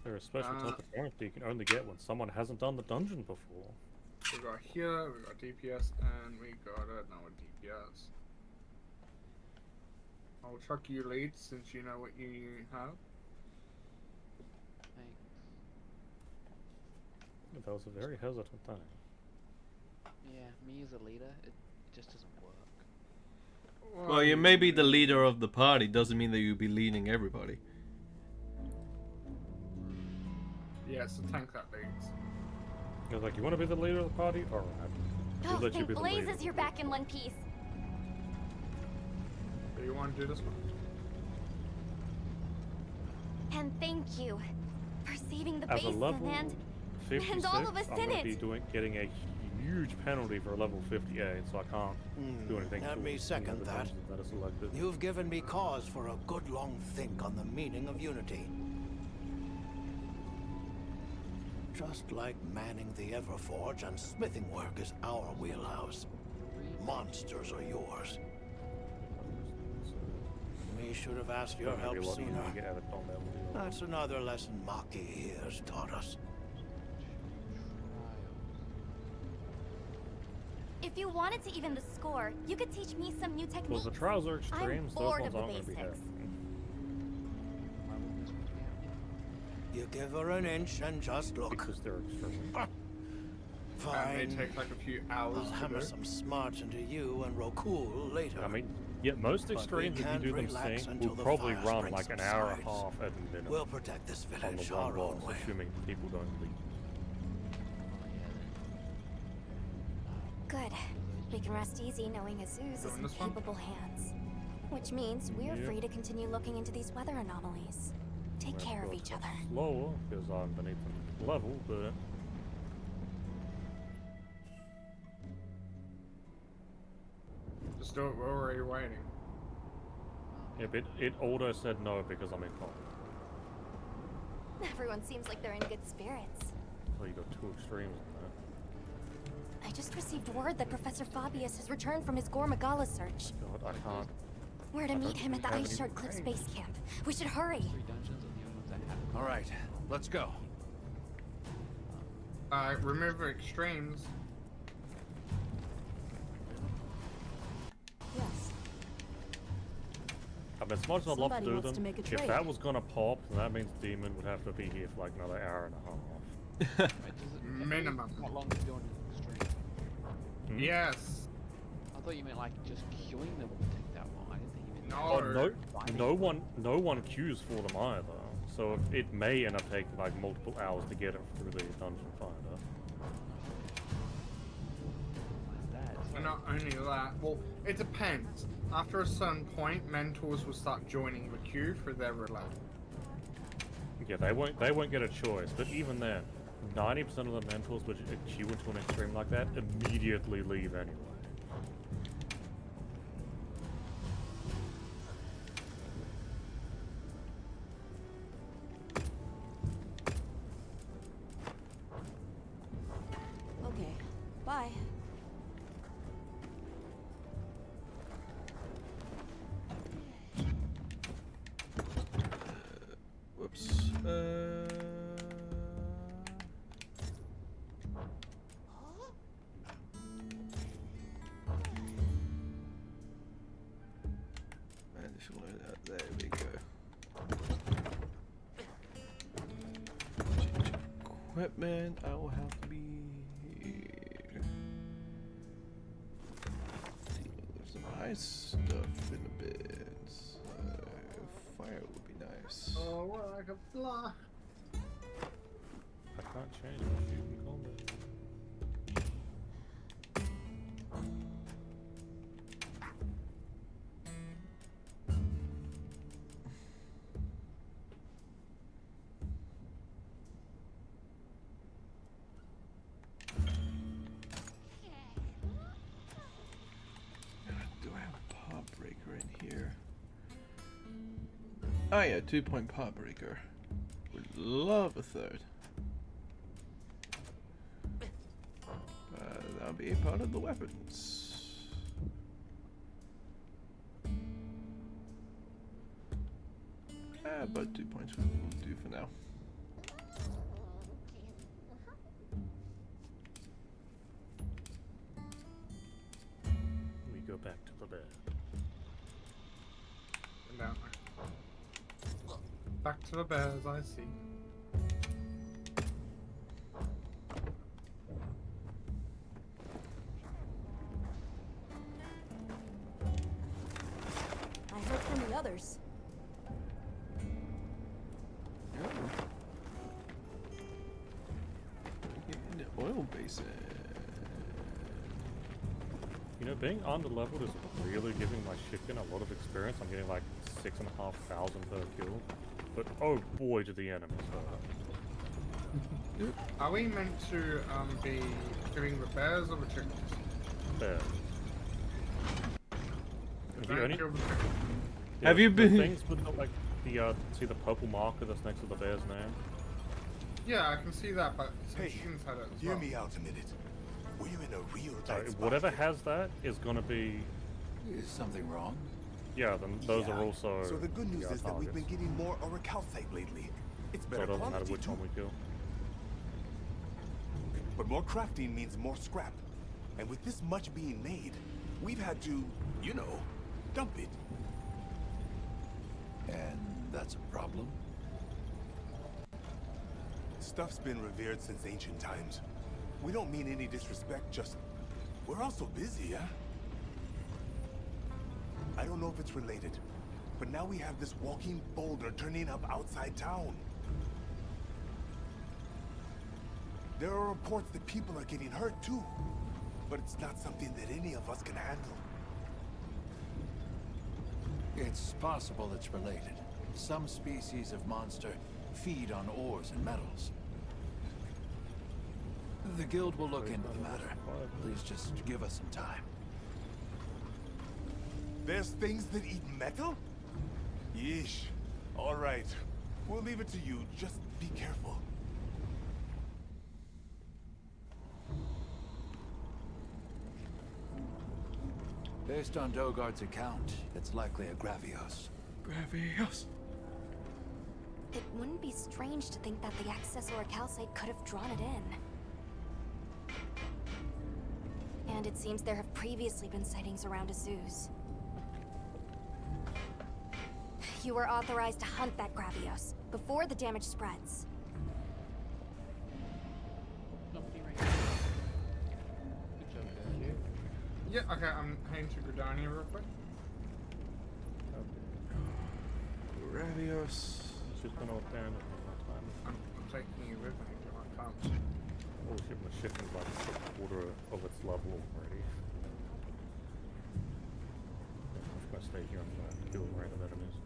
They're a special type of character you can only get when someone hasn't done the dungeon before. We got here, we got DPS, and we got another DPS. I'll chuck you lead since you know what you have. That was a very hesitant thing. Yeah, me as a leader, it just doesn't work. Well, you may be the leader of the party, doesn't mean that you'll be leading everybody. Yeah, it's the tank that leads. I was like, you want to be the leader of the party? Alright. We'll Oh, let you thank be the leader. blazes you're back in one piece. So you want to do this one? And thank you for saving the As a basin level and 56, all of us I'm in going to it. be getting a huge penalty for a level 58, so I can't do anything. Let me second that. That are selected. You've given me cause for a good long think on the meaning of unity. Just like manning the Everforge and smithing work is our wheelhouse. Monsters are yours. We should have asked your help sooner. That's another lesson Maki has taught us. If you wanted to even the score, you could teach me some new techniques. Well, the trials are extremes. I'm Those bored ones of the aren't going to be basics. You give her an inch and just look. Because they're extreme. Fine. It may take like a few hours I'll to hammer do. some smarts into you and Rokul later. I mean, yeah, most But we extremes, if you can't do them relax sync, until will the probably fire run springs like an hour and a subsides. half at minimum. We'll protect this on village the one our own boss, way. assuming people don't leave. Good. We can rest easy knowing Azuz is in capable hands. Which means we're Yep. free to continue looking into these weather anomalies. Take care of each other. Slower, because I'm beneath the level, but... Just do it, we're already waiting. Yeah, but it auto said no because I'm in combat. Everyone seems like they're in good spirits. So you got two extremes in there. I just received word that Professor Fabius has returned from his Gormagala search. God, I can't... We're to I meet don't him at the have Ice any Shard Cliffs range. base camp. We should hurry. All right, let's go. Remove extremes. Yes. I mean, as much as I'd love to Somebody do wants them, to make a if trade. that was gonna pop, then that means Demon would have to be here for like another hour and a half. Minimum. Not long to do an extreme. Hmm? Yes. I thought you meant like just queuing them would take that long. I didn't think you meant No one queues for them either. So it may end up taking like multiple hours to get it through the dungeon finder. And not only that, well, it depends. After a certain point, mentors will start joining the queue for their relay. Yeah, they won't get a choice. But even then, 90% of the mentors which queue into an extreme like that immediately leave anyway. Okay. Bye. Whoops. Additional loadout. There we go. Change equipment. I will have to be here. There's some nice stuff in a bit. Fire would be nice. Oh, we're like a fly. I can't change my shooting combat. Do I have a pod breaker in here? Oh yeah, 2-point pod breaker. Would love a third. That'll be a part of the weapons. But 2 points will do for now. We go back to the bed. And down there. Back to the bears, I see. I heard from the others. Get in the oil basin. You know, being under-leveled is really giving my chicken a lot of experience. I'm getting like 6,500 per kill. But oh boy, do the enemies hurt. Are we meant to be killing the bears or the chickens? Bears. Have you been? Things with the, like the see the purple marker that's next to the bear's name? Yeah, I can see that, but some Hey, chickens had it as hear well. me out a minute. We're in a real tight spot Whatever here. has that is gonna be. Is something wrong? Yeah, then those Yeah. are also. So the good news is that we've been getting more orichalcite lately. It's So better it doesn't matter quality which too. one we kill. But more crafting means more scrap. And with this much being made, we've had to, you know, dump it. And that's a problem? Stuff's been revered since ancient times. We don't mean any disrespect, just... we're also busy, yeah? I don't know if it's related, but now we have this walking boulder turning up outside town. There are reports that people are getting hurt too, but it's not something that any of us can handle. It's possible it's related. Some species of monster feed on ores and metals. The guild will look into the matter. Please just give us some time. There's things that eat metal? Yeesh. All right. We'll leave it to you. Just be careful. Based on Dogard's account, it's likely a Gravios. Gravios. It wouldn't be strange to think that the excess orichalcite could have drawn it in. And it seems there have previously been sightings around Azuz. You were authorized to hunt that Gravios before the damage spreads. Yeah, okay, I'm heading to Gridania real quick. Gravios. She's gonna abandon me that time. I'm taking you with me, I can't. Oh shit, my chicken's like a quarter of its level already. I'm just gonna stay here and kill random enemies.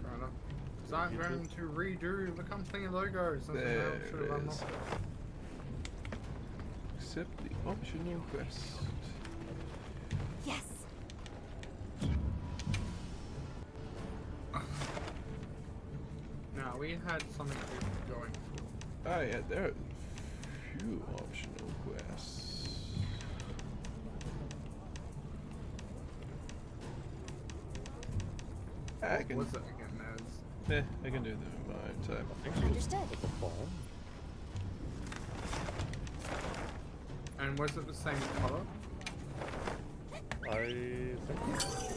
Fair enough. Because I'm going to redo the company logos. That's There how I should have it unlocked. Accept the optional quest. Yes. Now, we had something we were going for. Oh yeah, there are a few optional quests. I can. What was it again, Naz? Yeah, I can do them in my own time. Understood. And was it the same color? I think so.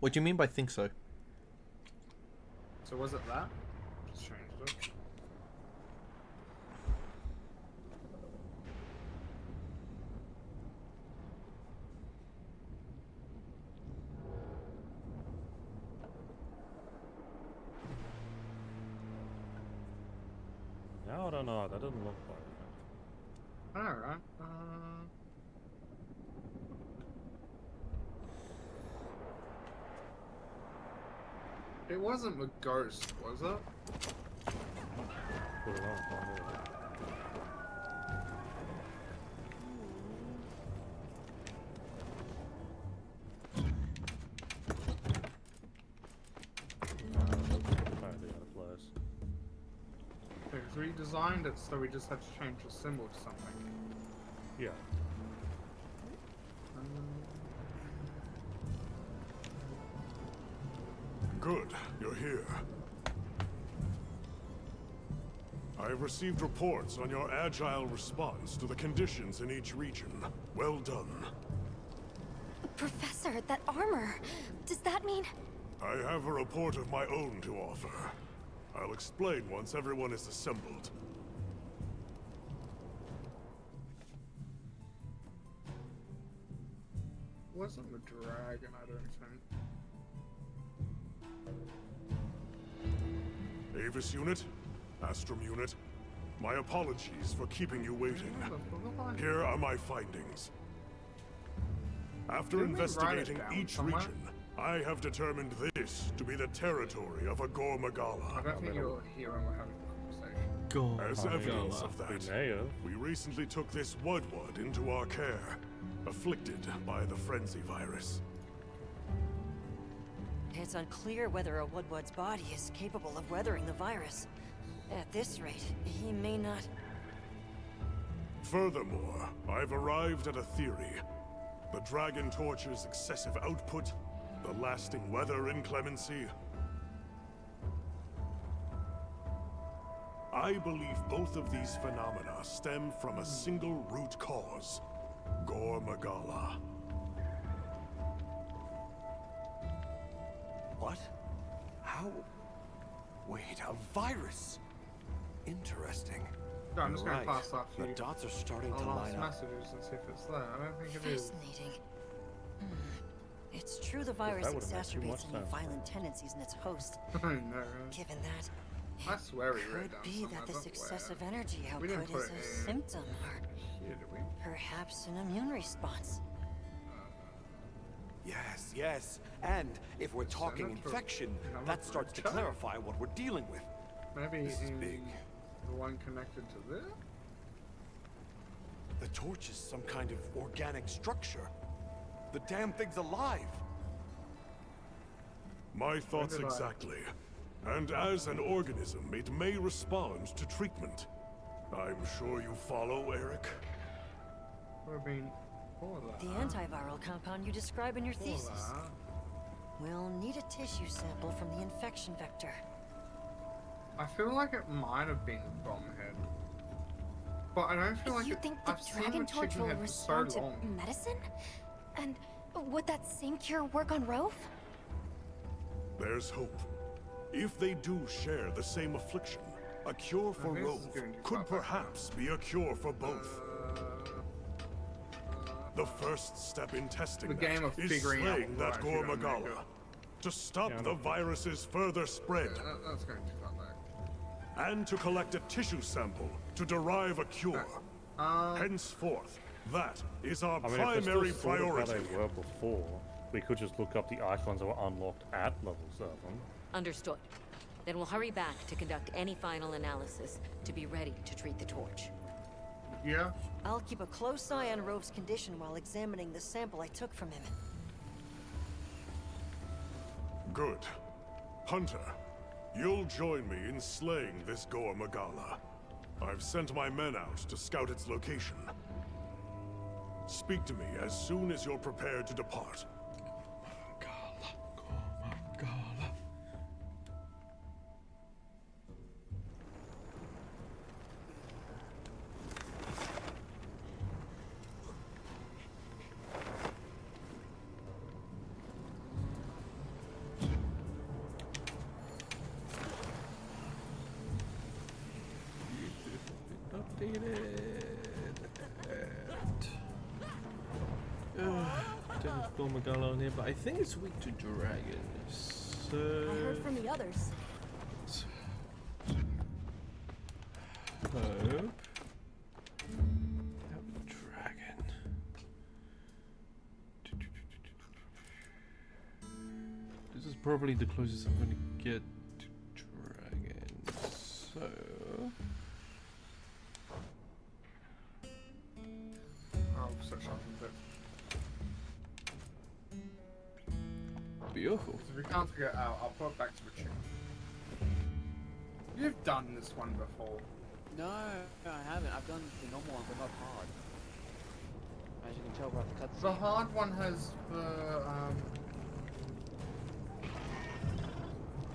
What do you mean by think so? So was it that? Just changed it. Now I don't know. That doesn't look like it. Alright. It wasn't the ghost, was it? Put it on, find it. Because we designed it so we just had to change the symbol to something. Yeah. Good, you're here. I have received reports on your agile response to the conditions in each region. Well done. Professor, that armor. Does that mean... I have a report of my own to offer. I'll explain once everyone is assembled. Wasn't the dragon, I don't think. Avis Unit, Astrum Unit, my apologies for keeping you waiting. Here are my findings. After Didn't we write it investigating down each somewhere? region, I have determined this to be the territory of a Gore I Magala. don't think you're here when we're having a conversation. Go. As evidence of that, We may have. we recently took this Wudwud into our care, afflicted by the frenzy virus. It's unclear whether a Woodward's body is capable of weathering the virus. At this rate, he may not... Furthermore, I've arrived at a theory. The Dragon Torch's excessive output, the lasting weather inclemency. I believe both of these phenomena stem from a single root cause, Gore Magala. What? How? Wait, a virus? Interesting. No, I'm just You're going to pass that to The you. dots are starting to I'll line ask up. messages and see if it's there. I don't think it is. Fascinating. It's true the virus that would've made too much exacerbates any sense. violent tendencies in its host. I know. Given that, I swear we wrote could down be somewhere, that this but excessive where? energy We didn't output put is it a in symptom or here, did we? perhaps an immune response. Yes, yes. And if we're talking Senator, infection, number that starts to 14. clarify what we're dealing with. Maybe This is in big. the one connected to this? The torch is some kind of organic structure. The damn thing's alive. My thoughts did I- exactly. And as an organism, it may respond to treatment. I'm sure you follow, Eric. Would have been for that. The antiviral compound you describe in your For thesis. that. We'll need a tissue sample from the infection vector. I feel like it might have been Bombhead. But I don't feel like You it, think the I've seen Dragon the Torch chicken will head for respond so to long. medicine? And would that same cure work on Rove? There's hope. If they do share the same affliction, a cure for this is Rove going to could cut back perhaps be a cure for both. The first step in testing The that game of is figuring out slaying what that actually Gore gonna make Magala it. to stop Yeah, I the know. virus's further spread That's going to cut back. and to collect a tissue sample to derive a cure. Henceforth, that is our I mean, if primary it's still sort of priority. how they were before, we could just look up the icons that were unlocked at level 7. Understood. Then we'll hurry back to conduct any final analysis to be ready to treat the torch. Yeah. I'll keep a close eye on Rove's condition while examining the sample I took from him. Good. Hunter, you'll join me in slaying this Gore Magala. I've sent my men out to scout its location. Speak to me as soon as you're prepared to depart. Don't have Gore Magala on here, but I think it's weak to dragons. So I heard from the others. hope. Dragon. This is probably the closest I'm going to get to dragons. So. I'll search up a bit. Beautiful. If we can't figure it out, I'll put it back to the chicken. You've done this one before. No, I haven't. I've done the normal one, but not hard. As you can tell by the cutscene. The hard one has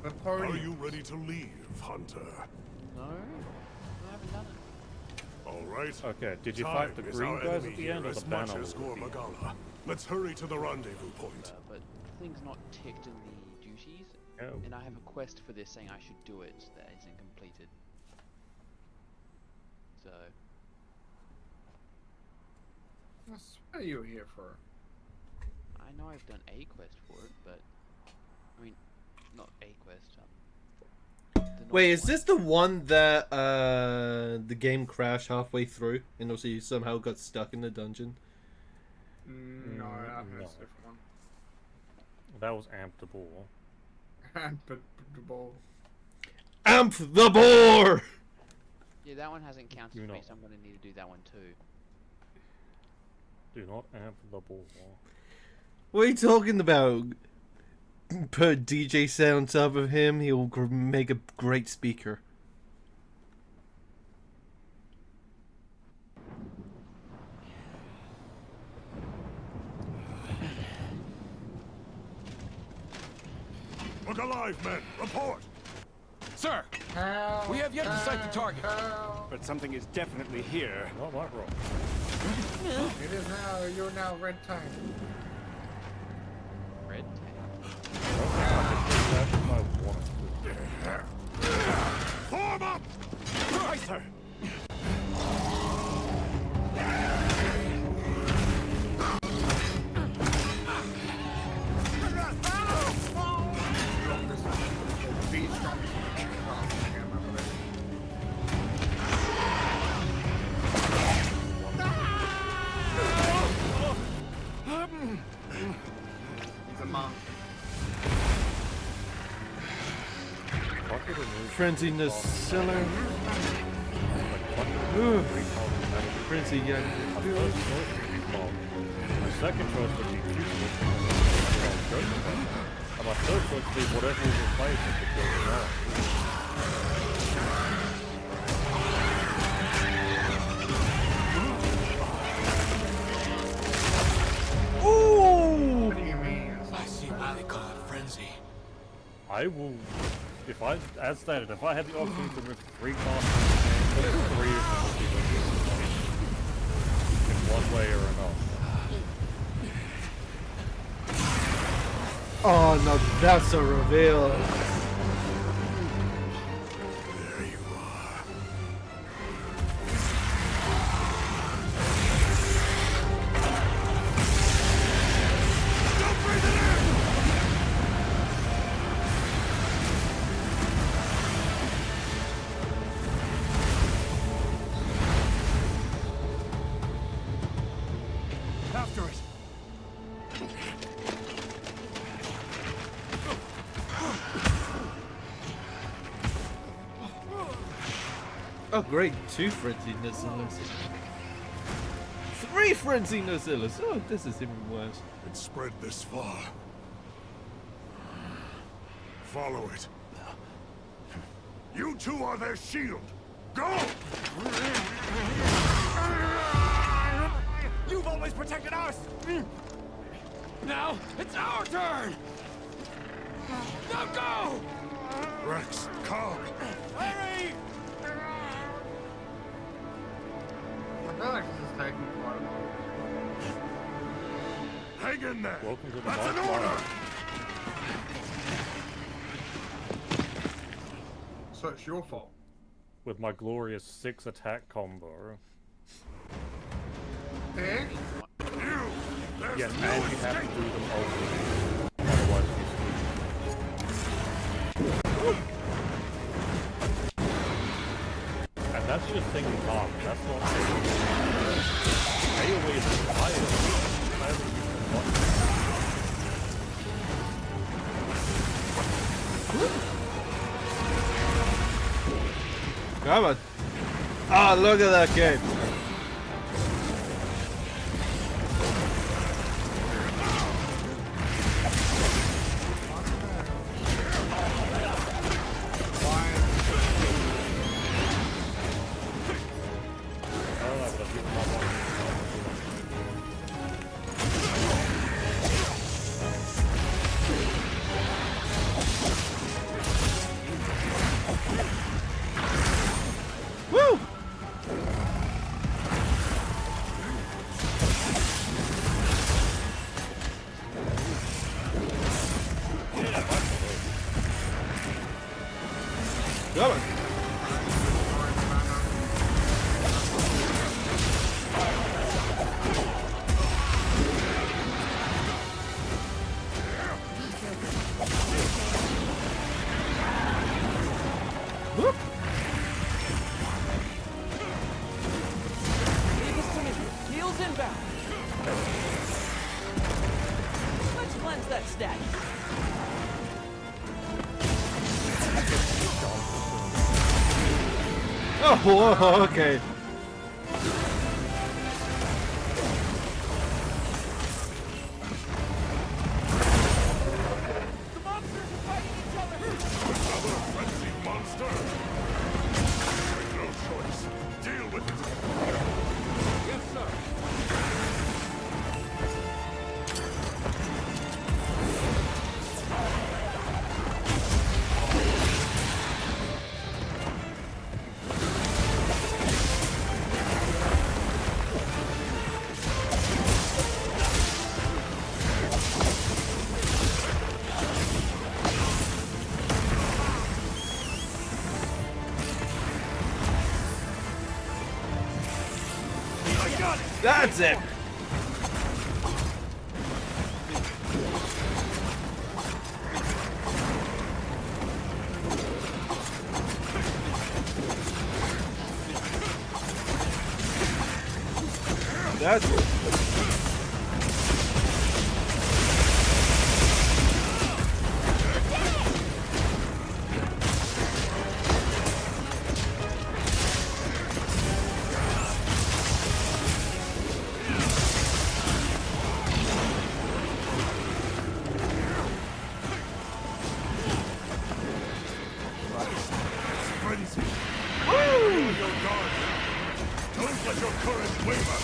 the podium. Are you ready to leave, Hunter? No, I haven't done it. All right. Okay, did you Time fight the is green our guys enemy at the end here or the as much banner as was Gore at the end? Magala. Let's hurry to the rendezvous point. But the thing's not ticked in the duties, Oh. and I have a quest for this saying I should do it that isn't completed. So, I swear you were here for. I know I've done a quest for it, but I mean, not a quest. Wait, is this the one that the game crashed halfway through, and also you somehow got stuck in the dungeon? No, I think it's a different one. That was Amp the Ball. Amp the Ball. Amp the Boar! Yeah, that one hasn't counted for me, so I'm going to need to do that one too. Do not amp the ball. What are you talking about? Put DJ set on top of him, he'll make a great speaker. Look alive, men! Report! Sir! Help, We have yet to sight the target. help. But something is definitely here. Not my roll. It is now, you're now red tank. Red tank? Form up! Right, sir! He's a monk. Frenzy in the cellar. Ooh. Frenzy, yeah. My second choice would be Futurist, and my third choice would be whatever is replaced with the kill now. Ooh! What do you mean? I see why they call it frenzy. I will, if I, as stated, if I had the option to remove 3 classes, 3 of them would be listed in one way or another. Oh no, that's a reveal. There you are. Don't breathe it in! After it! Oh great, 2 Frenzy Nacillus. 3 Frenzy Nacillus! Oh, this is even worse. It spread this far. Follow it. You two are their shield. Go! You've always protected us! Now, it's our turn! Now go! Rex, calm. Hurry! I feel like this is taking quite a while. Hang in there. Welcome to the That's an Dark order. World. So it's your fault. With my glorious 6 attack combo. Egg? Yes, and you have to do them over. Otherwise you screw. And that's just thinking half, that's not AoE is higher. Come on. Ah, look at that game. Woo! that? Oh, okay. Another frenzied monster? No choice. Deal with it. Yes, sir. That's it. That's it. Frenzy. Woo! Your guard. Don't let your courage waver.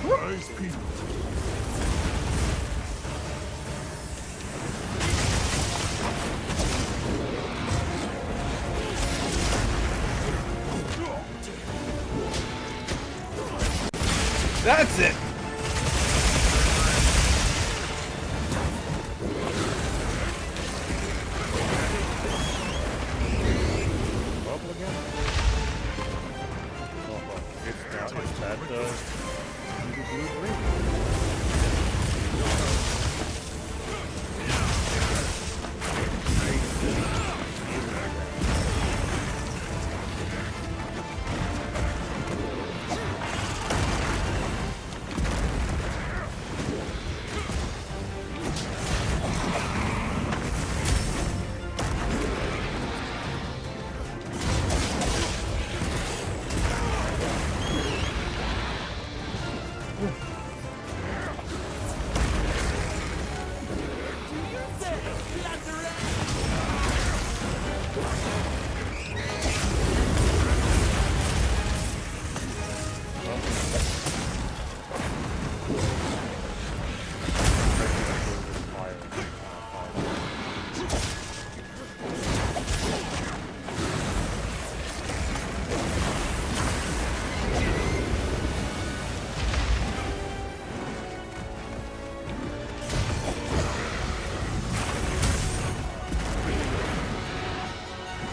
Nice people. That's it. Bubble again? Oh, it's that blue green.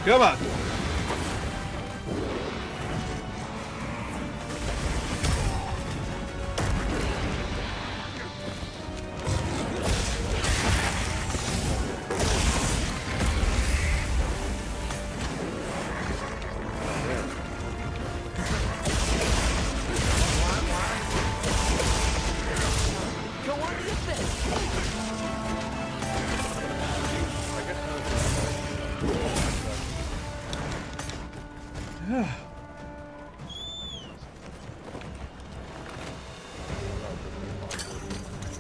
Come on. Go on to the finish.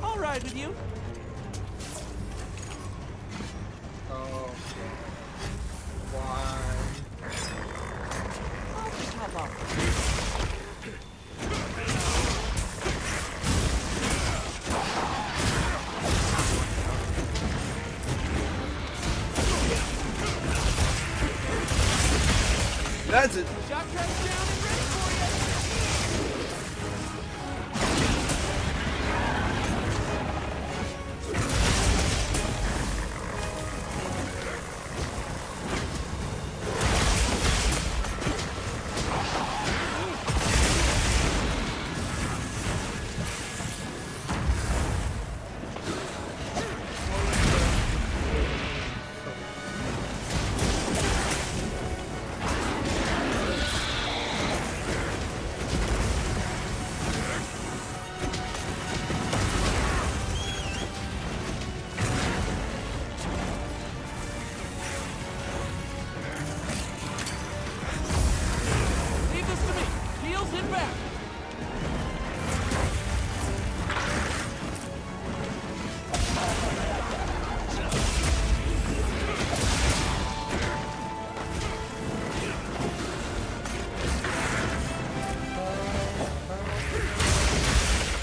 All right with you. Oh. Why? I'll just hop off. That's it. Shot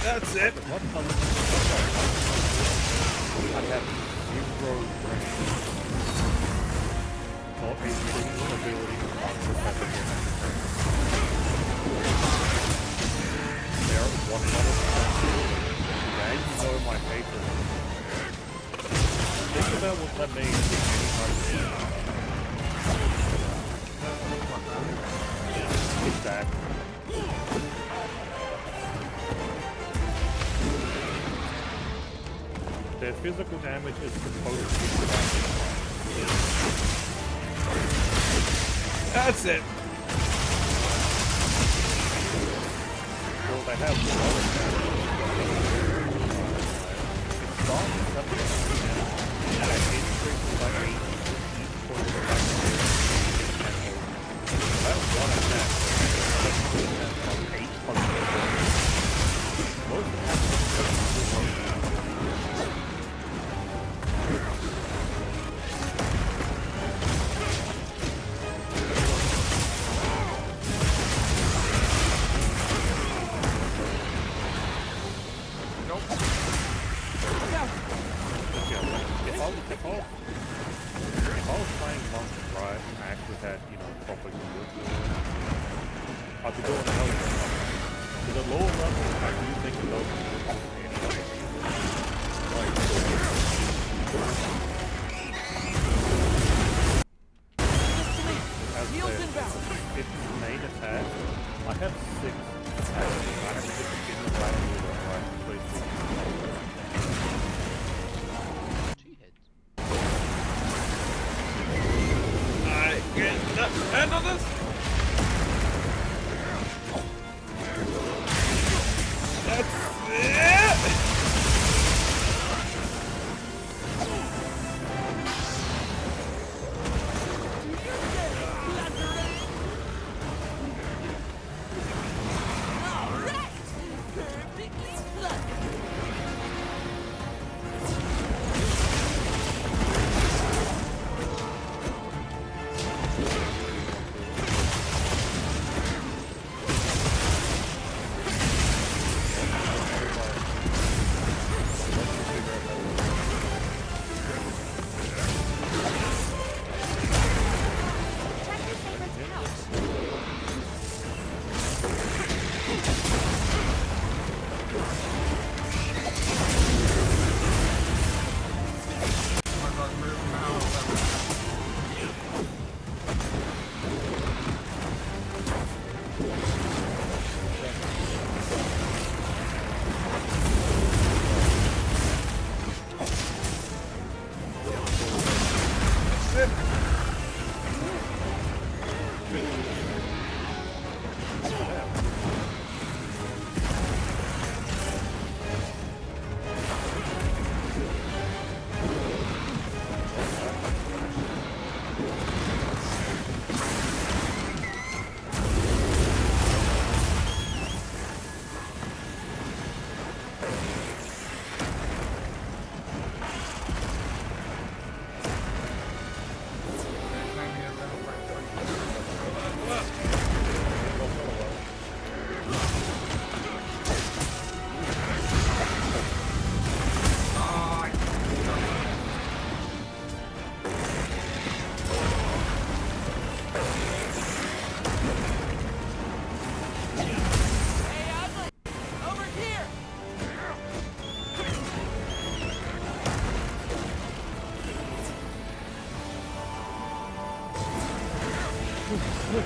That's it. What color? I have zero range. Or a single ability on the weapon. There, 100%. Yeah, you know my paper. Think about what that means in any Exactly. Their physical damage is supposed to be That's it. Well, they have water damage. It's gone. That increases by 8 each point of attack. That's one attack. That's 8 points. Most attacks are if I was playing monsters right and I actually had, you know, proper gear, I'd be doing a hell of a lot. To the lower level, I do think of those anyway. As its main attack, I have 6 attacks. I have to get the beginning right to the right place. Handle this! That's it! Come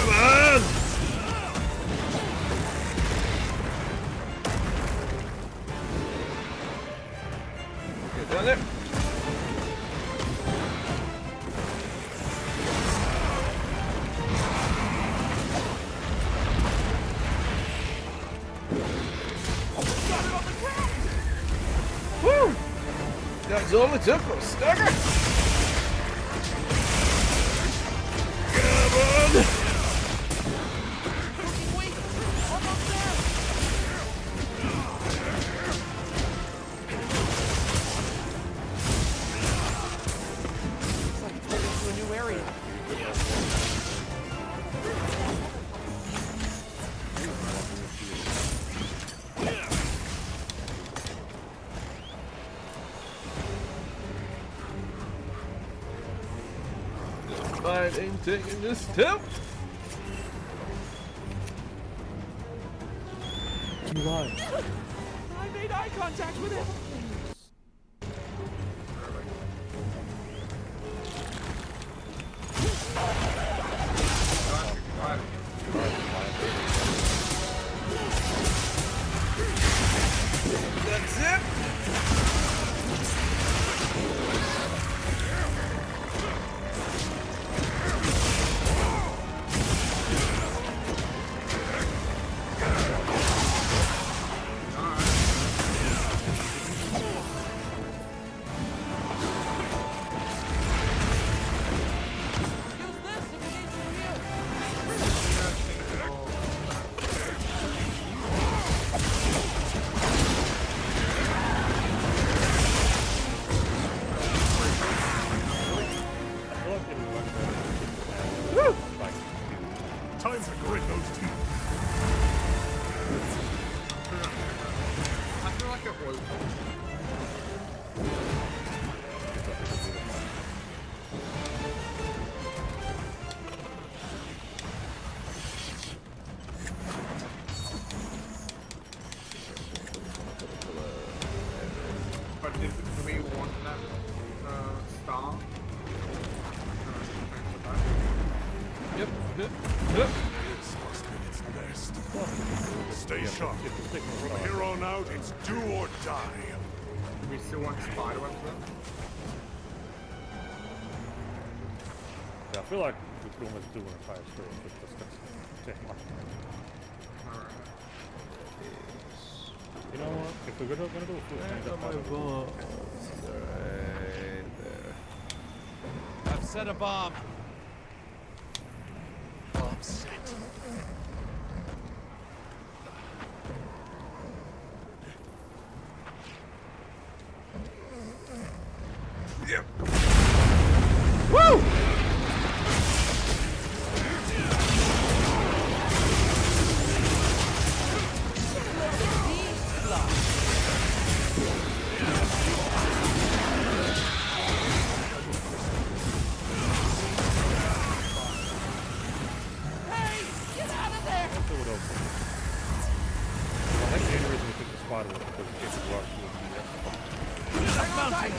on! Get down there. Woo! That's all it took for a stagger. Come on! I ain't taking this step. You lied. I made eye contact with him. That's it. Time to grit those teeth. I feel like it was. But do we want that star? Yep. This must be its best. Stay sharp. From here on out, it's do or die. We still want spiderwebs then? Yeah, I feel like we could almost do an entire story with this. Take my time. Alright. You know what? If we're gonna do a full thing, Right there. I've set a bomb. Bomb set. Yep. Woo!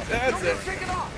That's it. Take it off.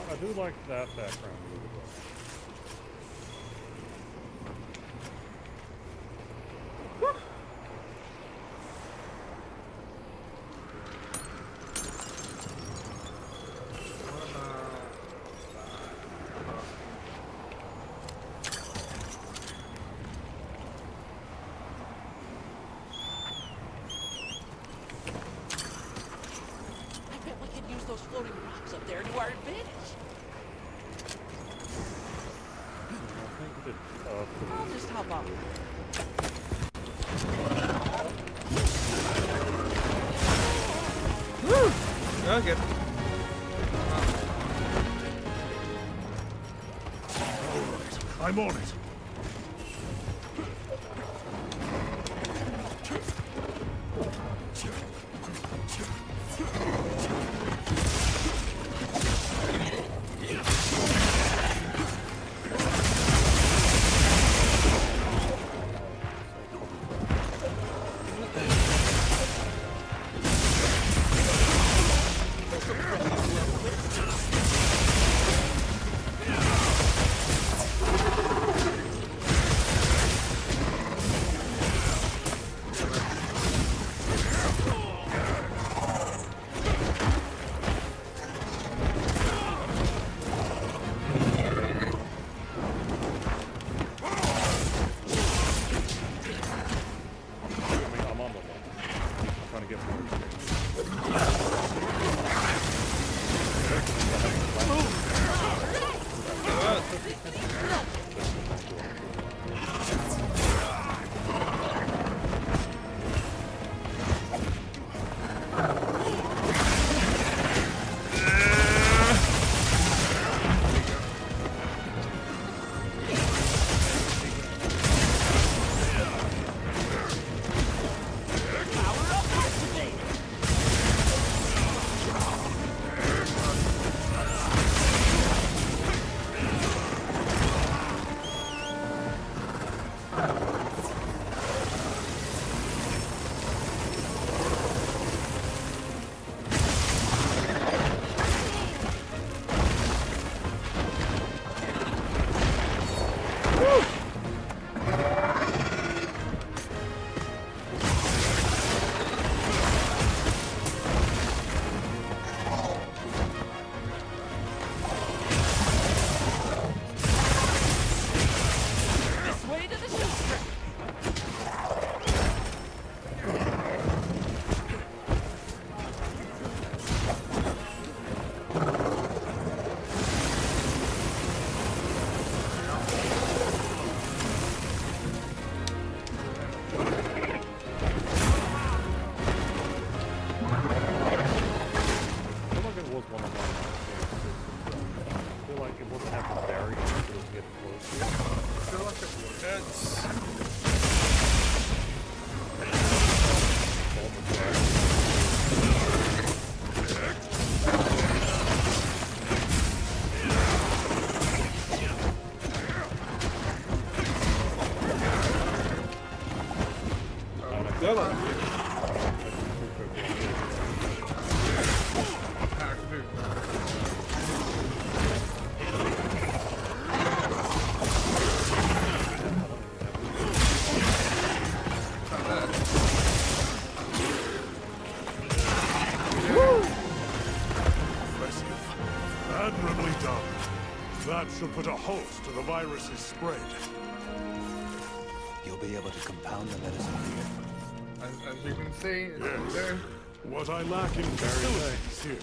I do like that background a little bit. there to our advantage. I'll just hop off. Woo! Okay. Alright, I'm on it. That should put a halt to the virus's spread. You'll be able to compound the medicine here. As you can see, it's there. What I lack in facilities here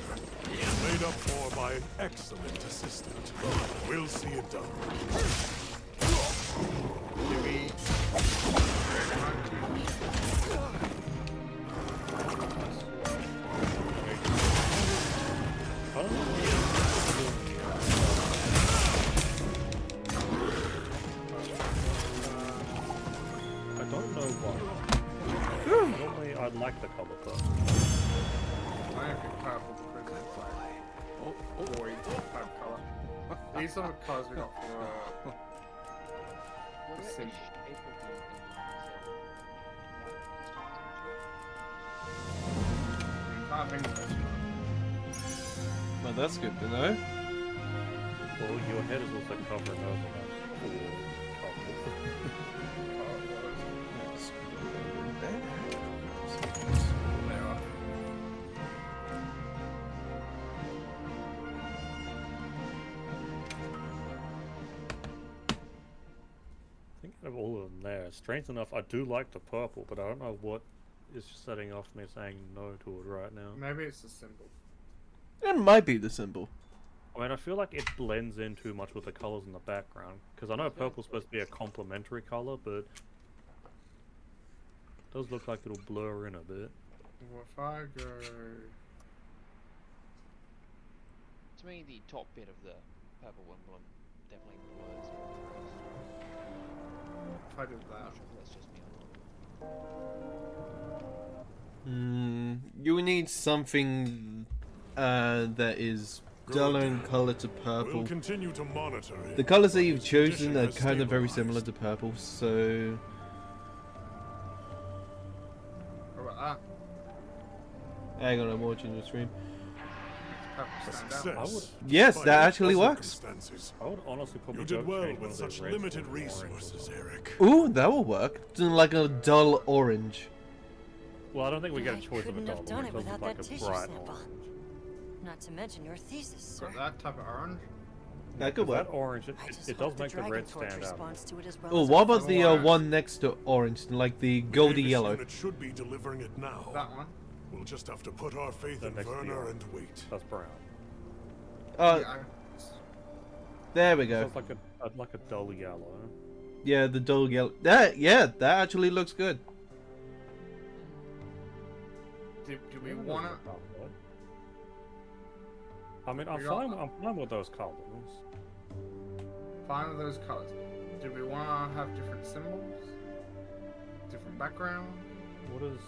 is made up for by an excellent assistant. We'll see it done. I don't know why. Normally I'd like the color though. I have purple because it's like void type color. These are the colors we got for the sim. I think that's right. Well, that's good to know. Well, your head is also covered over that I think out of all of them there, strange enough, I do like the purple, but I don't know what is setting off me saying no to it right now. Maybe it's a symbol. It might be the symbol. I mean, I feel like it blends in too much with the colors in the background. Because I know purple's supposed to be a complementary color, but it does look like it'll blur in a bit. Well, if I go... To me, the top bit of the purple emblem definitely blurs. If I did that. I'm not sure if that's just me or not. You need something that is duller in color to purple. We'll continue to monitor it. The colors that you've chosen are kind of very similar to purple, so... What about that? Hang on, I'm watching the stream. Yes, that actually works. I would honestly probably You did well with such limited resources, Eric. Ooh, that will work. Like a dull orange. Well, I don't think we get a choice of a Couldn't dull have done orange. it It does without look like that a tissue bright sample. orange. Not to mention your thesis, sir. Got that type of orange? That could work. That orange, it does make the red stand out. Oh, what about the one next to orange, like the goldy yellow? It should be delivering it now. That one? We'll just have to put our faith in Werner and wait. That's brown. There we go. So it's like a dull yellow. Yeah, the dull yellow. That actually looks good. Do we want to? I mean, I'm fine with those colors. Fine with those colors. Do we want to have different symbols? Different background? What does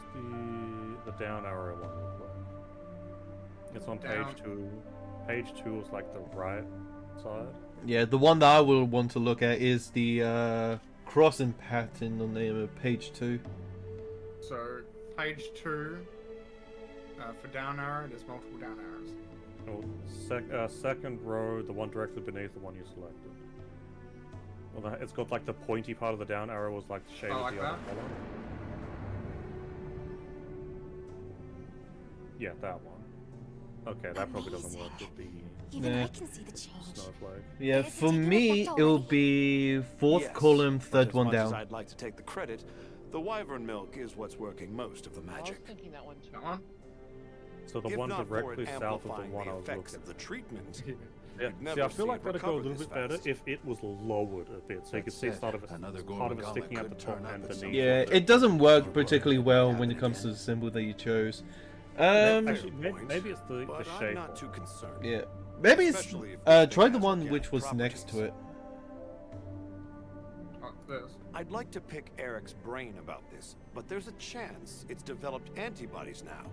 the down arrow one look like? It's on page 2. Page 2 is like the right side. Yeah, the one that I will want to look at is the crossing pattern on the page 2. So, page 2, for down arrow, there's multiple down arrows. Oh, second row, the one directly beneath the one you selected. Well, it's got like the pointy part of the down arrow was like the shade of the other color. Yeah, that one. Okay, that probably doesn't work with the Even I can see the change. snowflake. Yeah, for me, it'll be fourth column, third one down. As I'd like to take the credit, the wyvern milk is what's working most of the magic. I was thinking that one too. That one? So the If one not for directly it south of the amplifying one the I was effects looking of the treatment, Yeah, you'd never see, I feel see like it that'd go a recover little this bit better fast. if it was lowered a bit, so you could see That part of said, it, another part of it Gorgon sticking out could the top turn up and at some beneath. Yeah, it doesn't work particularly well when it comes to the symbol that you chose. Actually, maybe it's the but I'm shape. not too concerned. Yeah, maybe it's Especially if this try thing the has one organic which was next to it. I'd like to pick Eric's brain about this, but there's a chance it's developed antibodies now.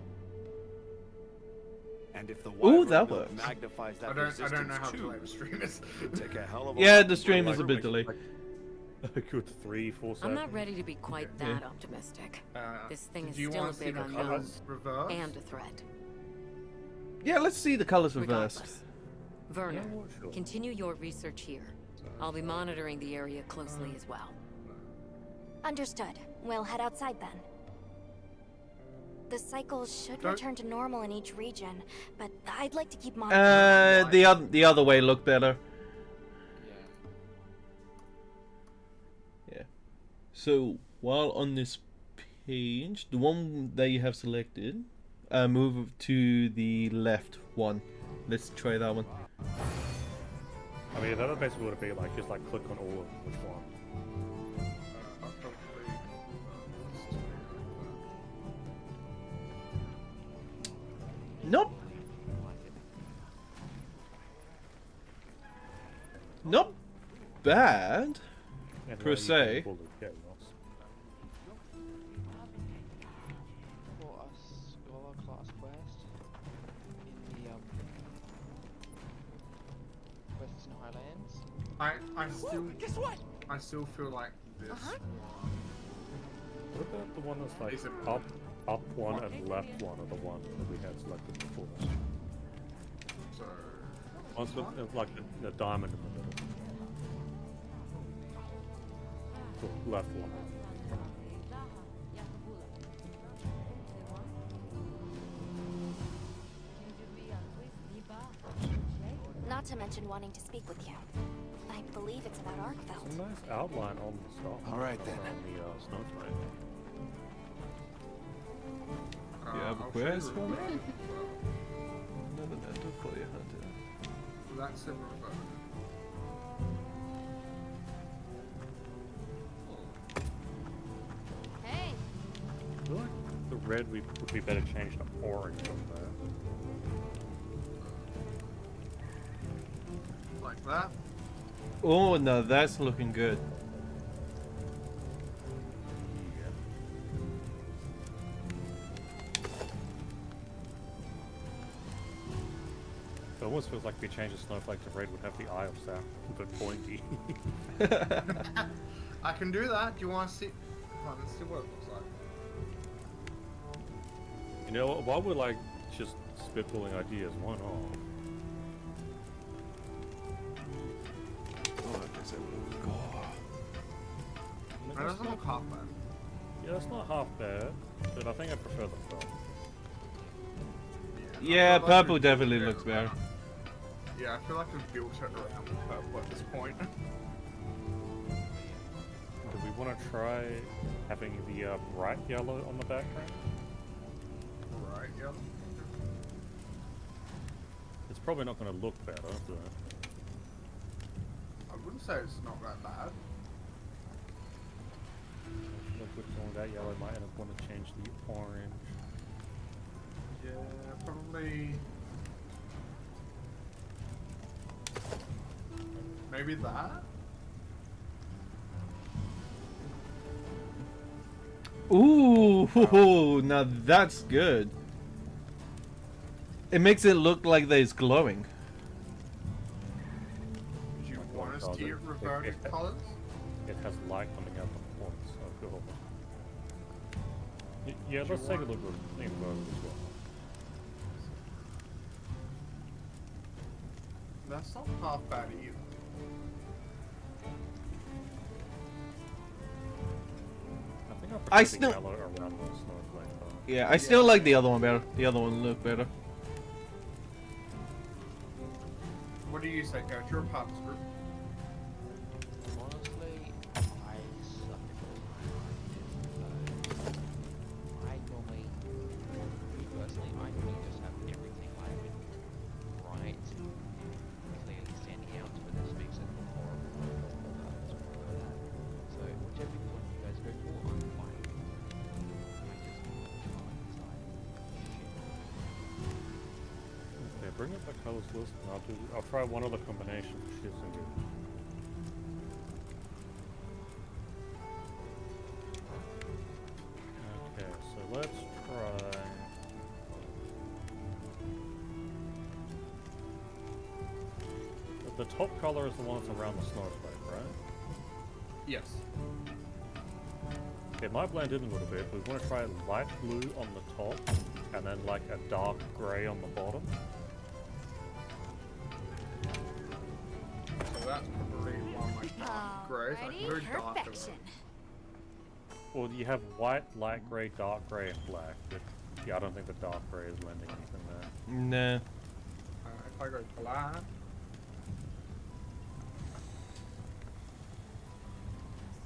And if the Ooh, that wyvern milk works. magnifies that I don't know how resistance to play the stream is. it'd take a hell of a Yeah, lot the to stream break is a through bit delayed. A good 3-4 seconds. I'm not ready to be quite that optimistic. This thing is do you still a want to see big the unknown colours reversed? and a threat. Yeah, let's see the colors reversed. Regardless, Werner, continue your research here. I'll be monitoring the area closely as well. Understood. We'll head outside then. The cycles should Don't- return to normal in each region, but I'd like to keep monitoring. The other way looked better. Yeah. So while on this page, the one that you have selected, move to the left one. Let's try that one. I mean, that basically would be like just like click on all of which one. Nope. Not bad, And per now you se. can pull the chaos. For a scholar class quest in the Western Highlands. I still guess what? I still feel like this. What about the one that's like Is it- up one and left one are the one that we had selected before? So One's got like the diamond in the middle. The left one. Not to mention wanting to speak with you. I believe it's about Arkfeld. It's a nice outline on the stuff. All right, then. On the snowflake. You have a I'll quest show for you me? real quick. Fundamental for your hunter. That's it. Hey. I feel like the red would be better changed to orange on there. Like that. Oh no, that's looking good. It almost feels like if we change the snowflake to red, would have the eye of Sam, but pointy. I can do that. Do you want to see? Oh, let's see what it looks like. You know, while we're like just spitballing ideas, why not? Oh, I guess I will go. That doesn't look half bad. Yeah, it's not half bad, but I think I prefer the purple. Yeah, like purple we've definitely built it looks better. around- Yeah, I feel like we've built it around the purple at this point. Do we want to try having the bright yellow on the background? Right, yep. It's probably not going to look better, but... I wouldn't say it's not that bad. Look, with some of that yellow, might end up want to change the orange. Yeah, probably. Maybe that? Ooh, now that's good. It makes it look like that it's glowing. Do you want us to get reverted colors? It has light coming out the points, so cool. Yeah, let's take a look at the inverted as well. That's not half bad either. I think I prefer I the still- yellow around the snowflake though. Yeah, I still like the other one better. The other one looked better. What do you say, Coach? You're a partners group. Honestly, I suck at all. I normally, me personally, I normally just have everything like bright, clearly standing out, but this makes it look horrible. So whichever one you guys go for, I'm fine. I just can't decide. Okay, bring up the colors list and I'll try one other combination for shits and giggles. Okay, so let's try... The top color is the one that's around the snowflake, right? Yes. It might blend in a little bit. We want to try light blue on the top and then like a dark grey on the bottom. So that's probably one like dark grey. Like very dark. Perfection. Well, you have white, light grey, dark grey, and black. But yeah, I don't think the dark grey is lending anything there. Nah. If I go black.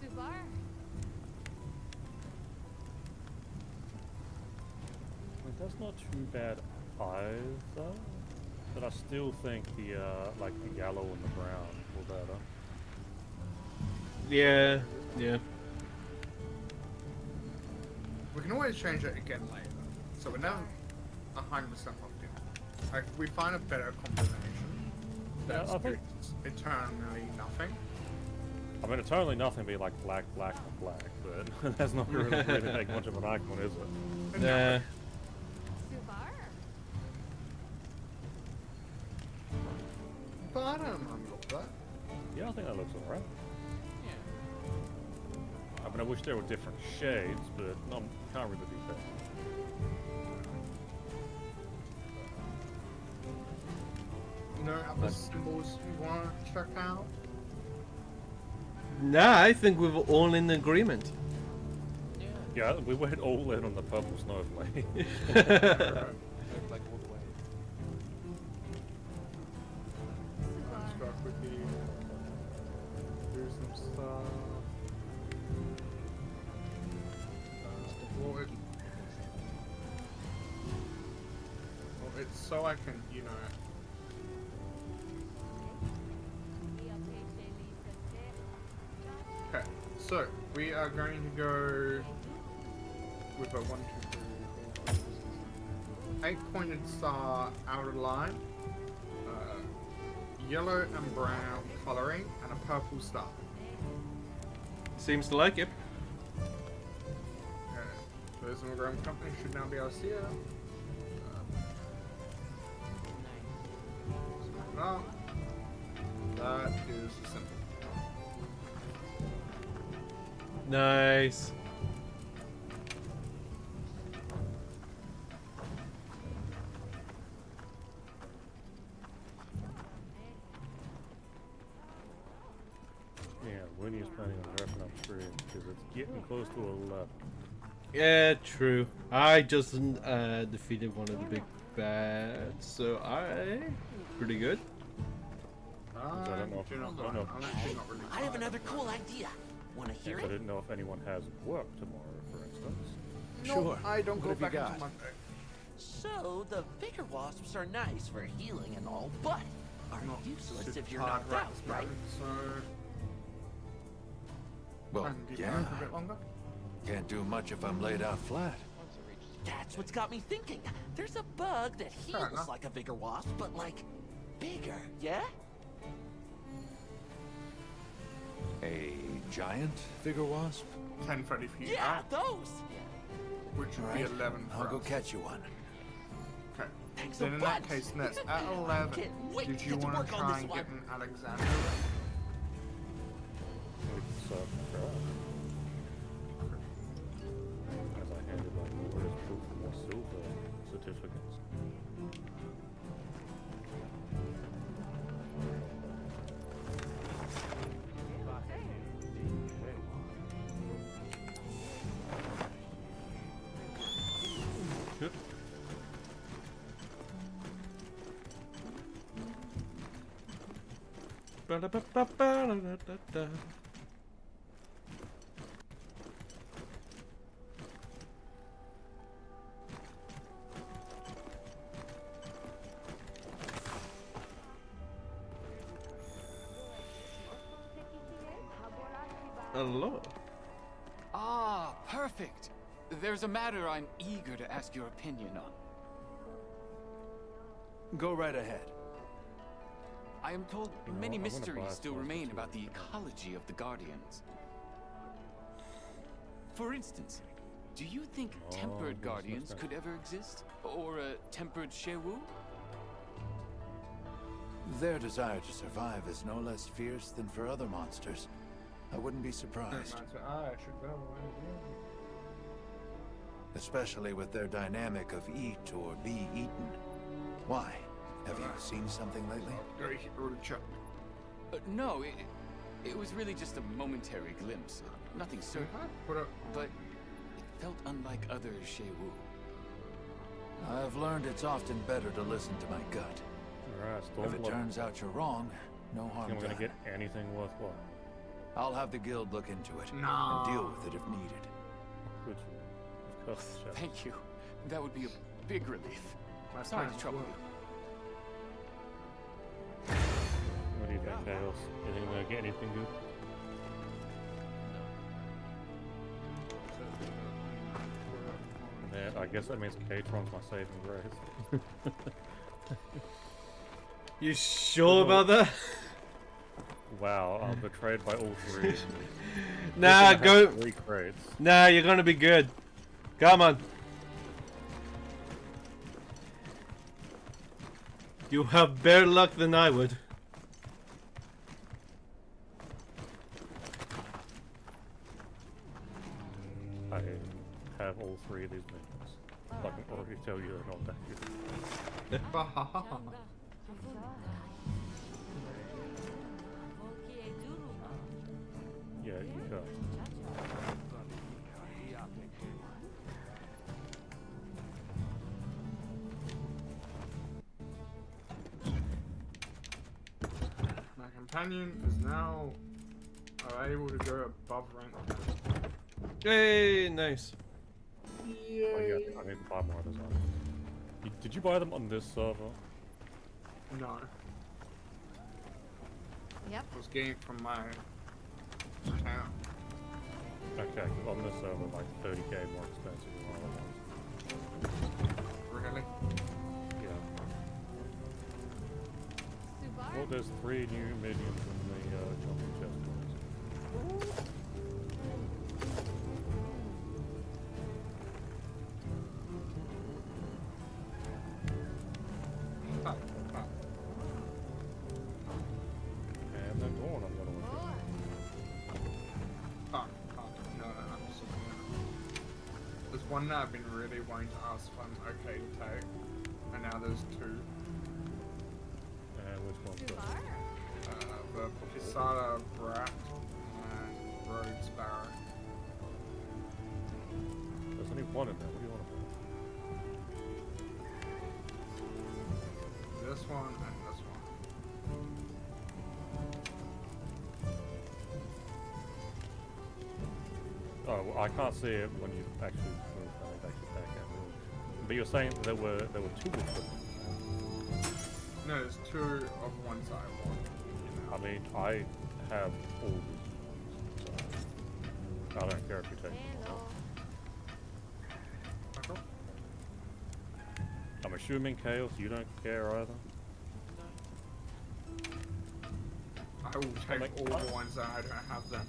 Subar. Like, that's not too bad either. But I still think the like the yellow and the brown were better. Yeah, yeah. We can always change it again later. So we're never 100% locked in. Like, if we find a better combination, that's I think eternally nothing. I mean, eternally nothing be like black, black, and black, but that's not really make much of an icon, is it? Nah. But I don't mind that. Yeah, I think that looks alright. I mean, I wish there were different shades, but no, can't really do that. No other symbols you want to check out? Nah, I think we're all in agreement. Yeah, we went all in on the purple snowflake. Like all the way. Let's go quickly do some stuff. it's so I can, you know. Okay, so we are going to go with a 1, 2, 3, 4, 5, 6, 7, 8-pointed star outer line, yellow and brown coloring, and a purple star. Seems to like it. Okay, so this immigrant company should now be able to see it. Well, that is the symbol. Nice. Yeah, Winnie is planning on dressing up screen because it's getting close to 11. Yeah, true. I just defeated one of the big bads, so pretty good. I don't know if, I have another cool idea. Want to hear I it? didn't know if anyone has work tomorrow, for instance. No, I don't go back until Monday. So, the bigger wasps are nice for healing and all, but are useless if you're knocked out, right? So, Well, yeah. A bit longer. Can't do much if I'm laid out flat. That's what's got me thinking. There's a bug that heals like a bigger wasp, but like bigger, yeah? A giant figure wasp? 10 Freddy for you. Yeah, those! Which would be 11 for I'll go us. catch you one. Okay. Thanks Then a in bunch. that case, Ness, at 11, Can't wait did to you get to want work to on try this and one. get an Alexander? It's as I handed my orders proof for more silver certificates. Good. Ba-da-ba-ba-ba-da-da-da. Hello. Ah, perfect. There's a matter I'm eager to ask your opinion on. Go right ahead. I am told You know, many I'm gonna buy mysteries a still remain about the constitution. ecology of the Guardians. For instance, do you think tempered yes, Guardians that's could ever exist? Or a tempered Shewu? Their desire to survive is no less fierce than for other monsters. I wouldn't be surprised. I should go. Especially with their dynamic of eat or be eaten. Why? Have you seen something lately? No, it was really just a momentary glimpse. Nothing certain. But it felt unlike other Shewu. I've learned it's often better to listen to my gut. Alright, If it turns out you're wrong, no harm I'm gonna done. get anything worthwhile. I'll have the guild look into it No. and deal with it if needed. Which, of course, Chef. Thank you. That would be a big relief. Sorry to trouble you. What do you think, Chaos? You think we're gonna get anything good? Yeah, I guess that means Katron's my saving grace. You sure about that? Wow, I'm betrayed by all three. Nah, Good thing I have go. 3 crates. Nah, you're gonna be good. Come on. You have better luck than I would. I have all 3 of these minions. I can already tell you they're not that good. Yeah, you go. My companion is now able to go above rank. Hey, nice. Oh, yeah, I need to buy more of this. Did you buy them on this server? No. Yep. I was getting it from my town. Okay, on this server, like 30k more expensive than other ones. Really? Yeah. Well, there's 3 new minions in the jumping chest ones. And then going, I'm gonna look No. There's one that I've been really wanting to ask if I'm okay to take, and now there's 2. And which one's that? The Pisada Brat and Road Sparrow. There's only one in there. What do you want to This one and this one. Oh, well, I can't see it when you actually move. I think actually back out. But you're saying there were 2 of them. No, there's 2 of one side. One. I mean, I have all these ones, so I don't care if you take them or not. I'm assuming, Chaos, you don't care either? I will take all the ones that I don't have them.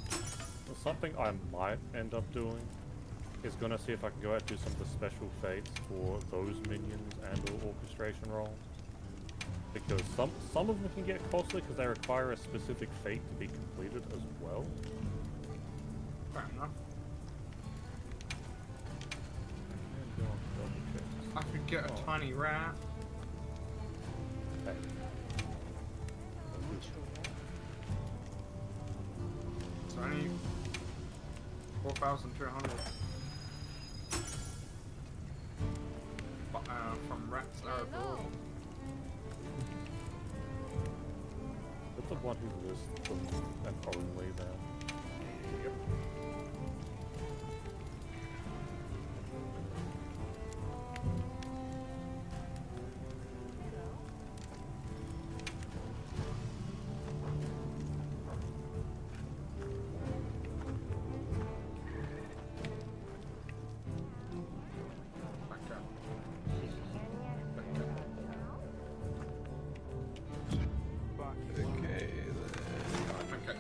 Well, something I might end up doing is gonna see if I can go out and do some of the special fates for those minions and or orchestration roles. Because some of them can get costly because they require a specific fate to be completed as well. Fair enough. And go on double checks. I could get a tiny rat. Hey. It's only 4,200. From rats that are abroad. That's the one who lists them and only them. Yep.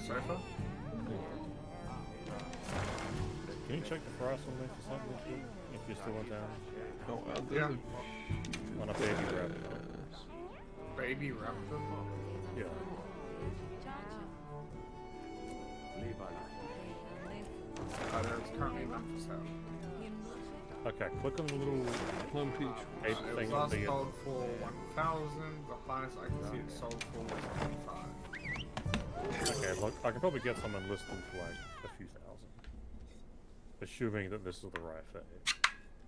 Sofa? Can you check the price on this or something if you're still in town? Oh, Yeah. On a baby raptor. Baby raptor? Yeah. It's currently not for sale. Okay, click on the little plum peach. Ape It thing was on last the sold for 1,000. The highest I can see it sold for was 25. Okay, look, I can probably get someone listed for like a few thousand. Assuming that this is the right fate.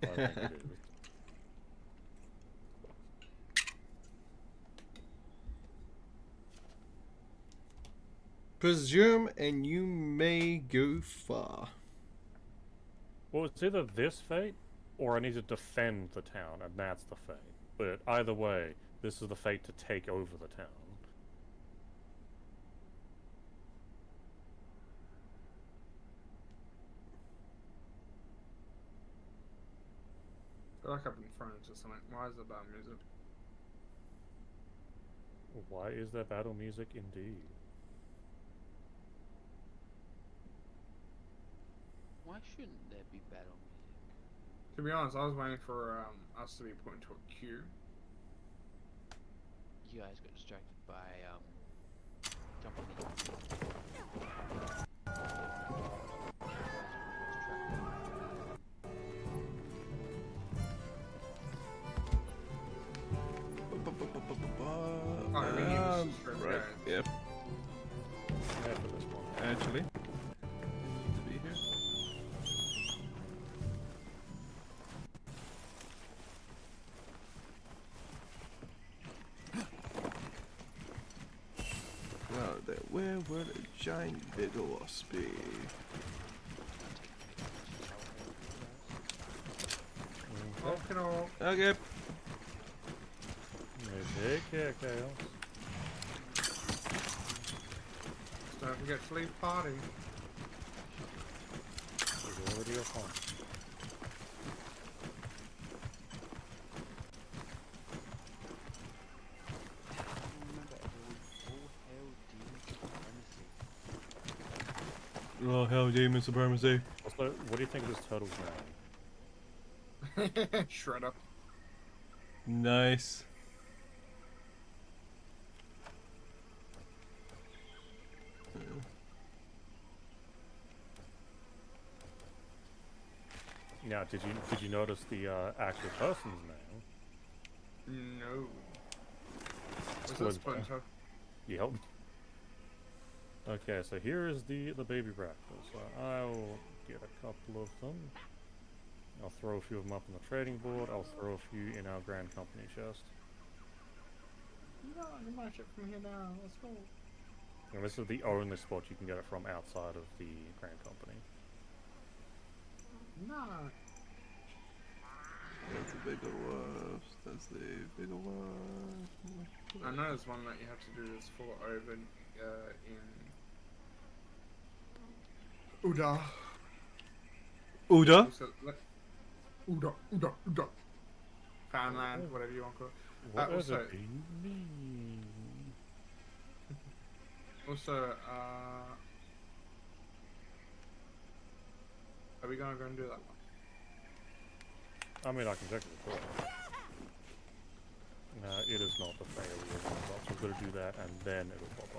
I think it is. Presume and you may go far. Well, it's either this fate, or I need to defend the town, and that's the fate. But either way, this is the fate to take over the town. I feel like I've been thrown into something. Why is there bad music? Why is there battle music indeed? Why shouldn't there be battle music? To be honest, I was waiting for us to be put into a queue. You guys got distracted by jumping Right, yep. Actually, need to be here. Well, then, where would a giant big wasp be? Okay. Okay. Take care, Chaos. Don't forget to leave party. It's already a fun. Oh hell, demon supremacy. Also, what do you think of this turtle's name? Shredder. Nice. Now, did you notice the actual person's name? No. Was that Splinter? Yep. Okay, so here is the baby raptor. So I'll get a couple of them. I'll throw a few of them up on the trading board. I'll throw a few in our Grand Company chest. No, you might ship from here now. Let's go. And this is the only spot you can get it from outside of the Grand Company. No. That's the bigger wolves. That's the bigger wolves. I know there's one that you have to do this for over in Uda. Uda? Uda. Farmland, whatever you want to call it. Whatever do you mean? Also, are we gonna go and do that one? I mean, I can check the report. It is not the failure results. I'm going to do that, and then it'll pop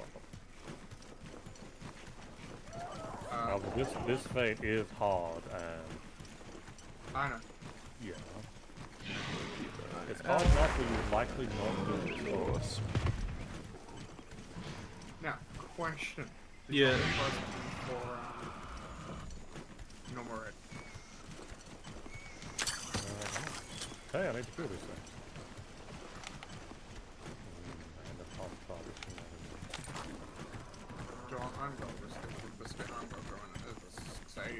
up. This fate is hard, and I know. Yeah. It's hard enough that you would likely not do this. Now, question. Yeah. For no more red. Hey, I need to kill these things. And the pump probably. I'm going to stick with biscuit. I'm going to throw in this. Say.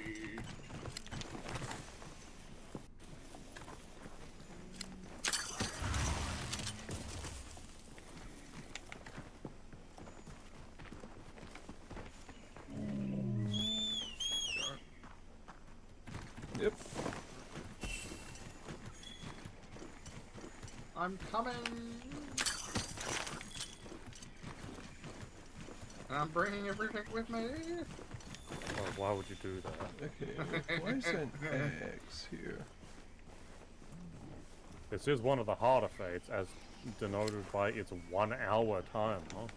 Yep. I'm coming. And I'm bringing everything with me. Oh, why would you do that? Okay, why is an X here? This is one of the harder fates, as denoted by its 1 hour time, huh?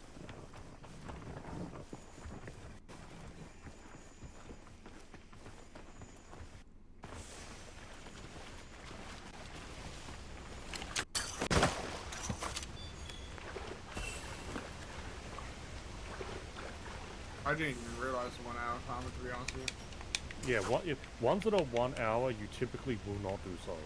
I didn't even realize the 1 hour time, to be honest with you. Yeah, if ones that are 1 hour, you typically will not do so. Right?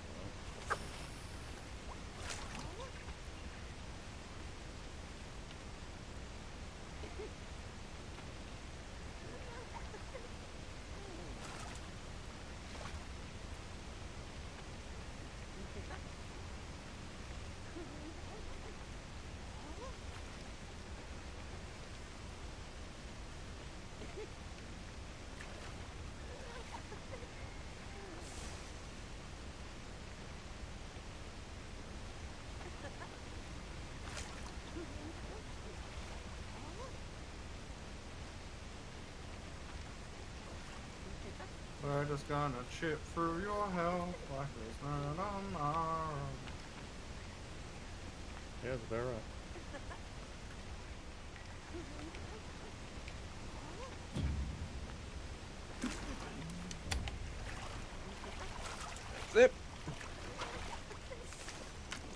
We're just gonna chip through your health like there's no tomorrow. Yeah, that's about right. Zip.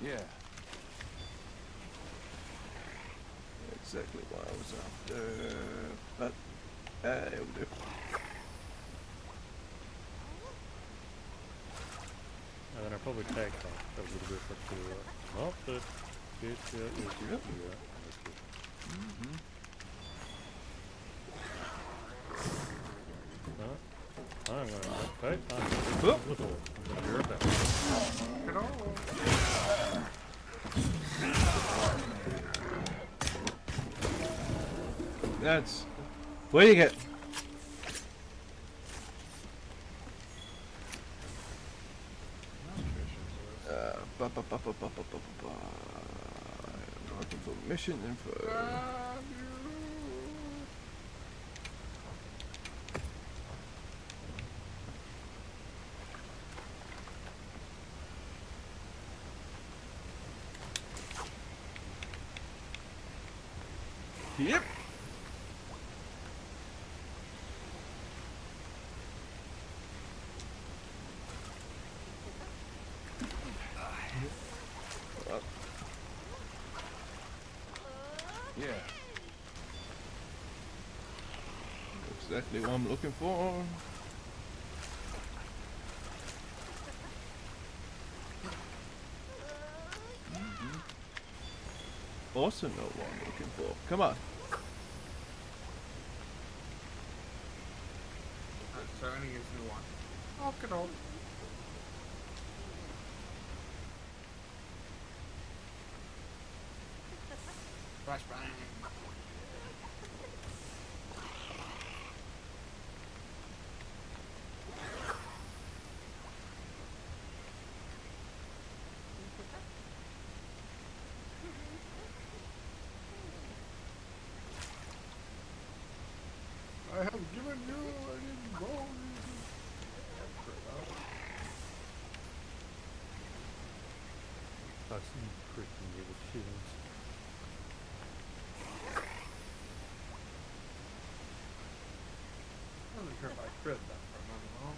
Yeah. Exactly what I was after. But it'll do. And then I'll probably take that a little bit for not that this here is here. I'm gonna take time to the door. I'm gonna be right back. That's... What do you get? I'm looking for mission info. Yep. Yeah. Exactly what I'm looking for. Also know what I'm looking for. Come on. So only gives me one. Oh, good old. Flashbang. I have given you an gold. That's some freaking little shields. I'm not sure if I crit that for a moment. Well,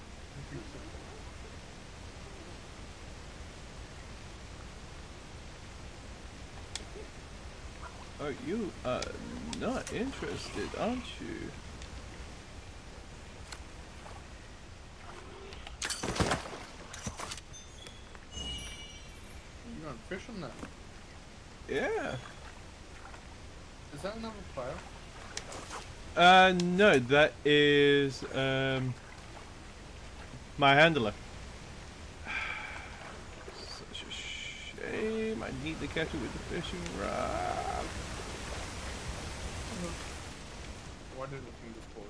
Oh, you are not interested, aren't you? you going fishing now? Yeah. Is that another player? No, that is my handler. Such a shame. I need to catch it with the fishing rod. Why did the thing just pause?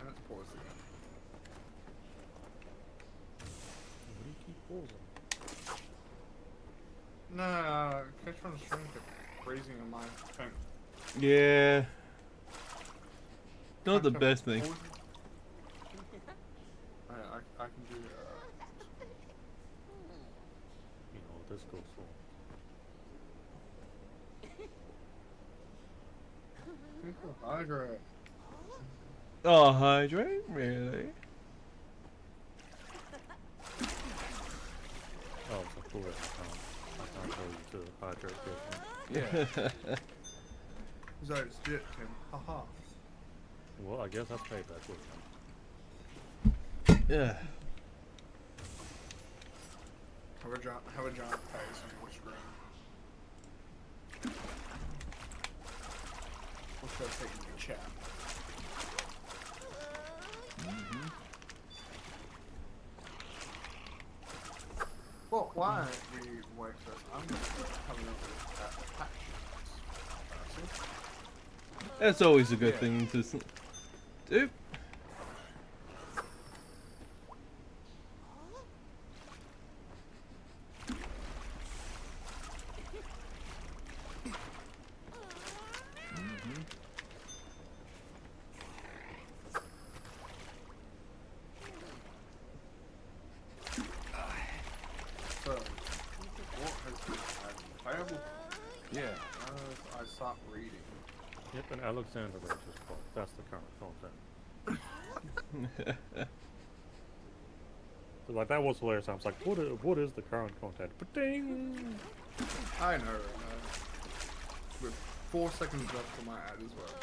Let's pause again. What do you keep pausing? No, catch on the stream kept freezing on my phone. Yeah. Not the best thing. I can do You know, this goes for. Hydrate. Oh, hydrate? Really? Oh, of course I can't tell you to hydrate different. Yeah. So it's legit, Tim. Haha. Well, I guess that's payback with him. Yeah. Have a giant face on your screen. What's that taking your chat? Well, why don't we wait first? I'm going to have a look at the patch. That's always a good thing to do. So, what has been playable? Yeah. I start reading. Yep, and Alexander wrote his book. That's the current content. Like, that was hilarious. I was like, what is the current content? But ding! I know, with 4 seconds left for my ad as well.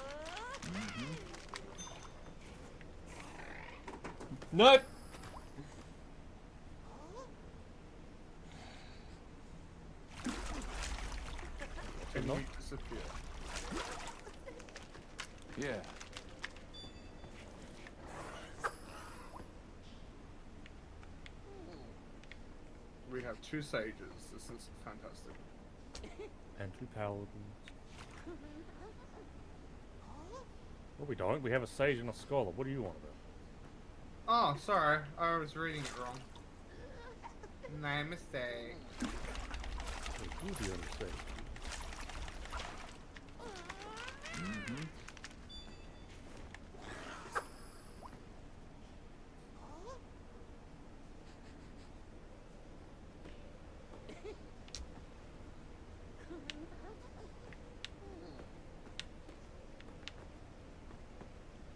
Nope. Can you disappear? Yeah. We have 2 sages. This is fantastic. And 2 paladins. What are we doing? We have a sage and a scholar. What do you want to do? Oh, sorry. I was reading it wrong. No mistake. Wait, who's the other sage?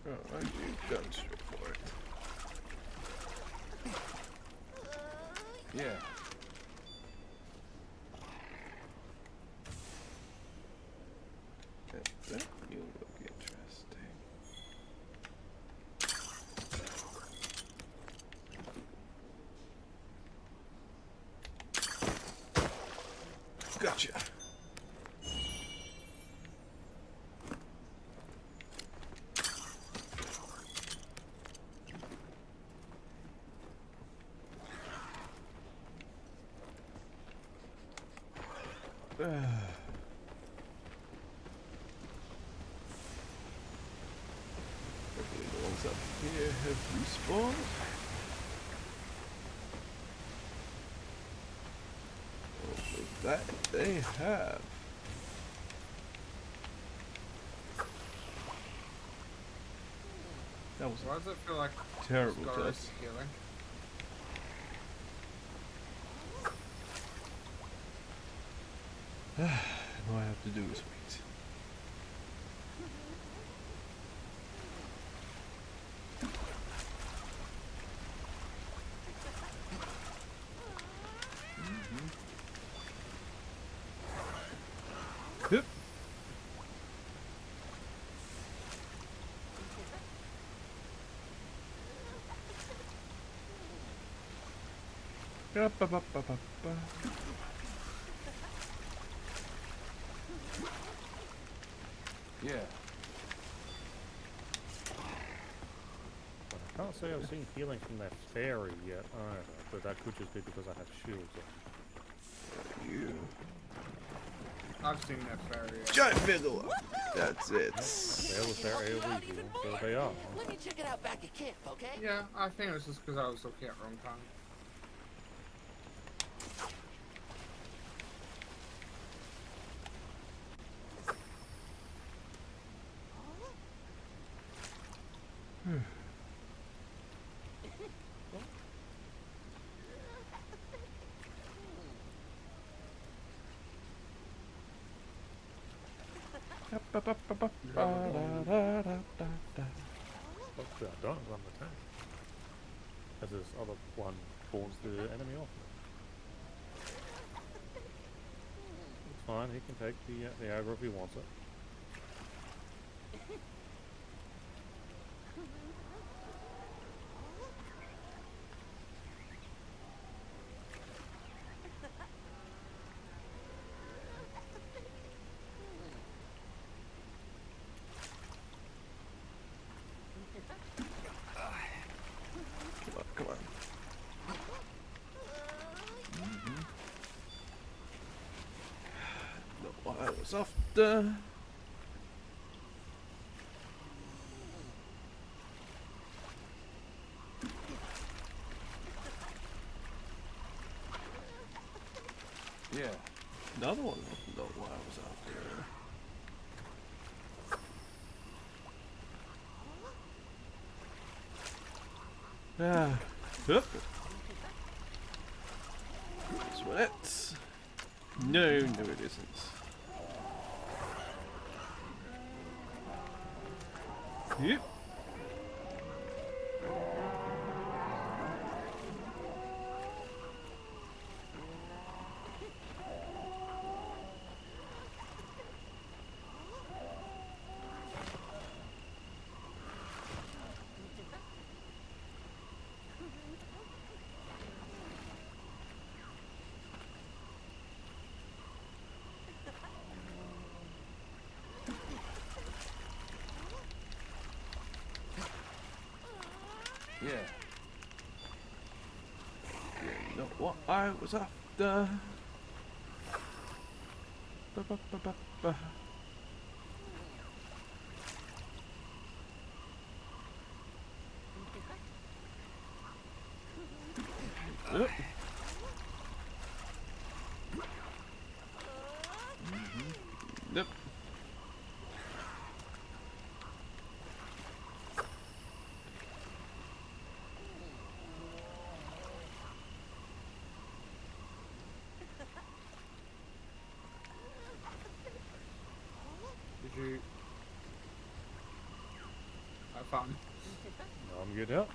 Oh, I do gun straight for it. Yeah. That you look interesting. Gotcha. Hopefully the ones up here have respawned. Hopefully that they have. That was Why does it feel like terrible Scar is test. healing? All I have to do is wait. Yep. Ba-ba-ba-ba-ba. Yeah. I can't say I've seen healing from that fairy yet either, but that could just be because I have shields on. You. I've seen that fairy. Giant bigelow. That's it. There was their AoE heal, so they are. Let me check it out back at camp, okay? Yeah, I think it was just because I was looking at wrong time. Hopefully I don't run the tank. As this other one pulls the enemy off. It's fine, he can take the aggro if he wants it. Come on. No, I was off the. Yeah. Another one. No, I was out there. Ah. Yep. This one it. No, it isn't. Yep. not what I was after. Ba, ba, ba, ba, ba. Yep. Yep. Did you have fun? No, I'm good out.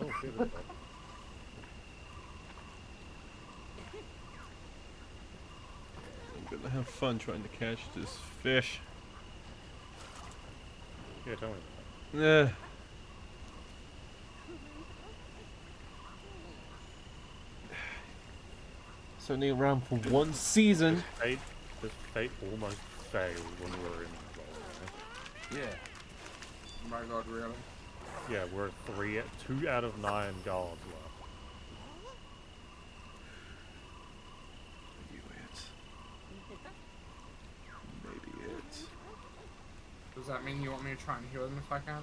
Oh, shit. I'm gonna have fun trying to catch this fish. Yeah, tell me. Yeah. It's only around for one season. This fate almost failed when we were in the Yeah. Oh my god, really? Yeah, we're 2 out of 9 gods left. Maybe it. Does that mean you want me to try and heal them if I can?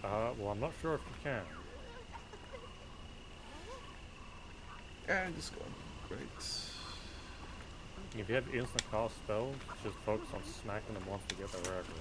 Well, I'm not sure if you can. And it's gone. Great. If you have instant cast spells, just focus on smacking them once they get their aggro.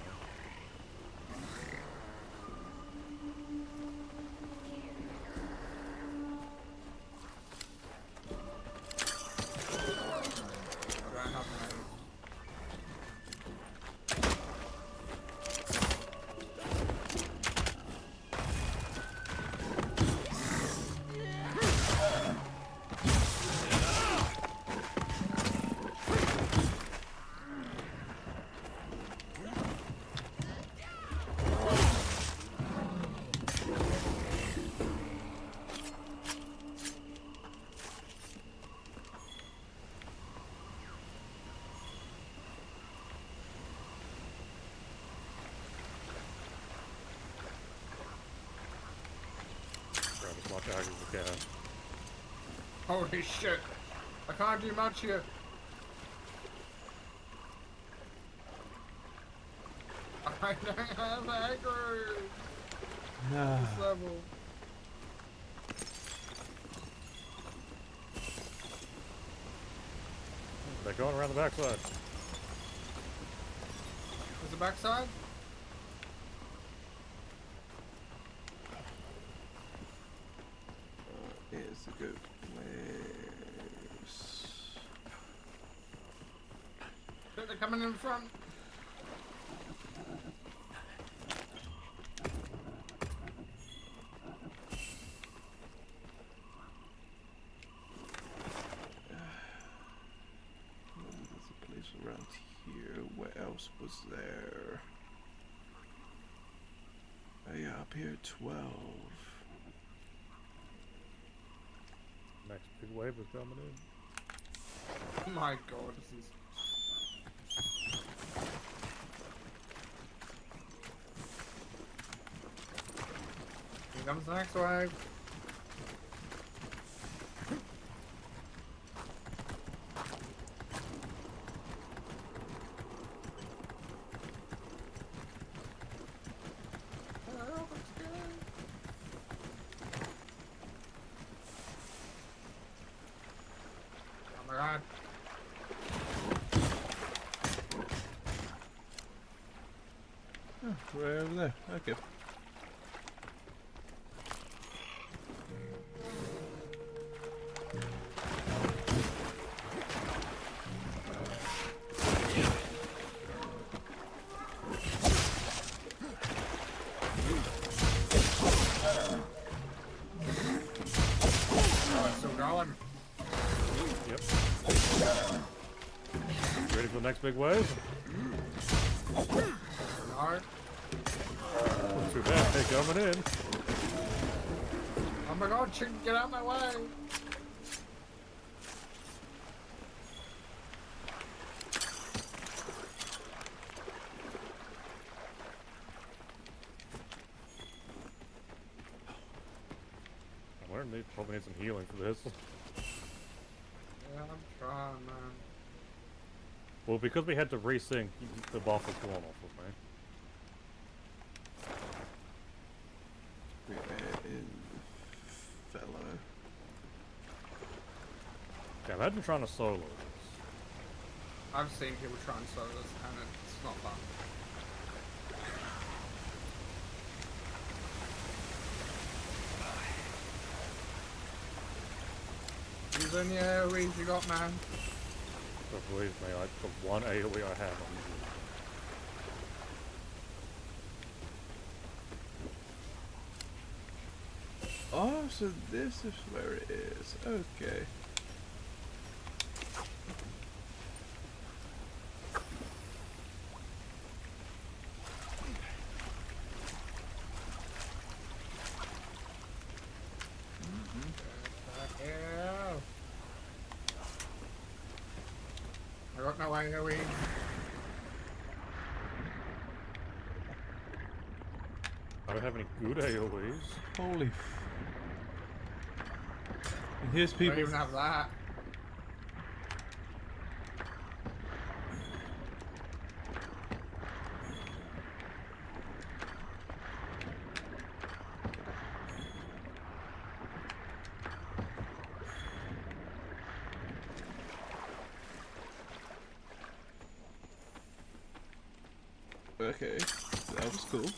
Holy shit! I can't do much here. I don't have aggro. This level. They're going around the backside. Where's the backside? Here's a good place. They're coming in front. There's a place around here. What else was there? Oh yeah, up here 12. Next big wave is coming in. Oh my god, this is... Here comes the next wave. Oh my god. Oh, right over there. Okay. Oh, it's still going. Yep. Ready for the next big wave? No. Too bad, they're coming in. Oh my god, chicken, get out of my way! probably need some healing for this. Yeah, I'm trying, man. Well, because we had to resync, the buff was gone off of me. Fellow. Yeah, imagine trying to solo this. I've seen people try and solo this, and it's not fun. Use any AoEs you got, man? But believe me, the one AoE I have, I'm using. Oh, so this is where it is. Okay. I got no AoE. I don't have any good AoEs. Holy. And here's I people. don't even have that. Okay, that was cool.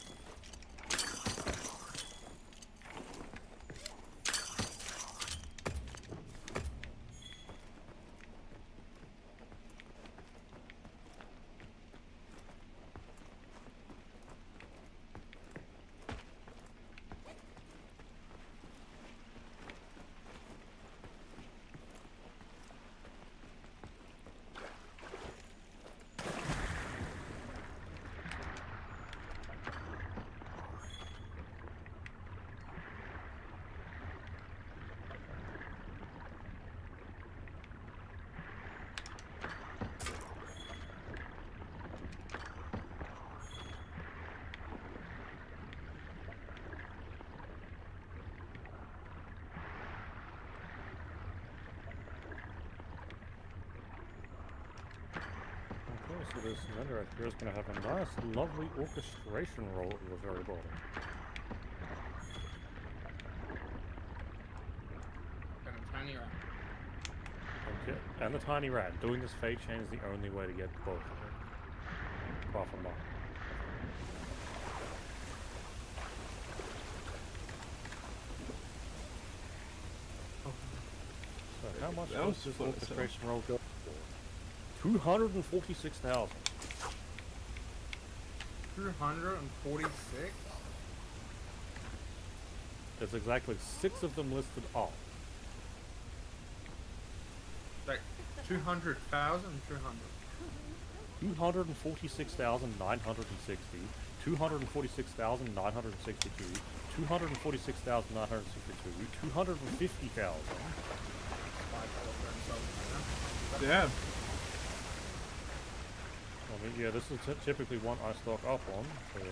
So this netherite here is going to have a nice, lovely orchestration roll at the very bottom. And a tiny rat. Okay. And the tiny rat. Doing this fate chain is the only way to get both of them. Apart from mine. So how much does this orchestration roll go for? 246,000. 246? There's exactly 6 of them listed off. Like 200,000? 246,960, 246,962, 246,962, 250,000. Damn. I mean, yeah, this is typically one I stock up on, but, yeah.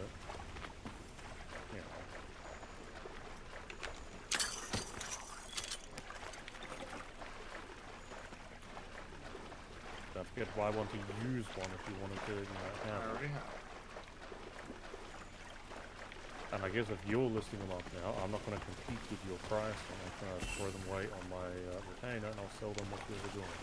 Don't forget why I want to use one if you wanted to, you know, I already have. And I guess if you're listing them up now, I'm not going to compete with your price, and I'm going to throw them away on my retainer, and I'll sell them what you're doing.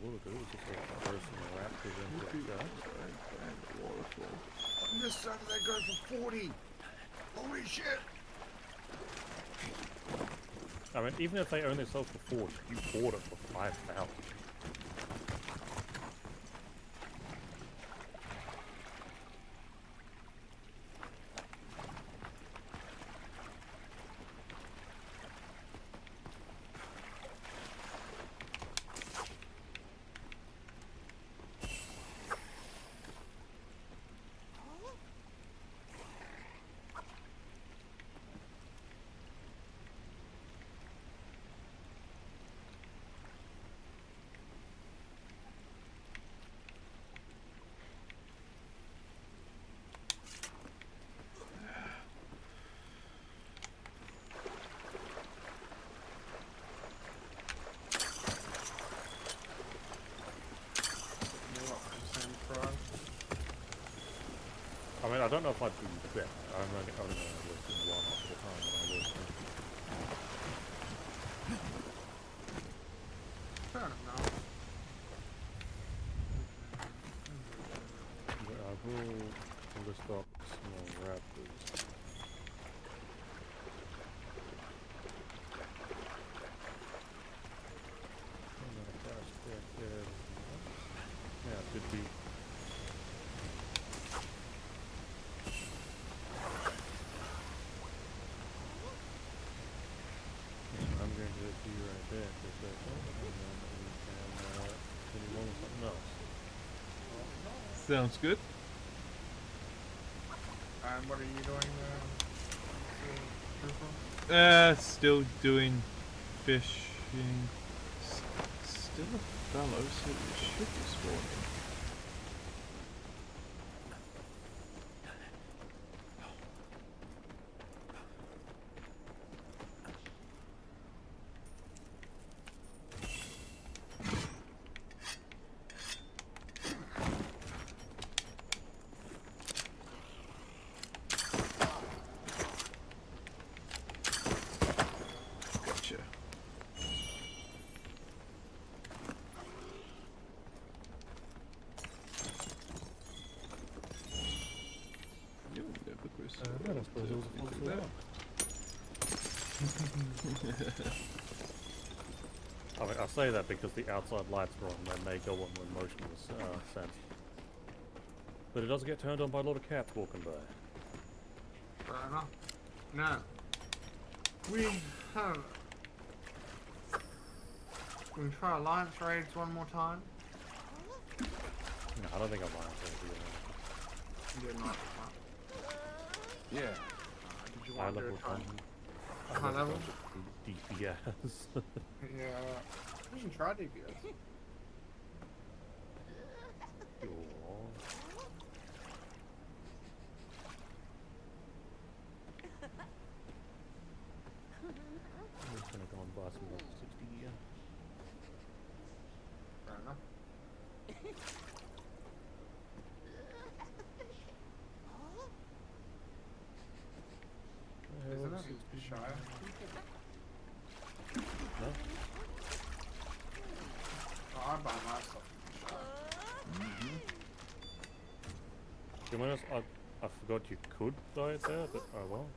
What we'll do is just throw some raptors into the chest. On this side of that gun for 40! Holy shit! I mean, even if they only sell for 40, you bought it for 5,000. don't know if I'd do better. I'm only going to work in one half of the time that I work in. Fair enough. But I will list up small raptors. Yeah, it could be. I'm going to do right there because and then we can continue on with something else. Sounds good. And what are you doing there? Still doing fishing. Still a fellow, so it should be spawning. Gotcha. I suppose it was a full that. I mean, I say that because the outside lights are on. They may go on when motion is sensed. But it doesn't get turned on by a lot of cats walking by. Fair enough. Now, we have... Can we try alliance raids one more time? No, I don't think alliance raids are You did not. Yeah. Did you want to do a try? High level? DPS. Yeah. We can try DPS. I'm just gonna go and buy some level 60 gear. Fair enough. Isn't it shy? No? Oh, I buy my stuff from shy. To be honest, I forgot you could buy it there, but oh well.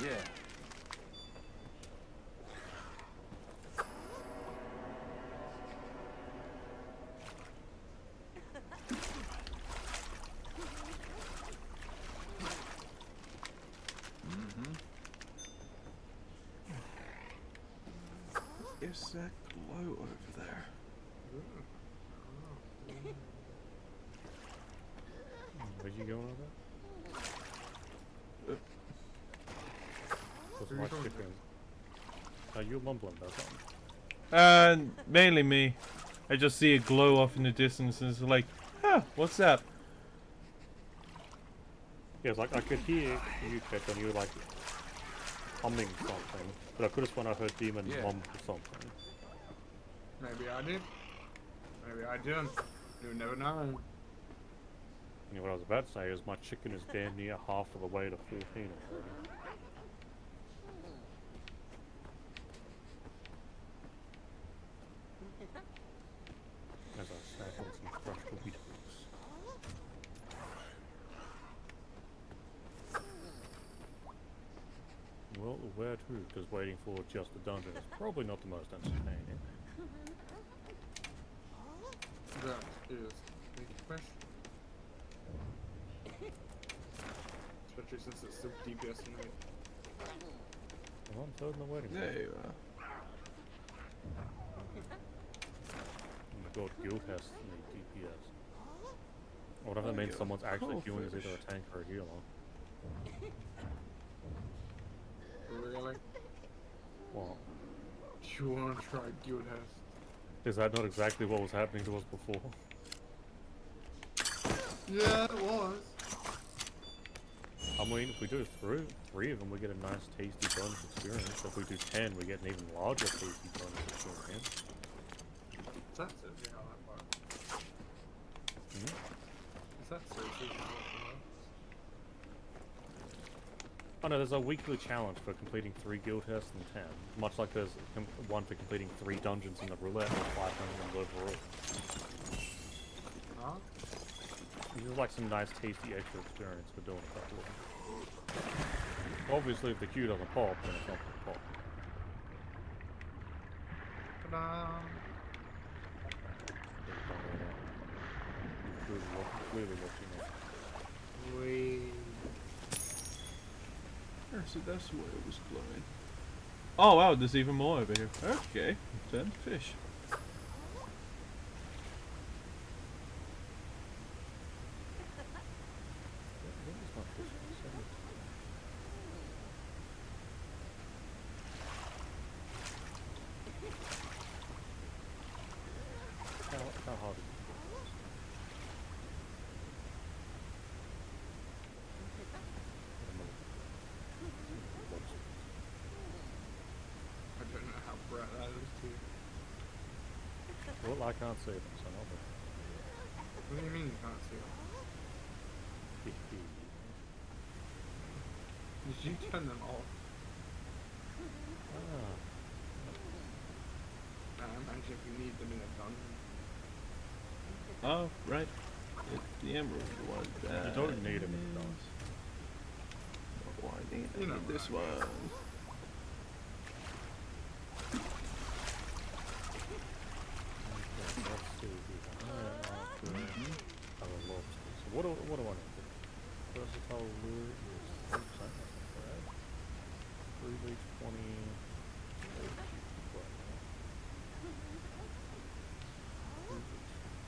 Yeah. Is that glow over there? Where'd you go over there? What's my chicken? Are you mumbling about something? Mainly me. I just see it glow off in the distance and it's like, huh, what's that? Yeah, it's like I could hear you check and you were like humming something, but I could have sworn I heard Demon mum something. Maybe I did. Maybe I didn't. You never know. You know, what I was about to say is my chicken is damn near half of the way to 14 already. As I snack on some crushed Weetabix. Well, where to? Because waiting for just a dungeon is probably not the most entertaining. That is a big question. Especially since it's so DPS in it. Well, I'm totally waiting for There it. you are. Oh my god, guild has need DPS. Or whatever that means someone's actually queuing as either a tank or a healer. Really? What? You want to try guild has? Is that not exactly what was happening to us before? Yeah, it was. I mean, if we do three of them, we get a nice, tasty bonus experience. If we do 10, we get an even larger, tasty bonus experience. Is that seriously how that works? Hmm? Is that seriously how that works? Oh no, there's a weekly challenge for completing 3 guild tests and 10. Much like there's one for completing 3 dungeons in the roulette and 5 dungeons overall. Huh? This is like some nice, tasty extra experience for doing a couple of them. Obviously, if the queue doesn't pop, then it's not going to pop. Ta-da! Clearly watching it. So that's where it was glowing. Oh wow, there's even more over here. Okay, then fish. How hard is it? I don't know how bright that is to you. Well, I can't see them, so not bad. What do you mean you can't see them? Did you turn them off? Imagine if you need them in a dungeon. Oh, right. It's the emerald one. You don't need them in the dungeon. Oh, I need this one. What do I need to do? Versatile lure is 100%, that's not bad. 3 reach 20.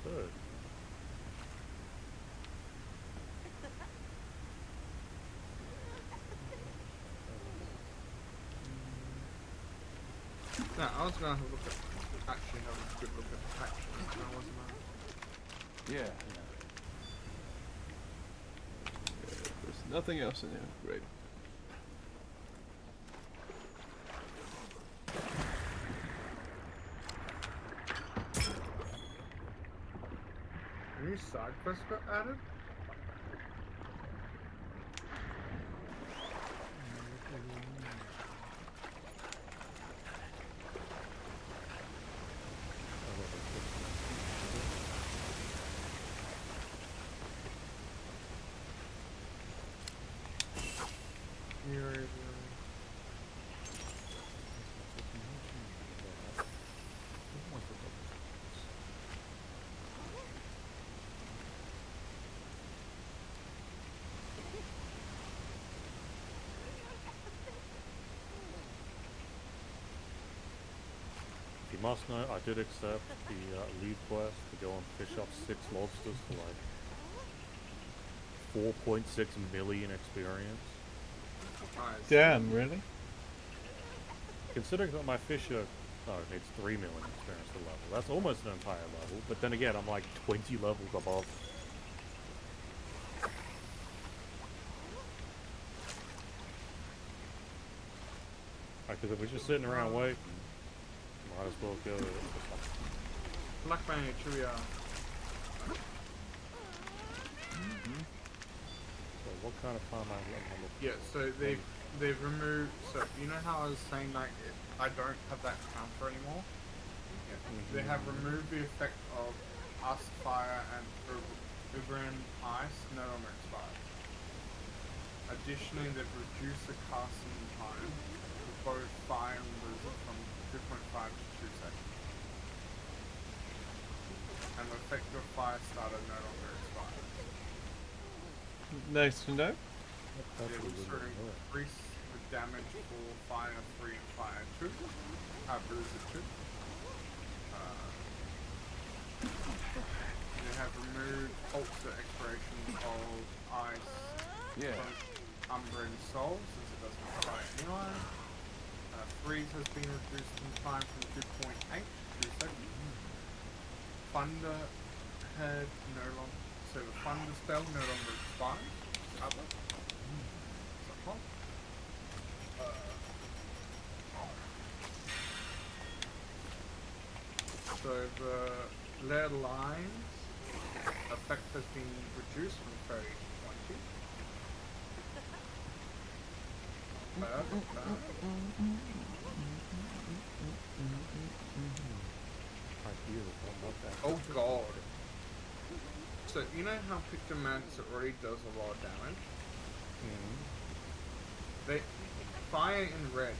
Third. No, I was gonna have a look at actually have a good look at the factions, and I wasn't. Yeah. There's nothing else in here. Great. New side quests got added? You must know, I did accept the leave quest to go and fish up 6 lobsters for like 4.6 million experience. Damn, really? Considering that my fish are, it's 3 million experience to level. That's almost an entire level, but then again, I'm like 20 levels above. Because if we're just sitting around waiting, might as well go. Black Bang Trivia. So what kind of time am I looking? Yeah, so they've removed. So you know how I was saying like I don't have that counter anymore. Yeah. They have removed the effect of us fire and Ubrin ice no longer expired. Additionally, they've reduced the casting time for both fire and blizzard from 2.5 to 2 seconds. And the effect of fire starter no longer expired. Nice to know. They also increase the damage for fire 3 and fire 2. Blizzard 2. They have removed ultra exploration of ice. Umbra and Soul, since it doesn't apply anyway. Freeze has been reduced in time from 2.8 to 2 seconds. Thunder head no longer, so the thunder spell no longer expires. top. So the lead lines effect has been reduced from 30 to 20. Oh god. So you know how Pictomancer already does a lot of damage? They fire in red.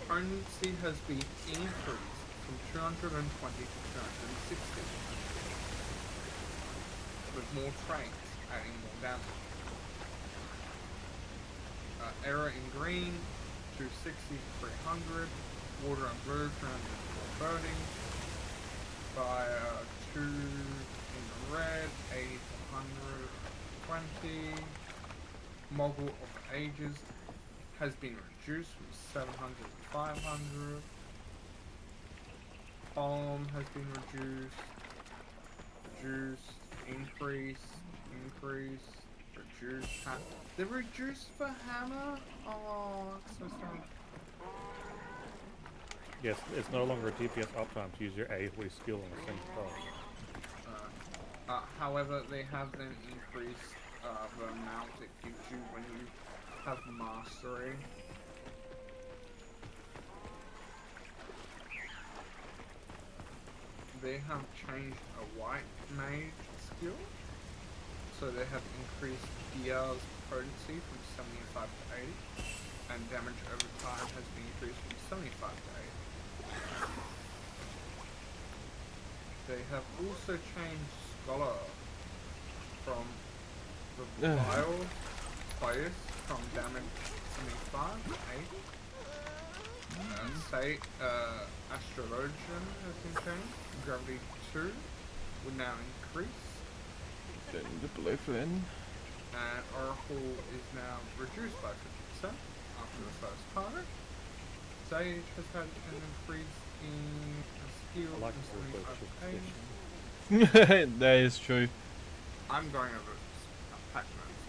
Potency has been increased from 220 to 260. With more traits adding more damage. Error in green, 260 to 300. Water and blue, 300 to 430. Fire 2 in the red, 80 to 120. Mogul of Ages has been reduced from 700 to 500. Palm has been reduced. Reduced. Increase. Increase. Reduce. They reduced for hammer? Oh, that's so sad. Yes, it's no longer a DPS uptime to use your AoE skill on the same spell. However, they have then increased the amount it gives you when you have mastery. They have changed a white mage skill, so they have increased DR's potency from 75 to 80, and damage over time has been increased from 75 to 80. They have also changed Scholar from the bias from damage 75 to 80. Say Astrologian has been changed. Gravity 2 will now increase. Then the Bluefin. And Oracle is now reduced by 50% after the first card. Sage has had an increase in a skill from 75 to 80. That is true. I'm going over patch notes,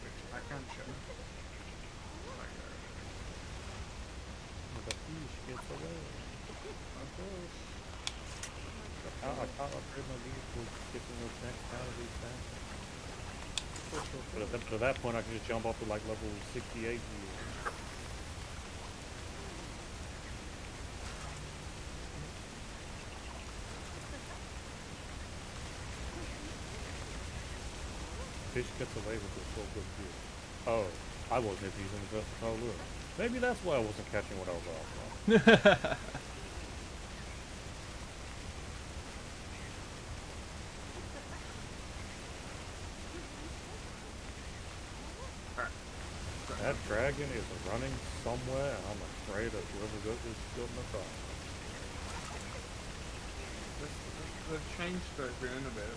which I can show. The fish gets away. Of course. I can't upgrade my vehicle getting those next out of these things. But at that point I can just jump up to like level 68 here. Fish gets away with this so good here. Oh, I wasn't even using the versatile lure. Maybe that's why I wasn't catching what I was after. That dragon is running somewhere, and I'm afraid that whoever got this is going to cry. They've changed the rune a bit.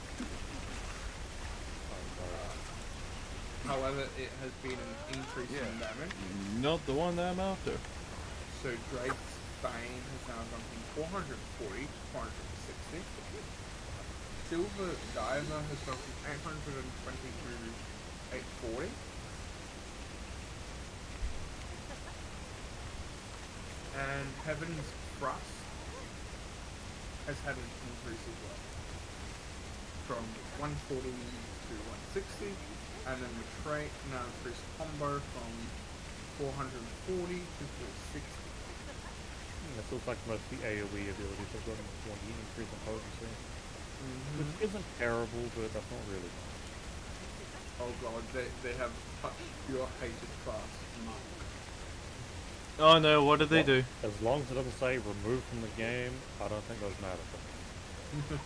However, it has been an increase in damage. Not the one that I'm after. So Drake's Bane has now gone from 440 to 460. Silver Diver has gone from 820 to 840. And Heaven's Thrust has had an increase as well. From 140 to 160. And then the trait now increased combo from 440 to 460. This looks like most of the AoE abilities have gotten one increase in potency. Which isn't terrible, but that's not really much. Oh god, they have touched your hated class, Monk. Oh no, what did they do? As long as it doesn't say removed from the game, I don't think those matter for me.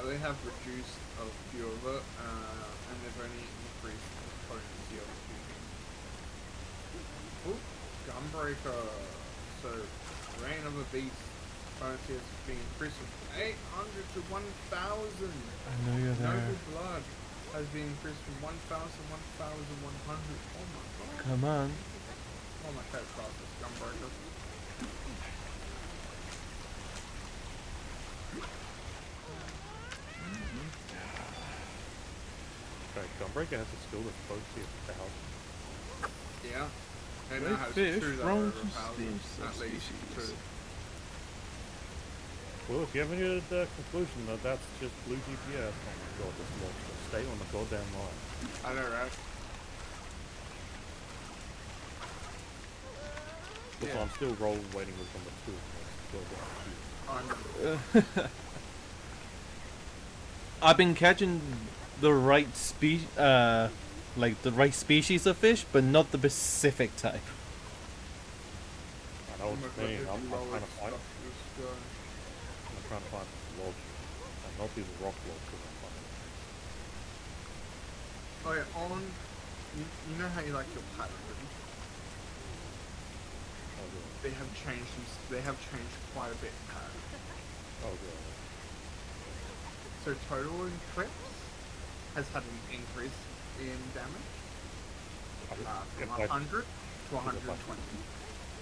They have reduced a few of it, and they've only increased the potency of a few things. Ooh, Gunbreaker. So, Reign of a Beast potency has been increased from 800 to 1,000. I know you're there. Noble Blood has been increased from 1,000 to 1,100. Oh my god. Come on. Oh my favorite class is Gunbreaker. Okay, Breaker has a skill that's potency of 1,000. Yeah. And Great it has fish, 2 that wrong are over 1,000, at least subspecies. 2. Well, if you haven't heard the conclusion, that's just blue GPS. Oh my god, this monster. Stay on the goddamn line. I know, right? Yeah. I'm still waiting with number 2. I've been catching the right like the right species of fish, but not the specific type. I know what you mean. I'm trying to find lodge. And not these rock logs. Oh yeah, on... You know how you like your pattern? They have changed quite a bit in pattern. Oh god. So total Eclipse has had an increase in damage. From 100 to 120.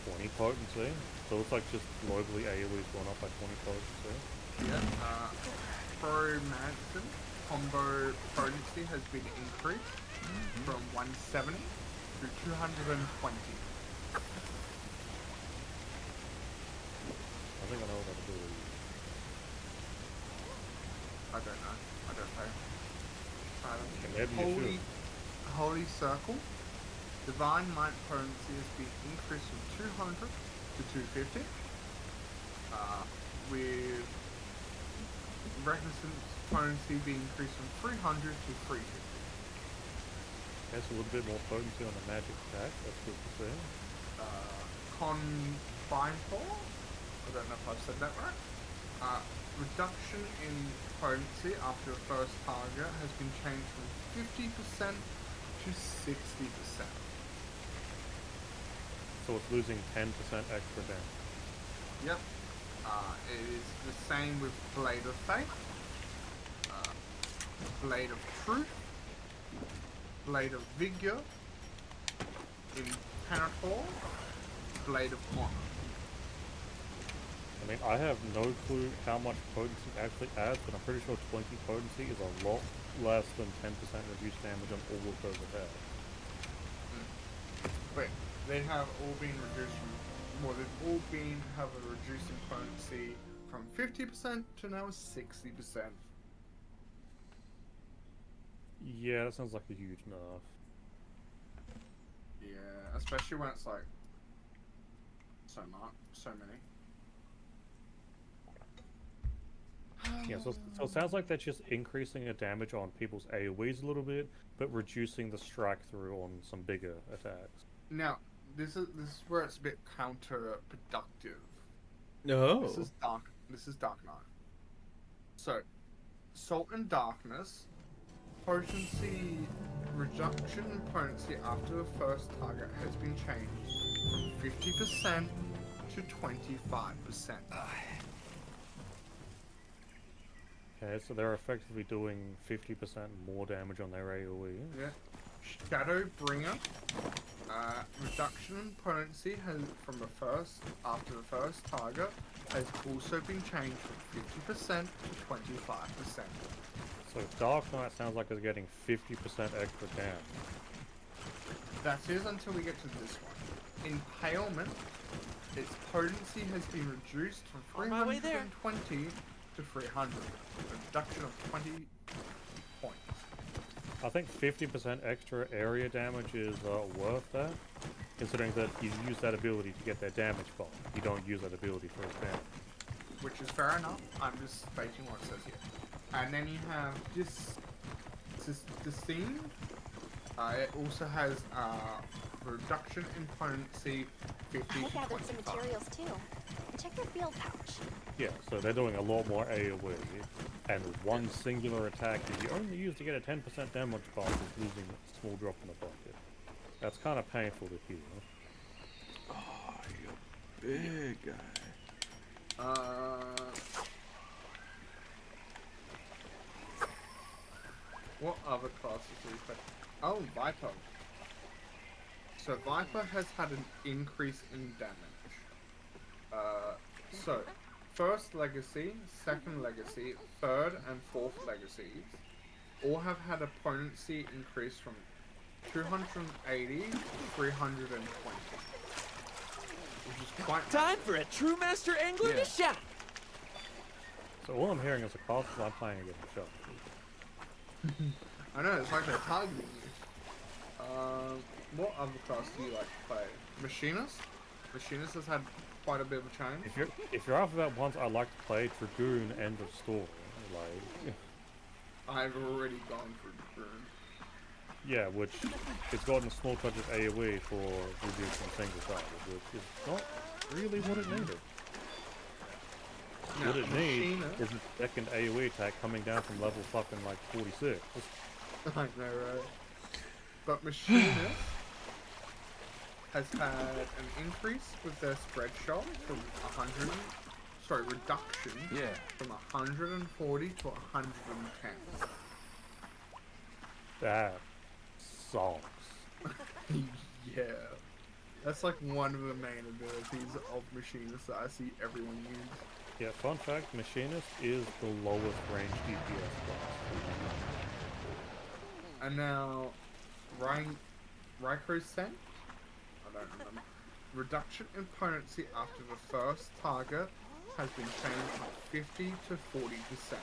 20 potency. So it's like just globally AoE's gone up by 20 potency. Yeah. Pro Manson combo potency has been increased from 170 to 220. I think I know what that ability is. I don't know. I don't know. Maybe you should. Holy Circle. Divine Might potency has been increased from 200 to 250. With Reconnaissance potency being increased from 300 to 350. That's a little bit more potency on the magic attack. That's good to see. Combine 4. I don't know if I've said that right. Reduction in potency after the first target has been changed from 50% to 60%. So it's losing 10% extra damage. Yep. It is the same with Blade of Faith, Blade of Truth, Blade of Vigor, Imperator, Blade of Honor. I mean, I have no clue how much potency actually adds, but I'm pretty sure 20 potency is a lot less than 10% reduced damage on all of those attacks. Wait, they have all been reduced from... Well, they've all have a reduced in potency from 50% to now 60%. Yeah, that sounds like a huge nerf. Yeah, especially when it's like... so many. Yeah, so it sounds like they're just increasing the damage on people's AoEs a little bit, but reducing the strike through on some bigger attacks. Now, this is where it's a bit counterproductive. No. This is Dark Knight. So, Salt and Darkness, potency reduction in potency after the first target has been changed from 50% to 25%. Okay, so they're effectively doing 50% more damage on their AoE. Yeah. Shadowbringer, reduction in potency after the first target has also been changed from 50% to 25%. So Dark Knight sounds like it's getting 50% extra damage. That is until we get to this one. Impalement, its potency has been reduced from 320 to 300, a reduction of 20 points. I think 50% extra area damage is worth that, considering that you use that ability to get their damage buff. You don't use that ability for its damage. Which is fair enough. I'm just stating what it says here. And then you have Deceived. It also has reduction in potency 50 I to gathered some 25. materials too. Check your field pouch. Yeah, so they're doing a lot more AoE, and one singular attack that you only use to get a 10% damage buff is losing a small drop in the bucket. That's kind of painful to hear. Oh, you big guy. What other classes do we play? Oh, Viper. So Viper has had an increase in damage. So, first legacy, second legacy, third and fourth legacies all have had a potency increase from 280 to 320. Which is quite Time for a true master angler to shot. So all I'm hearing is the cost is I'm playing against the shot. I know, it's like they're targeting you. What other class do you like to play? Machinist? Machinist has had quite a bit of a change. If you're after that ones I like to play Dragoon End of Story. Like I've already gone for Dragoon. yeah, which it's gotten a small touch of AoE for reducing single target, which is not really what it needed. Now, what it needs Machinist- is a second AoE attack coming down from level fucking like 46. I know, right? But Machinist has had an increase with their spread shot from reduction from 140 to 110. That sucks. Yeah. That's like one of the main abilities of Machinist that I see everyone use. Yeah, fun fact, Machinist is the lowest range DPS class. And now, Raikou Sen? I don't remember. Reduction in potency after the first target has been changed from 50 to 40%.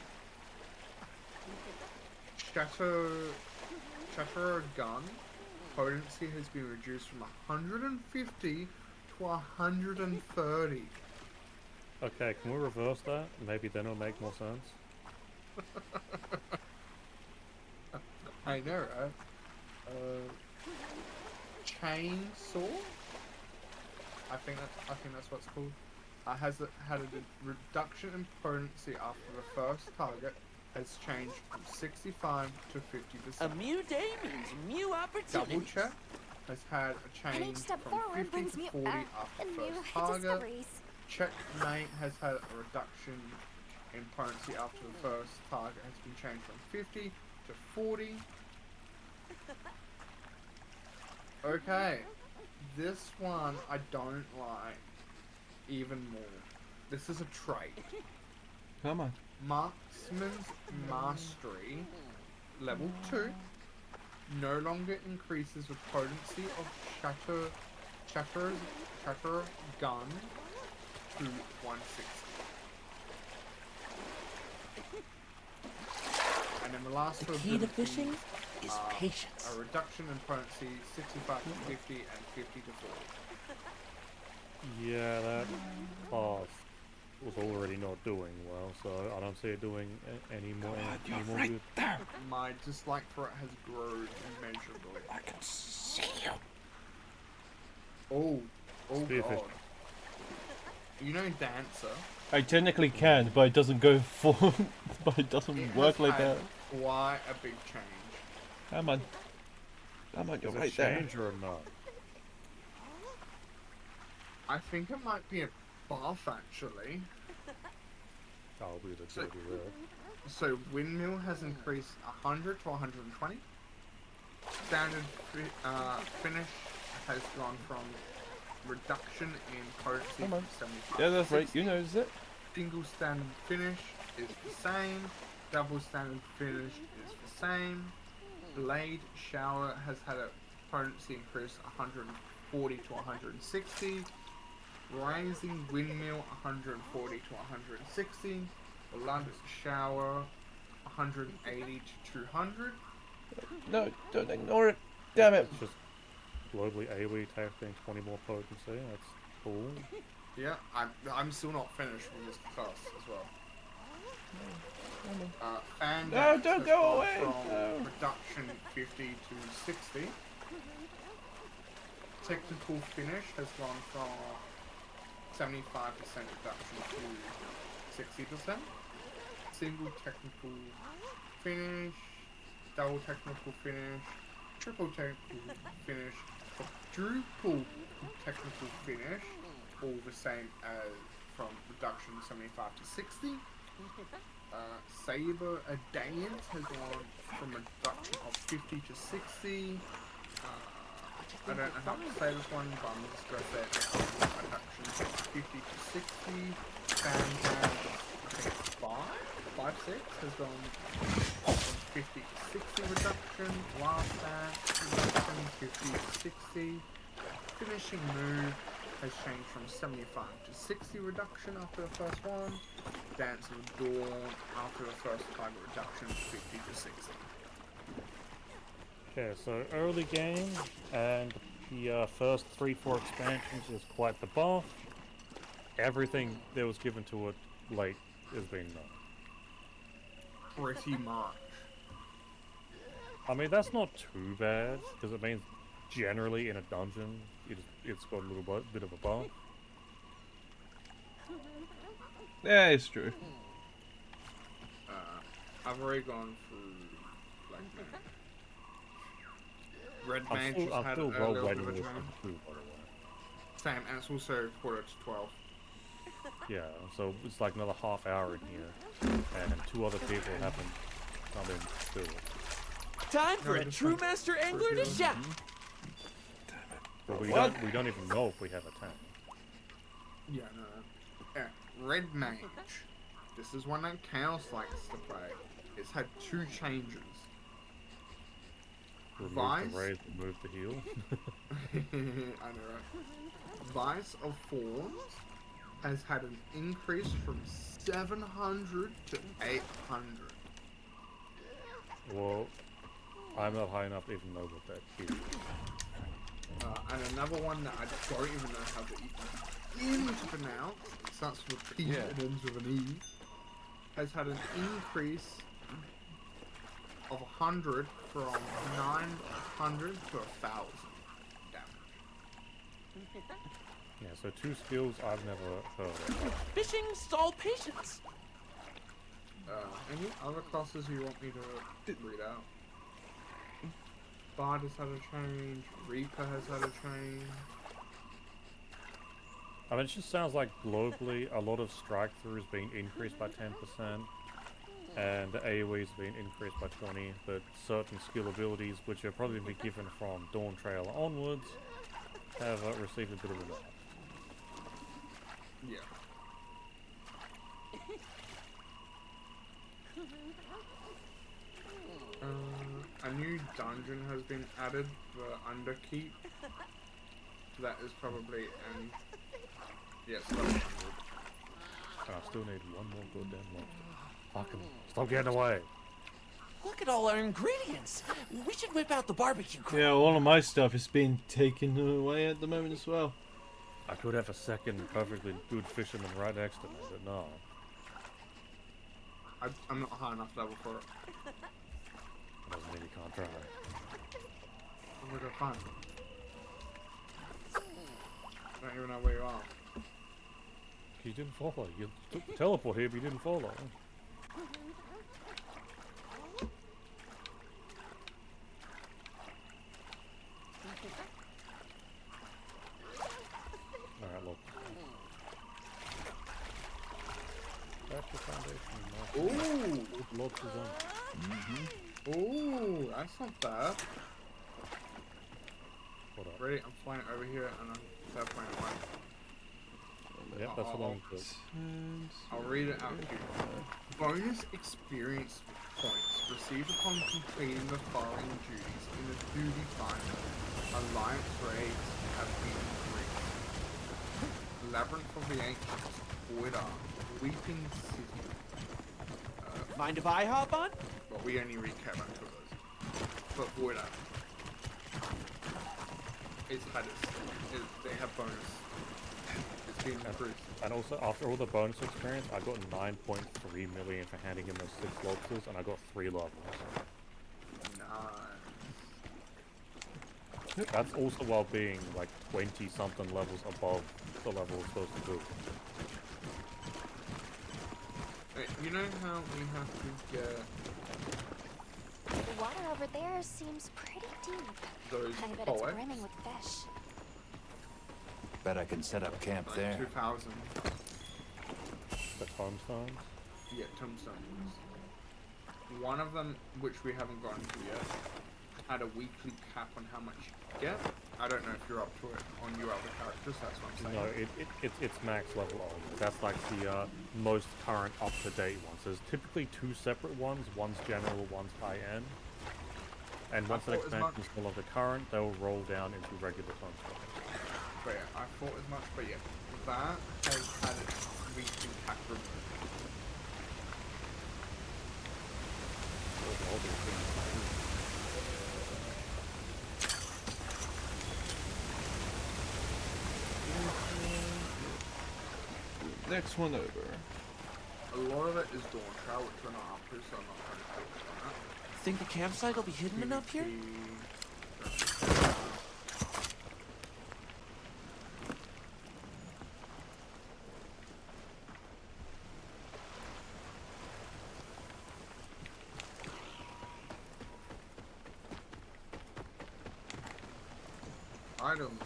Shatter Gun potency has been reduced from 150 to 130. Okay, can we reverse that? Maybe then it'll make more sense. I know, right? Chainsaw? I think that's what it's called. Has had a reduction in potency after the first target has changed from 65 to 50%. A new day means new opportunities. Double check has had a change step from forward 50 brings to me 40 up after and the new first target. discoveries. Checkmate has had a reduction in potency after the first target has been changed from 50 to 40. Okay, this one I don't like even more. This is a trait. Come on. Marksman's Mastery level 2 no longer increases with potency of Shatter Gun to 160. And then the last The key to fishing is are patience. a reduction in potency 65 to 50 and 50 to 40. Yeah, that class was already not doing well, so I don't see it doing any more good. My dislike for it has grown immeasurably. I can see you. Oh Spearfish. god. You know Dancer? I technically can, but it doesn't go for. But it doesn't work like that. Quite a big change. Come on. Come on, you're Is it right there. change or not? I think it might be a buff actually. I'll be the judge of that. So Windmill has increased 100 to 120. Standard finish has gone from reduction in potency Come on. from 75 Yeah, that's to right. 60. You knows it. Single standard finish is the same. Double standard finish is the same. Blade Shower has had a potency increase 140 to 160. Rising Windmill 140 to 160. Blood Shower 180 to 200. No, don't ignore it. Damn it. It's just globally AoE attacking 20 more potency. That's cool. Yeah, I'm still not finished with this class as well. And No, don't go away. From No. reduction 50 to 60. Technical finish has gone from 75% reduction to 60%. Single technical finish, double technical finish, triple technical finish, quadruple technical finish, all the same as from reduction 75 to 60. Saber Adance has gone from a reduction of 50 to 60. I don't know how to say this one, but I'm just going to say it. Reduction from 50 to 60. Bandhand, I think 5, 6 has gone from 50 to 60 reduction. Last dance reduction, 50 to 60. Finishing move has changed from 75 to 60 reduction after the first one. Dance of Dawn after the first target reduction, 50 to 60. Okay, so early game and the first 3-4 expansions is quite the buff. Everything that was given to it late is being done. Pretty much. I mean, that's not too bad, because it means generally in a dungeon, it's got a little bit of a buff. Yeah, it's true. I've already gone through Black Mage. Red I'm Mage has had a still little waiting bit of a for change. the 2, by the way. Same, and it's also quarter to 12. Yeah, so it's like another half hour in here, and 2 other people haven't come in still. Time for a true master angler to shout. But we don't even know if we have a tank. Yeah, no. Yeah, Red Mage. This is one that Chaos likes to play. It's had 2 changes. Remove the raise, remove the heal. I know, right? Vice of Thorns has had an increase from 700 to 800. Well, I'm not high enough to even know what that is. And another one that I don't even know how to even begin to pronounce, it starts with a P and ends with an E, has had an increase of 100 from 900 to 1,000 damage. Yeah, so 2 skills I've never heard of. Fishing stall patience. Any other classes you want me to read out? Bard has had a change, Reaper has had a change. I mean, it just sounds like globally a lot of strike through is being increased by 10%, and the AoE is being increased by 20%, but certain skill abilities, which are probably been given from Dawn Trail onwards, have received a bit of a buff. Yeah. A new dungeon has been added for Underkeep. That is probably an... Yes, that's 100. I still need one more goddamn monster. Fucking stop getting away. Look at all our ingredients. We should whip out the barbecue grill. Yeah, all of my stuff is being taken away at the moment as well. I could have a second perfectly good fisherman right next to me, but no. I'm not high enough level for it. Doesn't mean you can't try. I'm gonna go find it. I don't even know where you are. You didn't follow. You teleport here, but you didn't follow. Alright, look. That's the foundation. Ooh! Lots is on. Ooh, that's not bad. What up? Ready? I'm flying over here and I'm teleporting away. Yep, that's what I'm good. I'll read it out to you. Bonus experience points received upon completing the following duties in the duty finder. Alliance raids have been increased. Labyrinth of the Ancients, Void Ark, Weeping City. Mind if I hop on? But we only read care about 2 of those. But Void Ark. It's had they have bonus. It's been improved. And also, after all the bonus experience, I got 9.3 million for handing in those 6 lobsters, and I got 3 levels. Nice. That's also while being like 20-something levels above the level it's supposed to do. You know how we have to get... The water over there seems pretty deep. Those I bet poets? it's brimming with fish. Bet I can set up camp there. 2,000. The tombstones? Yeah, tombstones. One of them, which we haven't gotten to yet, add a weekly cap on how much you get. I don't know if you're up to it on your other characters, that's what I'm saying. No, it's max level only. That's like the most current up-to-date ones. There's typically two separate ones. One's general, one's high-end. And once an expansion is no longer current, they'll roll down into regular time. But yeah, I thought as much, but yeah, that has had its weekly cap removed. Next one over. A lot of it is Dawn Trail, which we're not up to, so I'm not going to focus on that. Think the campsite will be hidden enough here? Item.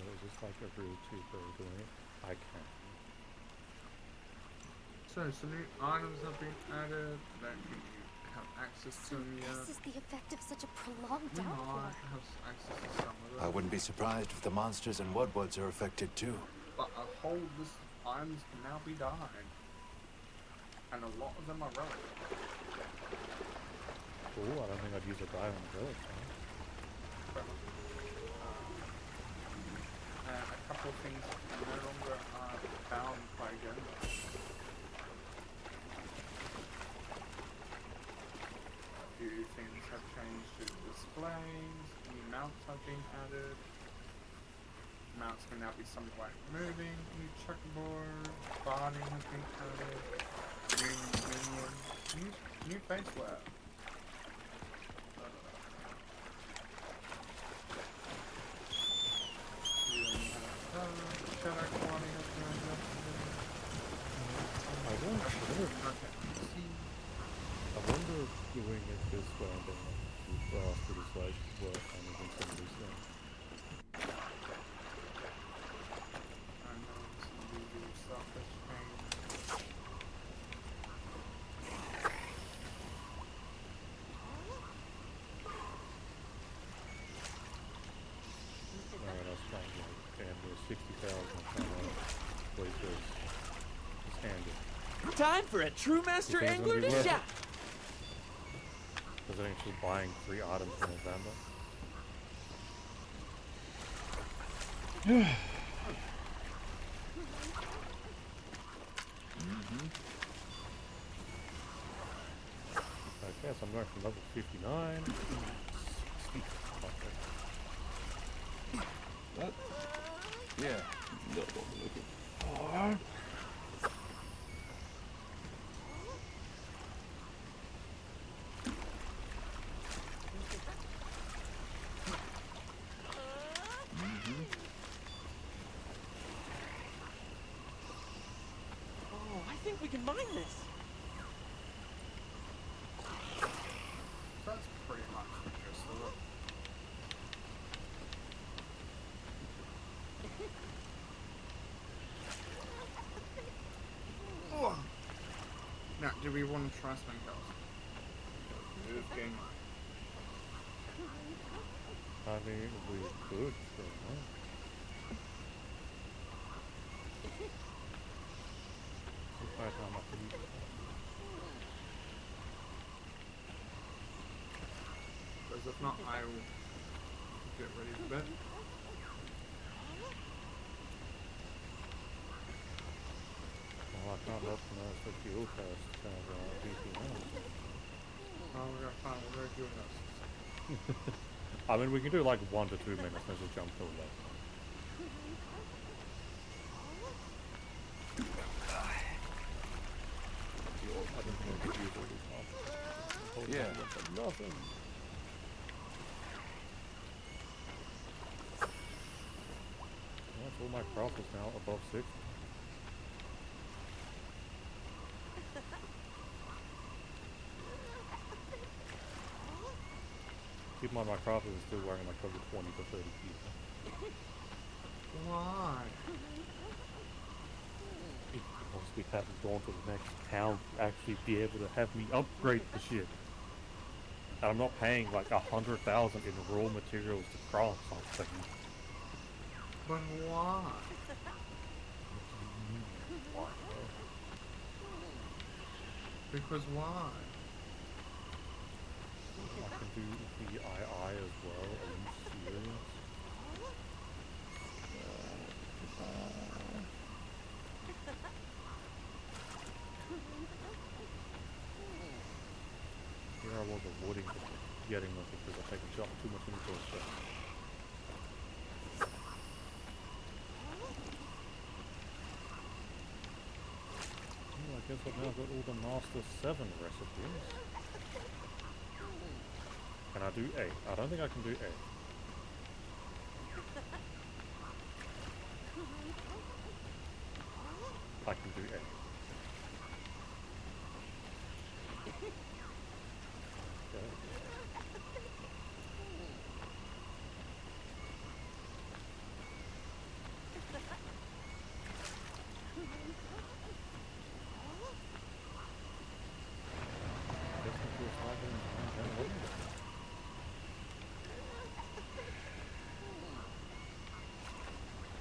Is this like a real cheaper doing it? I can't. So new items have been added. Don't think you have access to them yet. This is the effect of such a prolonged You downpour. might have access to some of them. I wouldn't be surprised if the monsters in Woodwoods are affected too. But a whole list of items can now be dyed. And a lot of them are relic. Ooh, I don't think I'd use a dye on a relic. And a couple of things no longer are bound by gender. A few things have changed to displays, new mounts have been added. Mounts can now be something like moving, new checkerboard, barding has been added, new minion, new faceware. I wonder if doing it this way and then would like work on using some of these things. I know some usual stuff has changed. Alright, I was trying to like, damn, there's 60,000 trying to wait this. It's handy. Time for a true master You think it's angler gonna to be worth it? shop. Because I think she's buying 3 items in November. Okay, so I'm going from level 59 to 60. That? Yeah. No, looking for. Oh, I think we can mine this. That's pretty much the gist of it. Now, do we want to try something else? This game. I mean, we could, sure. Surprised how much we use it. Because if not, I will get ready for bed. Well, I can't help but notice that the Ulcast have VPN. Oh, we gotta find a very good house. I mean, we can do like 1 to 2 minutes and just jump to 11. I didn't think we could use all these off. Yeah. Nothing. Yeah, all my crop is now above 60. Keep in mind, my crop is still wearing like probably 20 to 30 people. Why? It was we haven't gone to the next town to actually be able to have me upgrade the shit. And I'm not paying like 100,000 in raw materials to craft something. But why? Because why? I can do the II as well. Are you serious? Here I was avoiding getting them because I've taken too much resource. I guess I've now got all the Master 7 recipes. Can I do 8? I don't think I can do 8. I can do 8.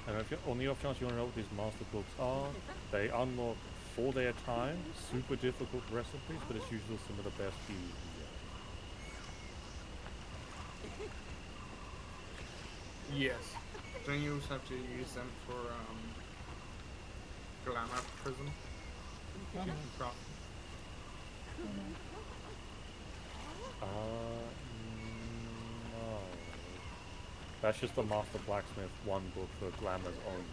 And if on the off chance you want to know what these master books are, they unlock 4 day at a time, super difficult recipes, but it's usually some of the best you can get. Yes. Don't you also have to use them for glamour prism? No. That's just the Master Blacksmith 1 book for glamours only.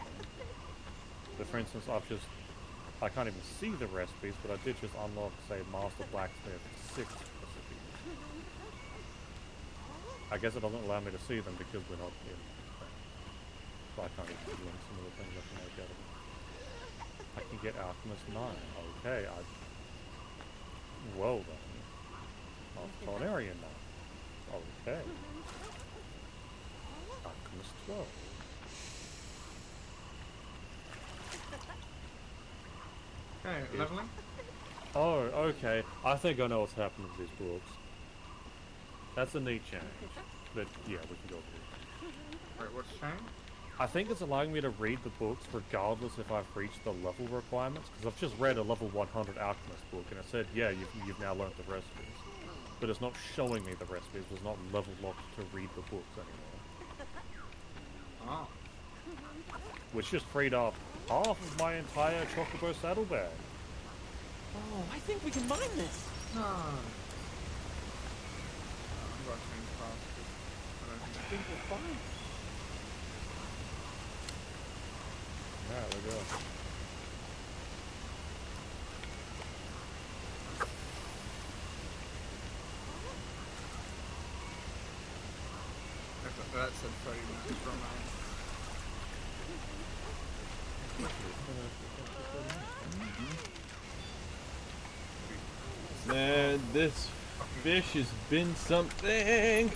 But for instance, I can't even see the recipes, but I did just unlock, say, Master Blacksmith 6 recipes. I guess it doesn't allow me to see them because we're not in. So I can't even do some of the things I can make out of it. I can get Alchemist 9. Okay, well then. Culinarian 9. Okay. Alchemist 12. Okay, leveling? Oh, okay. I think I know what's happened with these books. That's a neat change. But yeah, we can go through. Wait, what's changed? I think it's allowing me to read the books regardless if I've reached the level requirements, because I've just read a level 100 Alchemist book and it said, yeah, you've now learned the recipes. But it's not showing me the recipes, it's not level locked to read the books anymore. Oh. Which just freed up half of my entire Chocobo saddlebag. Oh, I think we can mine this. No. I'm rushing fast. I think we're fine. Alright, there we go. That's a 30 minutes from Man, this fish has been something.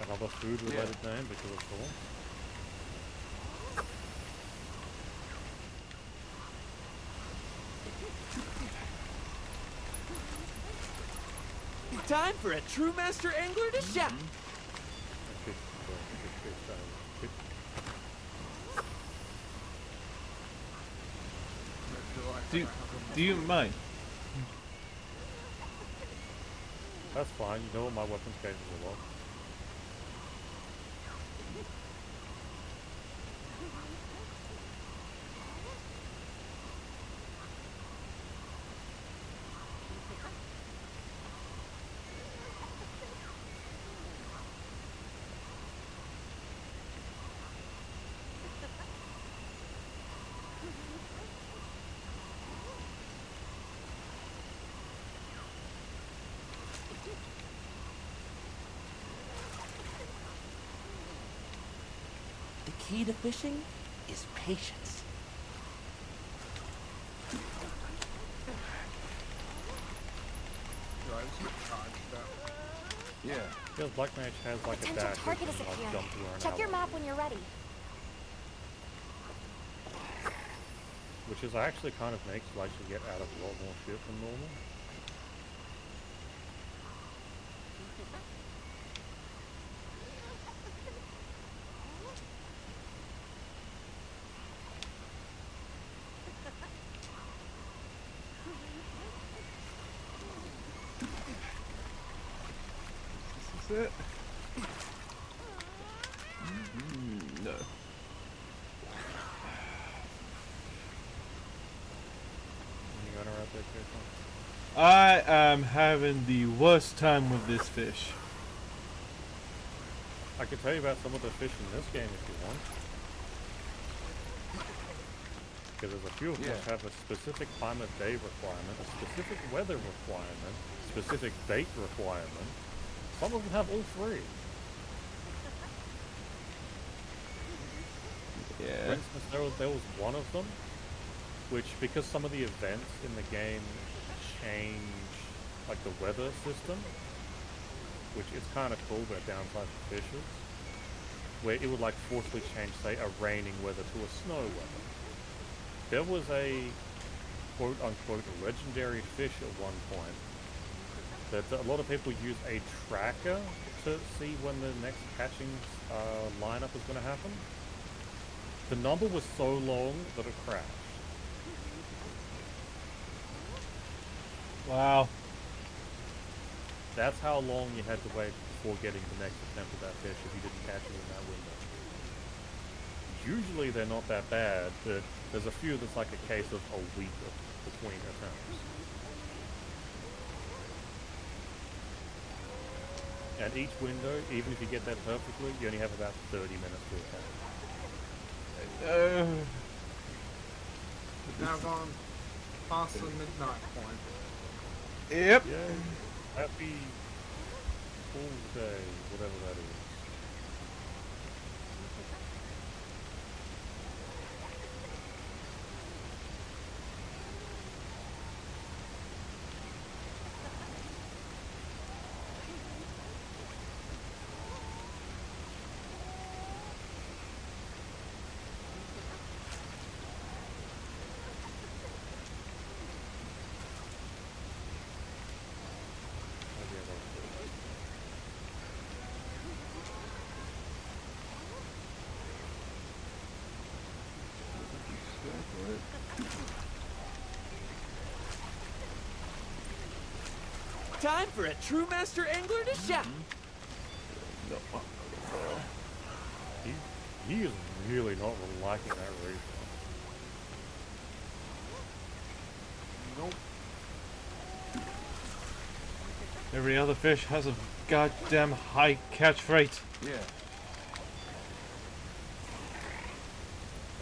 Another food related name because it's cool. Time for a true master angler to shout. Do you mind? That's fine, you know what my weapons capable of. The key to fishing is patience. Yeah. Because Black Mage has like Potential a dash target is and like appearing. jump to her Check your map when you're ready. which is actually kind of makes you actually get out of a lot more shit than normal. Is it? No. You gonna wrap that fish on? I am having the worst time with this fish. I could tell you about some of the fish in this game if you want. Because there's a few of them that have a specific time of day requirement, a specific weather requirement, specific bait requirement. Some of them have all three. Yeah. For instance, there was one of them, which, because some of the events in the game change, like the weather system, which is kind of cool, but a downside for fishers, where it would like forcibly change, say, a raining weather to a snow weather. There was a quote-unquote legendary fish at one point that a lot of people use a tracker to see when the next catching lineup is going to happen. The number was so long that it crashed. Wow. That's how long you had to wait before getting the next attempt at that fish if you didn't catch it in that window. Usually they're not that bad, but there's a few that's like a case of a week between attempts. And each window, even if you get that perfectly, you only have about 30 minutes to attack. We've now gone past the midnight point. Yep. Yay. Happy Fool's Day, whatever that is. Time for a true master angler to shout. He is really not liking that reef. Nope. Every other fish has a goddamn high catch rate. Yeah.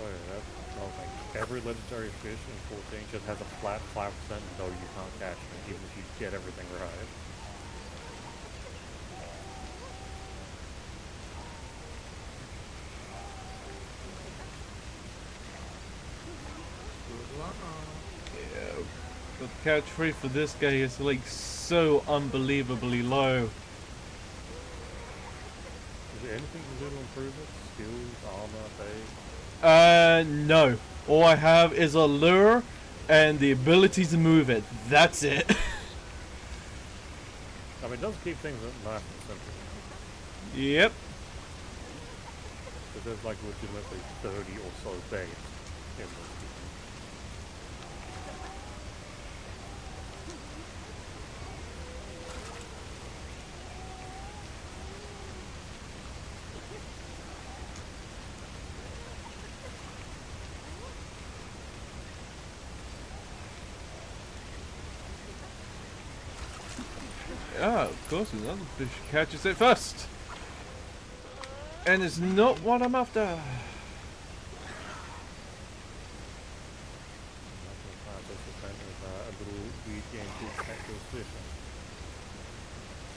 Oh yeah, that's like every legendary fish in 14 just has a flat 5% no, you can't catch them, even if you get everything right. Yeah, the catch rate for this guy is like so unbelievably low. Is there anything you can do to improve it? Skills, armor, base? No. All I have is a lure and the ability to move it. That's it. I mean, it does keep things nice and simple. Yep. But there's like legitimately 30 or so baits in this game. Ah, of course, another fish catches it first. And it's not what I'm after.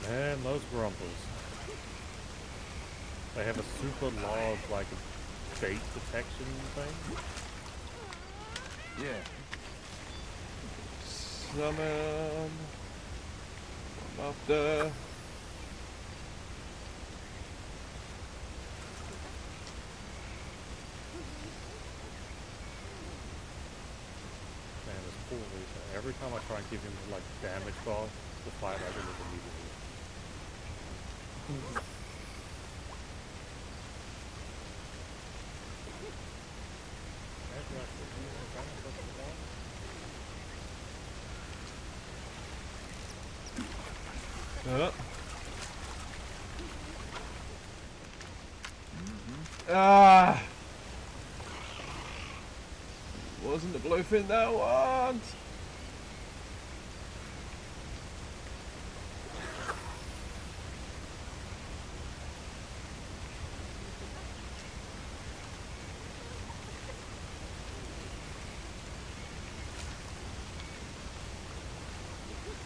Man, those grumpers. They have a super large, like, bait detection thing. Yeah. Summon. I'm after. every time I try and give him like damage bar, the fire dragon is immediately. Ah! Wasn't the bluefin that I want?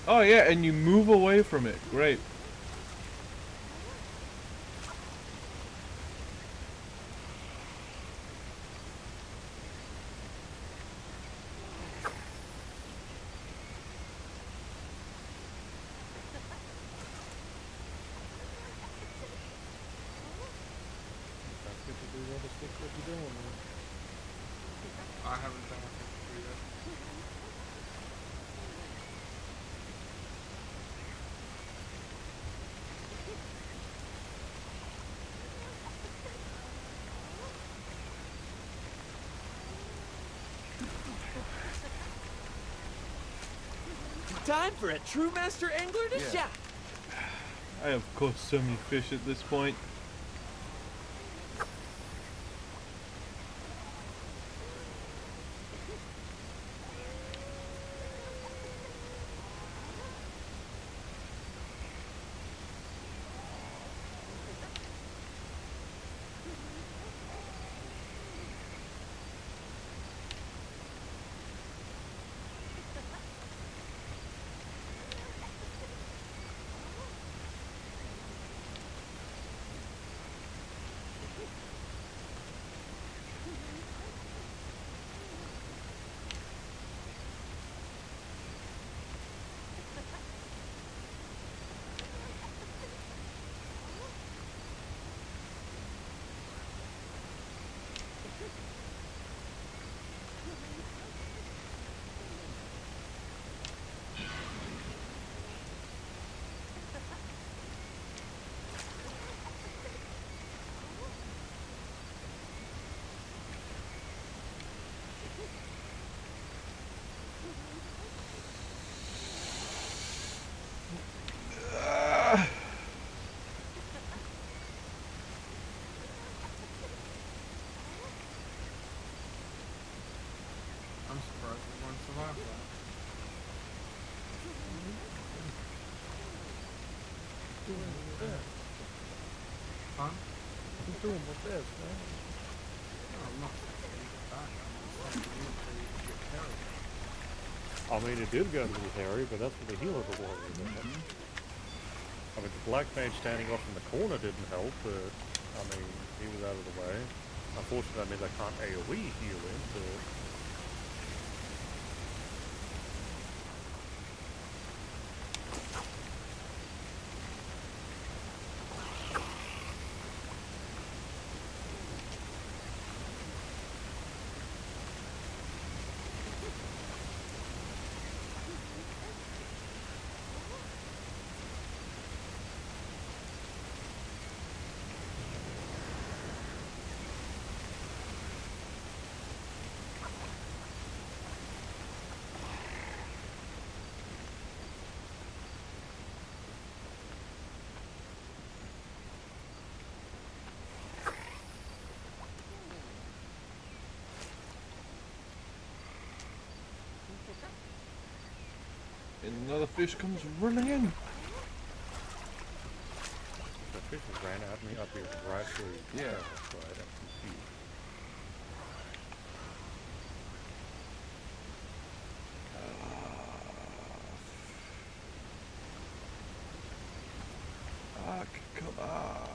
Oh yeah, and you move away from it. Great. I haven't done anything yet. Time for a true master angler to shine. I have caught so many fish at this point. I'm surprised we won't survive that. Huh? Who's doing with this, man? No, I'm not saying you get back. I'm just saying you get carried. I mean, it did get a little hairy, but that's what the healer reward is. I mean, the black mage standing off in the corner didn't help, but I mean, he was out of the way. Unfortunately, that means I can't AoE heal him, but. And another fish comes running in. The fish ran at me up here right through. Yeah. So I'm confused. Come on.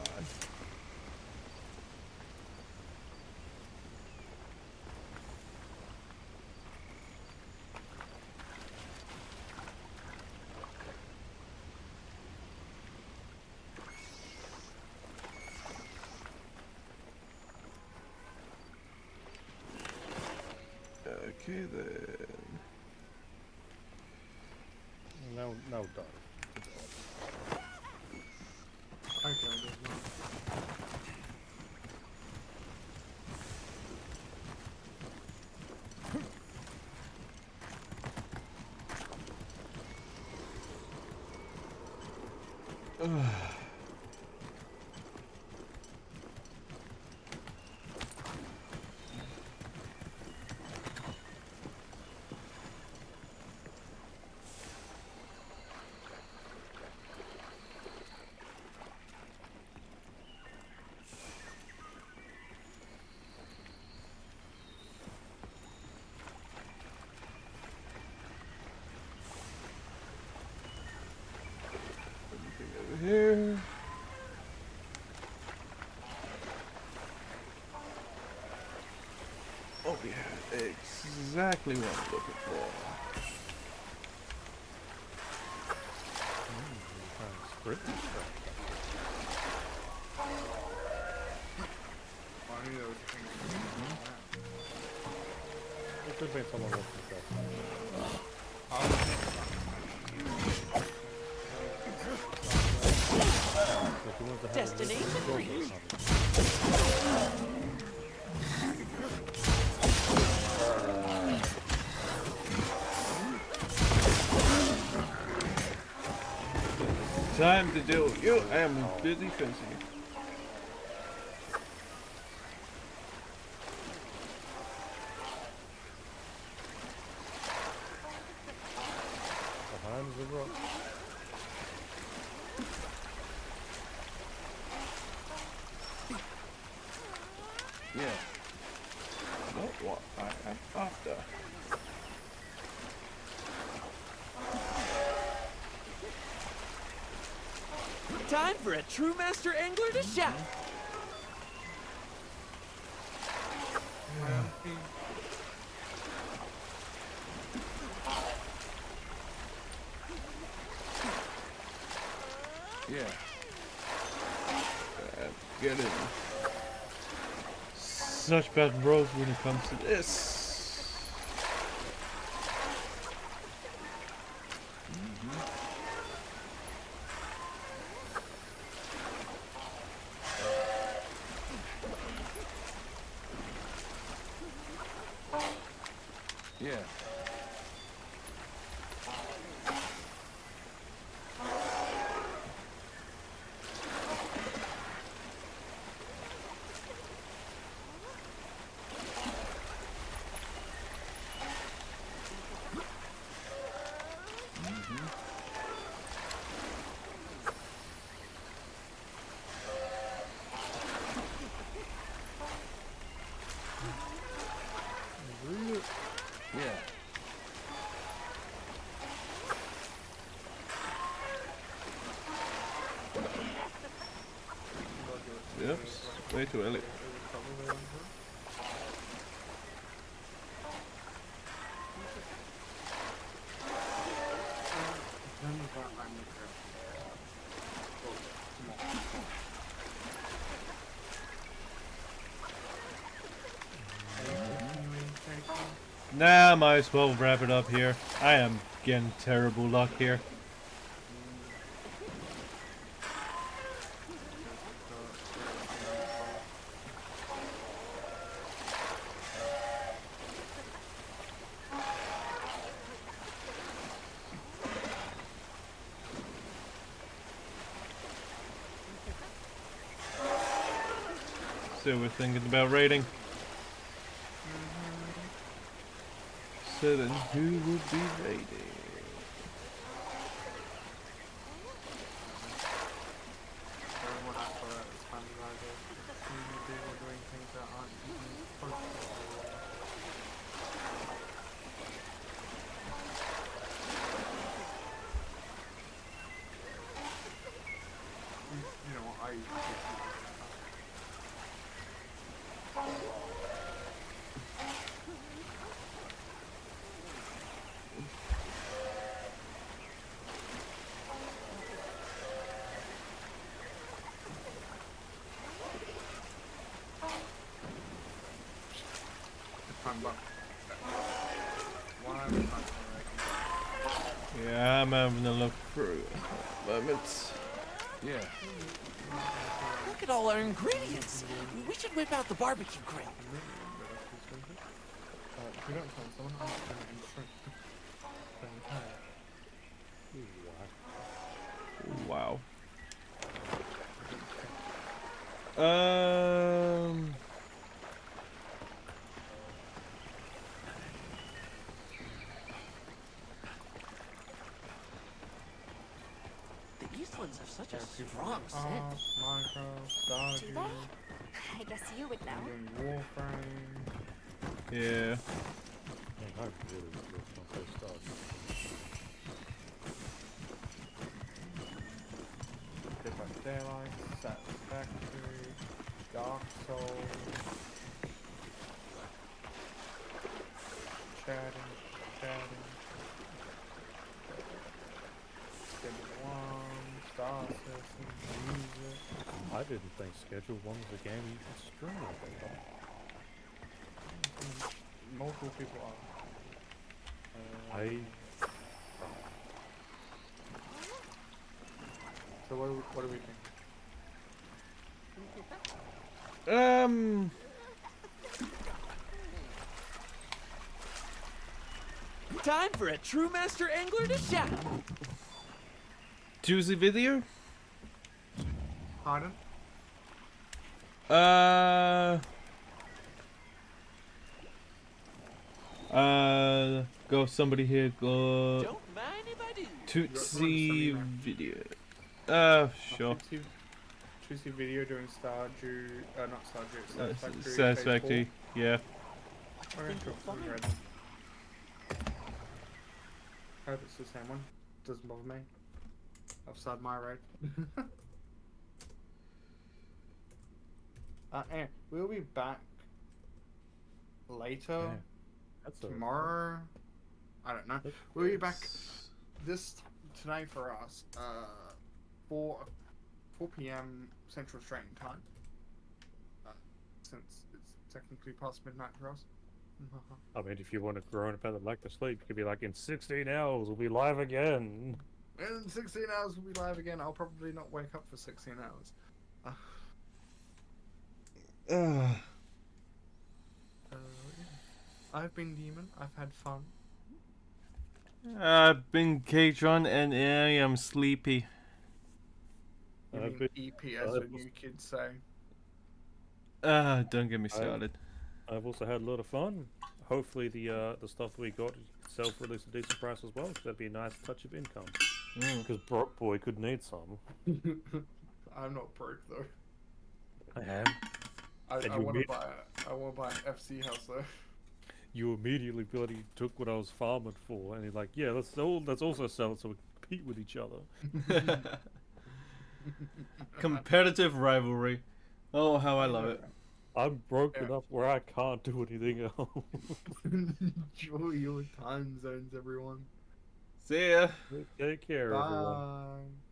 Okay then. No, don't. Okay, there's not. Here. Oh yeah, exactly what I'm looking for. I knew there was a thing like that. It could be someone looking for Destination reached. Time to deal with you. I am busy fencing. behind the rock. Yeah. Not what I am after. Time for a true master angler to shout. Yeah. Get in. Such bad rolls when it comes to this. Yeah. Yeah. Yep, way too early. Nah, might as well wrap it up here. I am getting terrible luck here. So we're thinking about raiding. So then who would be raiding? Yeah, I'm having a look through moments. Yeah. Look at all our ingredients. We should whip out the barbecue grill. If you don't tell someone, I'm not going to instruct the Wow. The Eastlands have such a strong scent. Minecraft, Do they? I guess you would know. Warframe. Yeah. I really was looking on those stars. Dead by Daylight, Satisfactory, Dark Souls, chatting, Schedule 1, Star Citizen, music. I didn't think Schedule 1 was a game you could stream like that. Multiple people are. So what do we think? Time for a true master angler to shout. Juicy video? Pardon? Go somebody here, go Don't mind if I do. Tootsie video. Sure. Tootsie video doing Stardew, not Stardew, Satisfactory, yeah. Okay, cool. We read them. I hope it's the same one. Doesn't bother me. Offside my raid. Anyway, we'll be back later. Tomorrow. I don't know. We'll be back today for us. 4 p.m. Central Standard Time. Since it's technically past midnight for us. I mean, if you want to grow up and like to sleep, you could be like, in 16 hours we'll be live again. In 16 hours we'll be live again. I'll probably not wake up for 16 hours. Yeah. I've been Demon. I've had fun. I've been Katron and I am sleepy. You mean EP as the new kids say. Don't get me started. I've also had a lot of fun. Hopefully the stuff we got sell for at least a decent price as well, because that'd be a nice touch of income. Because Broke Boy could need some. I'm not broke though. I am. I want to buy an FC house though. You immediately bloody took what I was farming for, and you're like, yeah, let's also sell it so we compete with each other. Competitive rivalry. Oh, how I love it. I'm broke enough where I can't do anything else. Enjoy your time zones, everyone. See ya. Take care, everyone. Bye.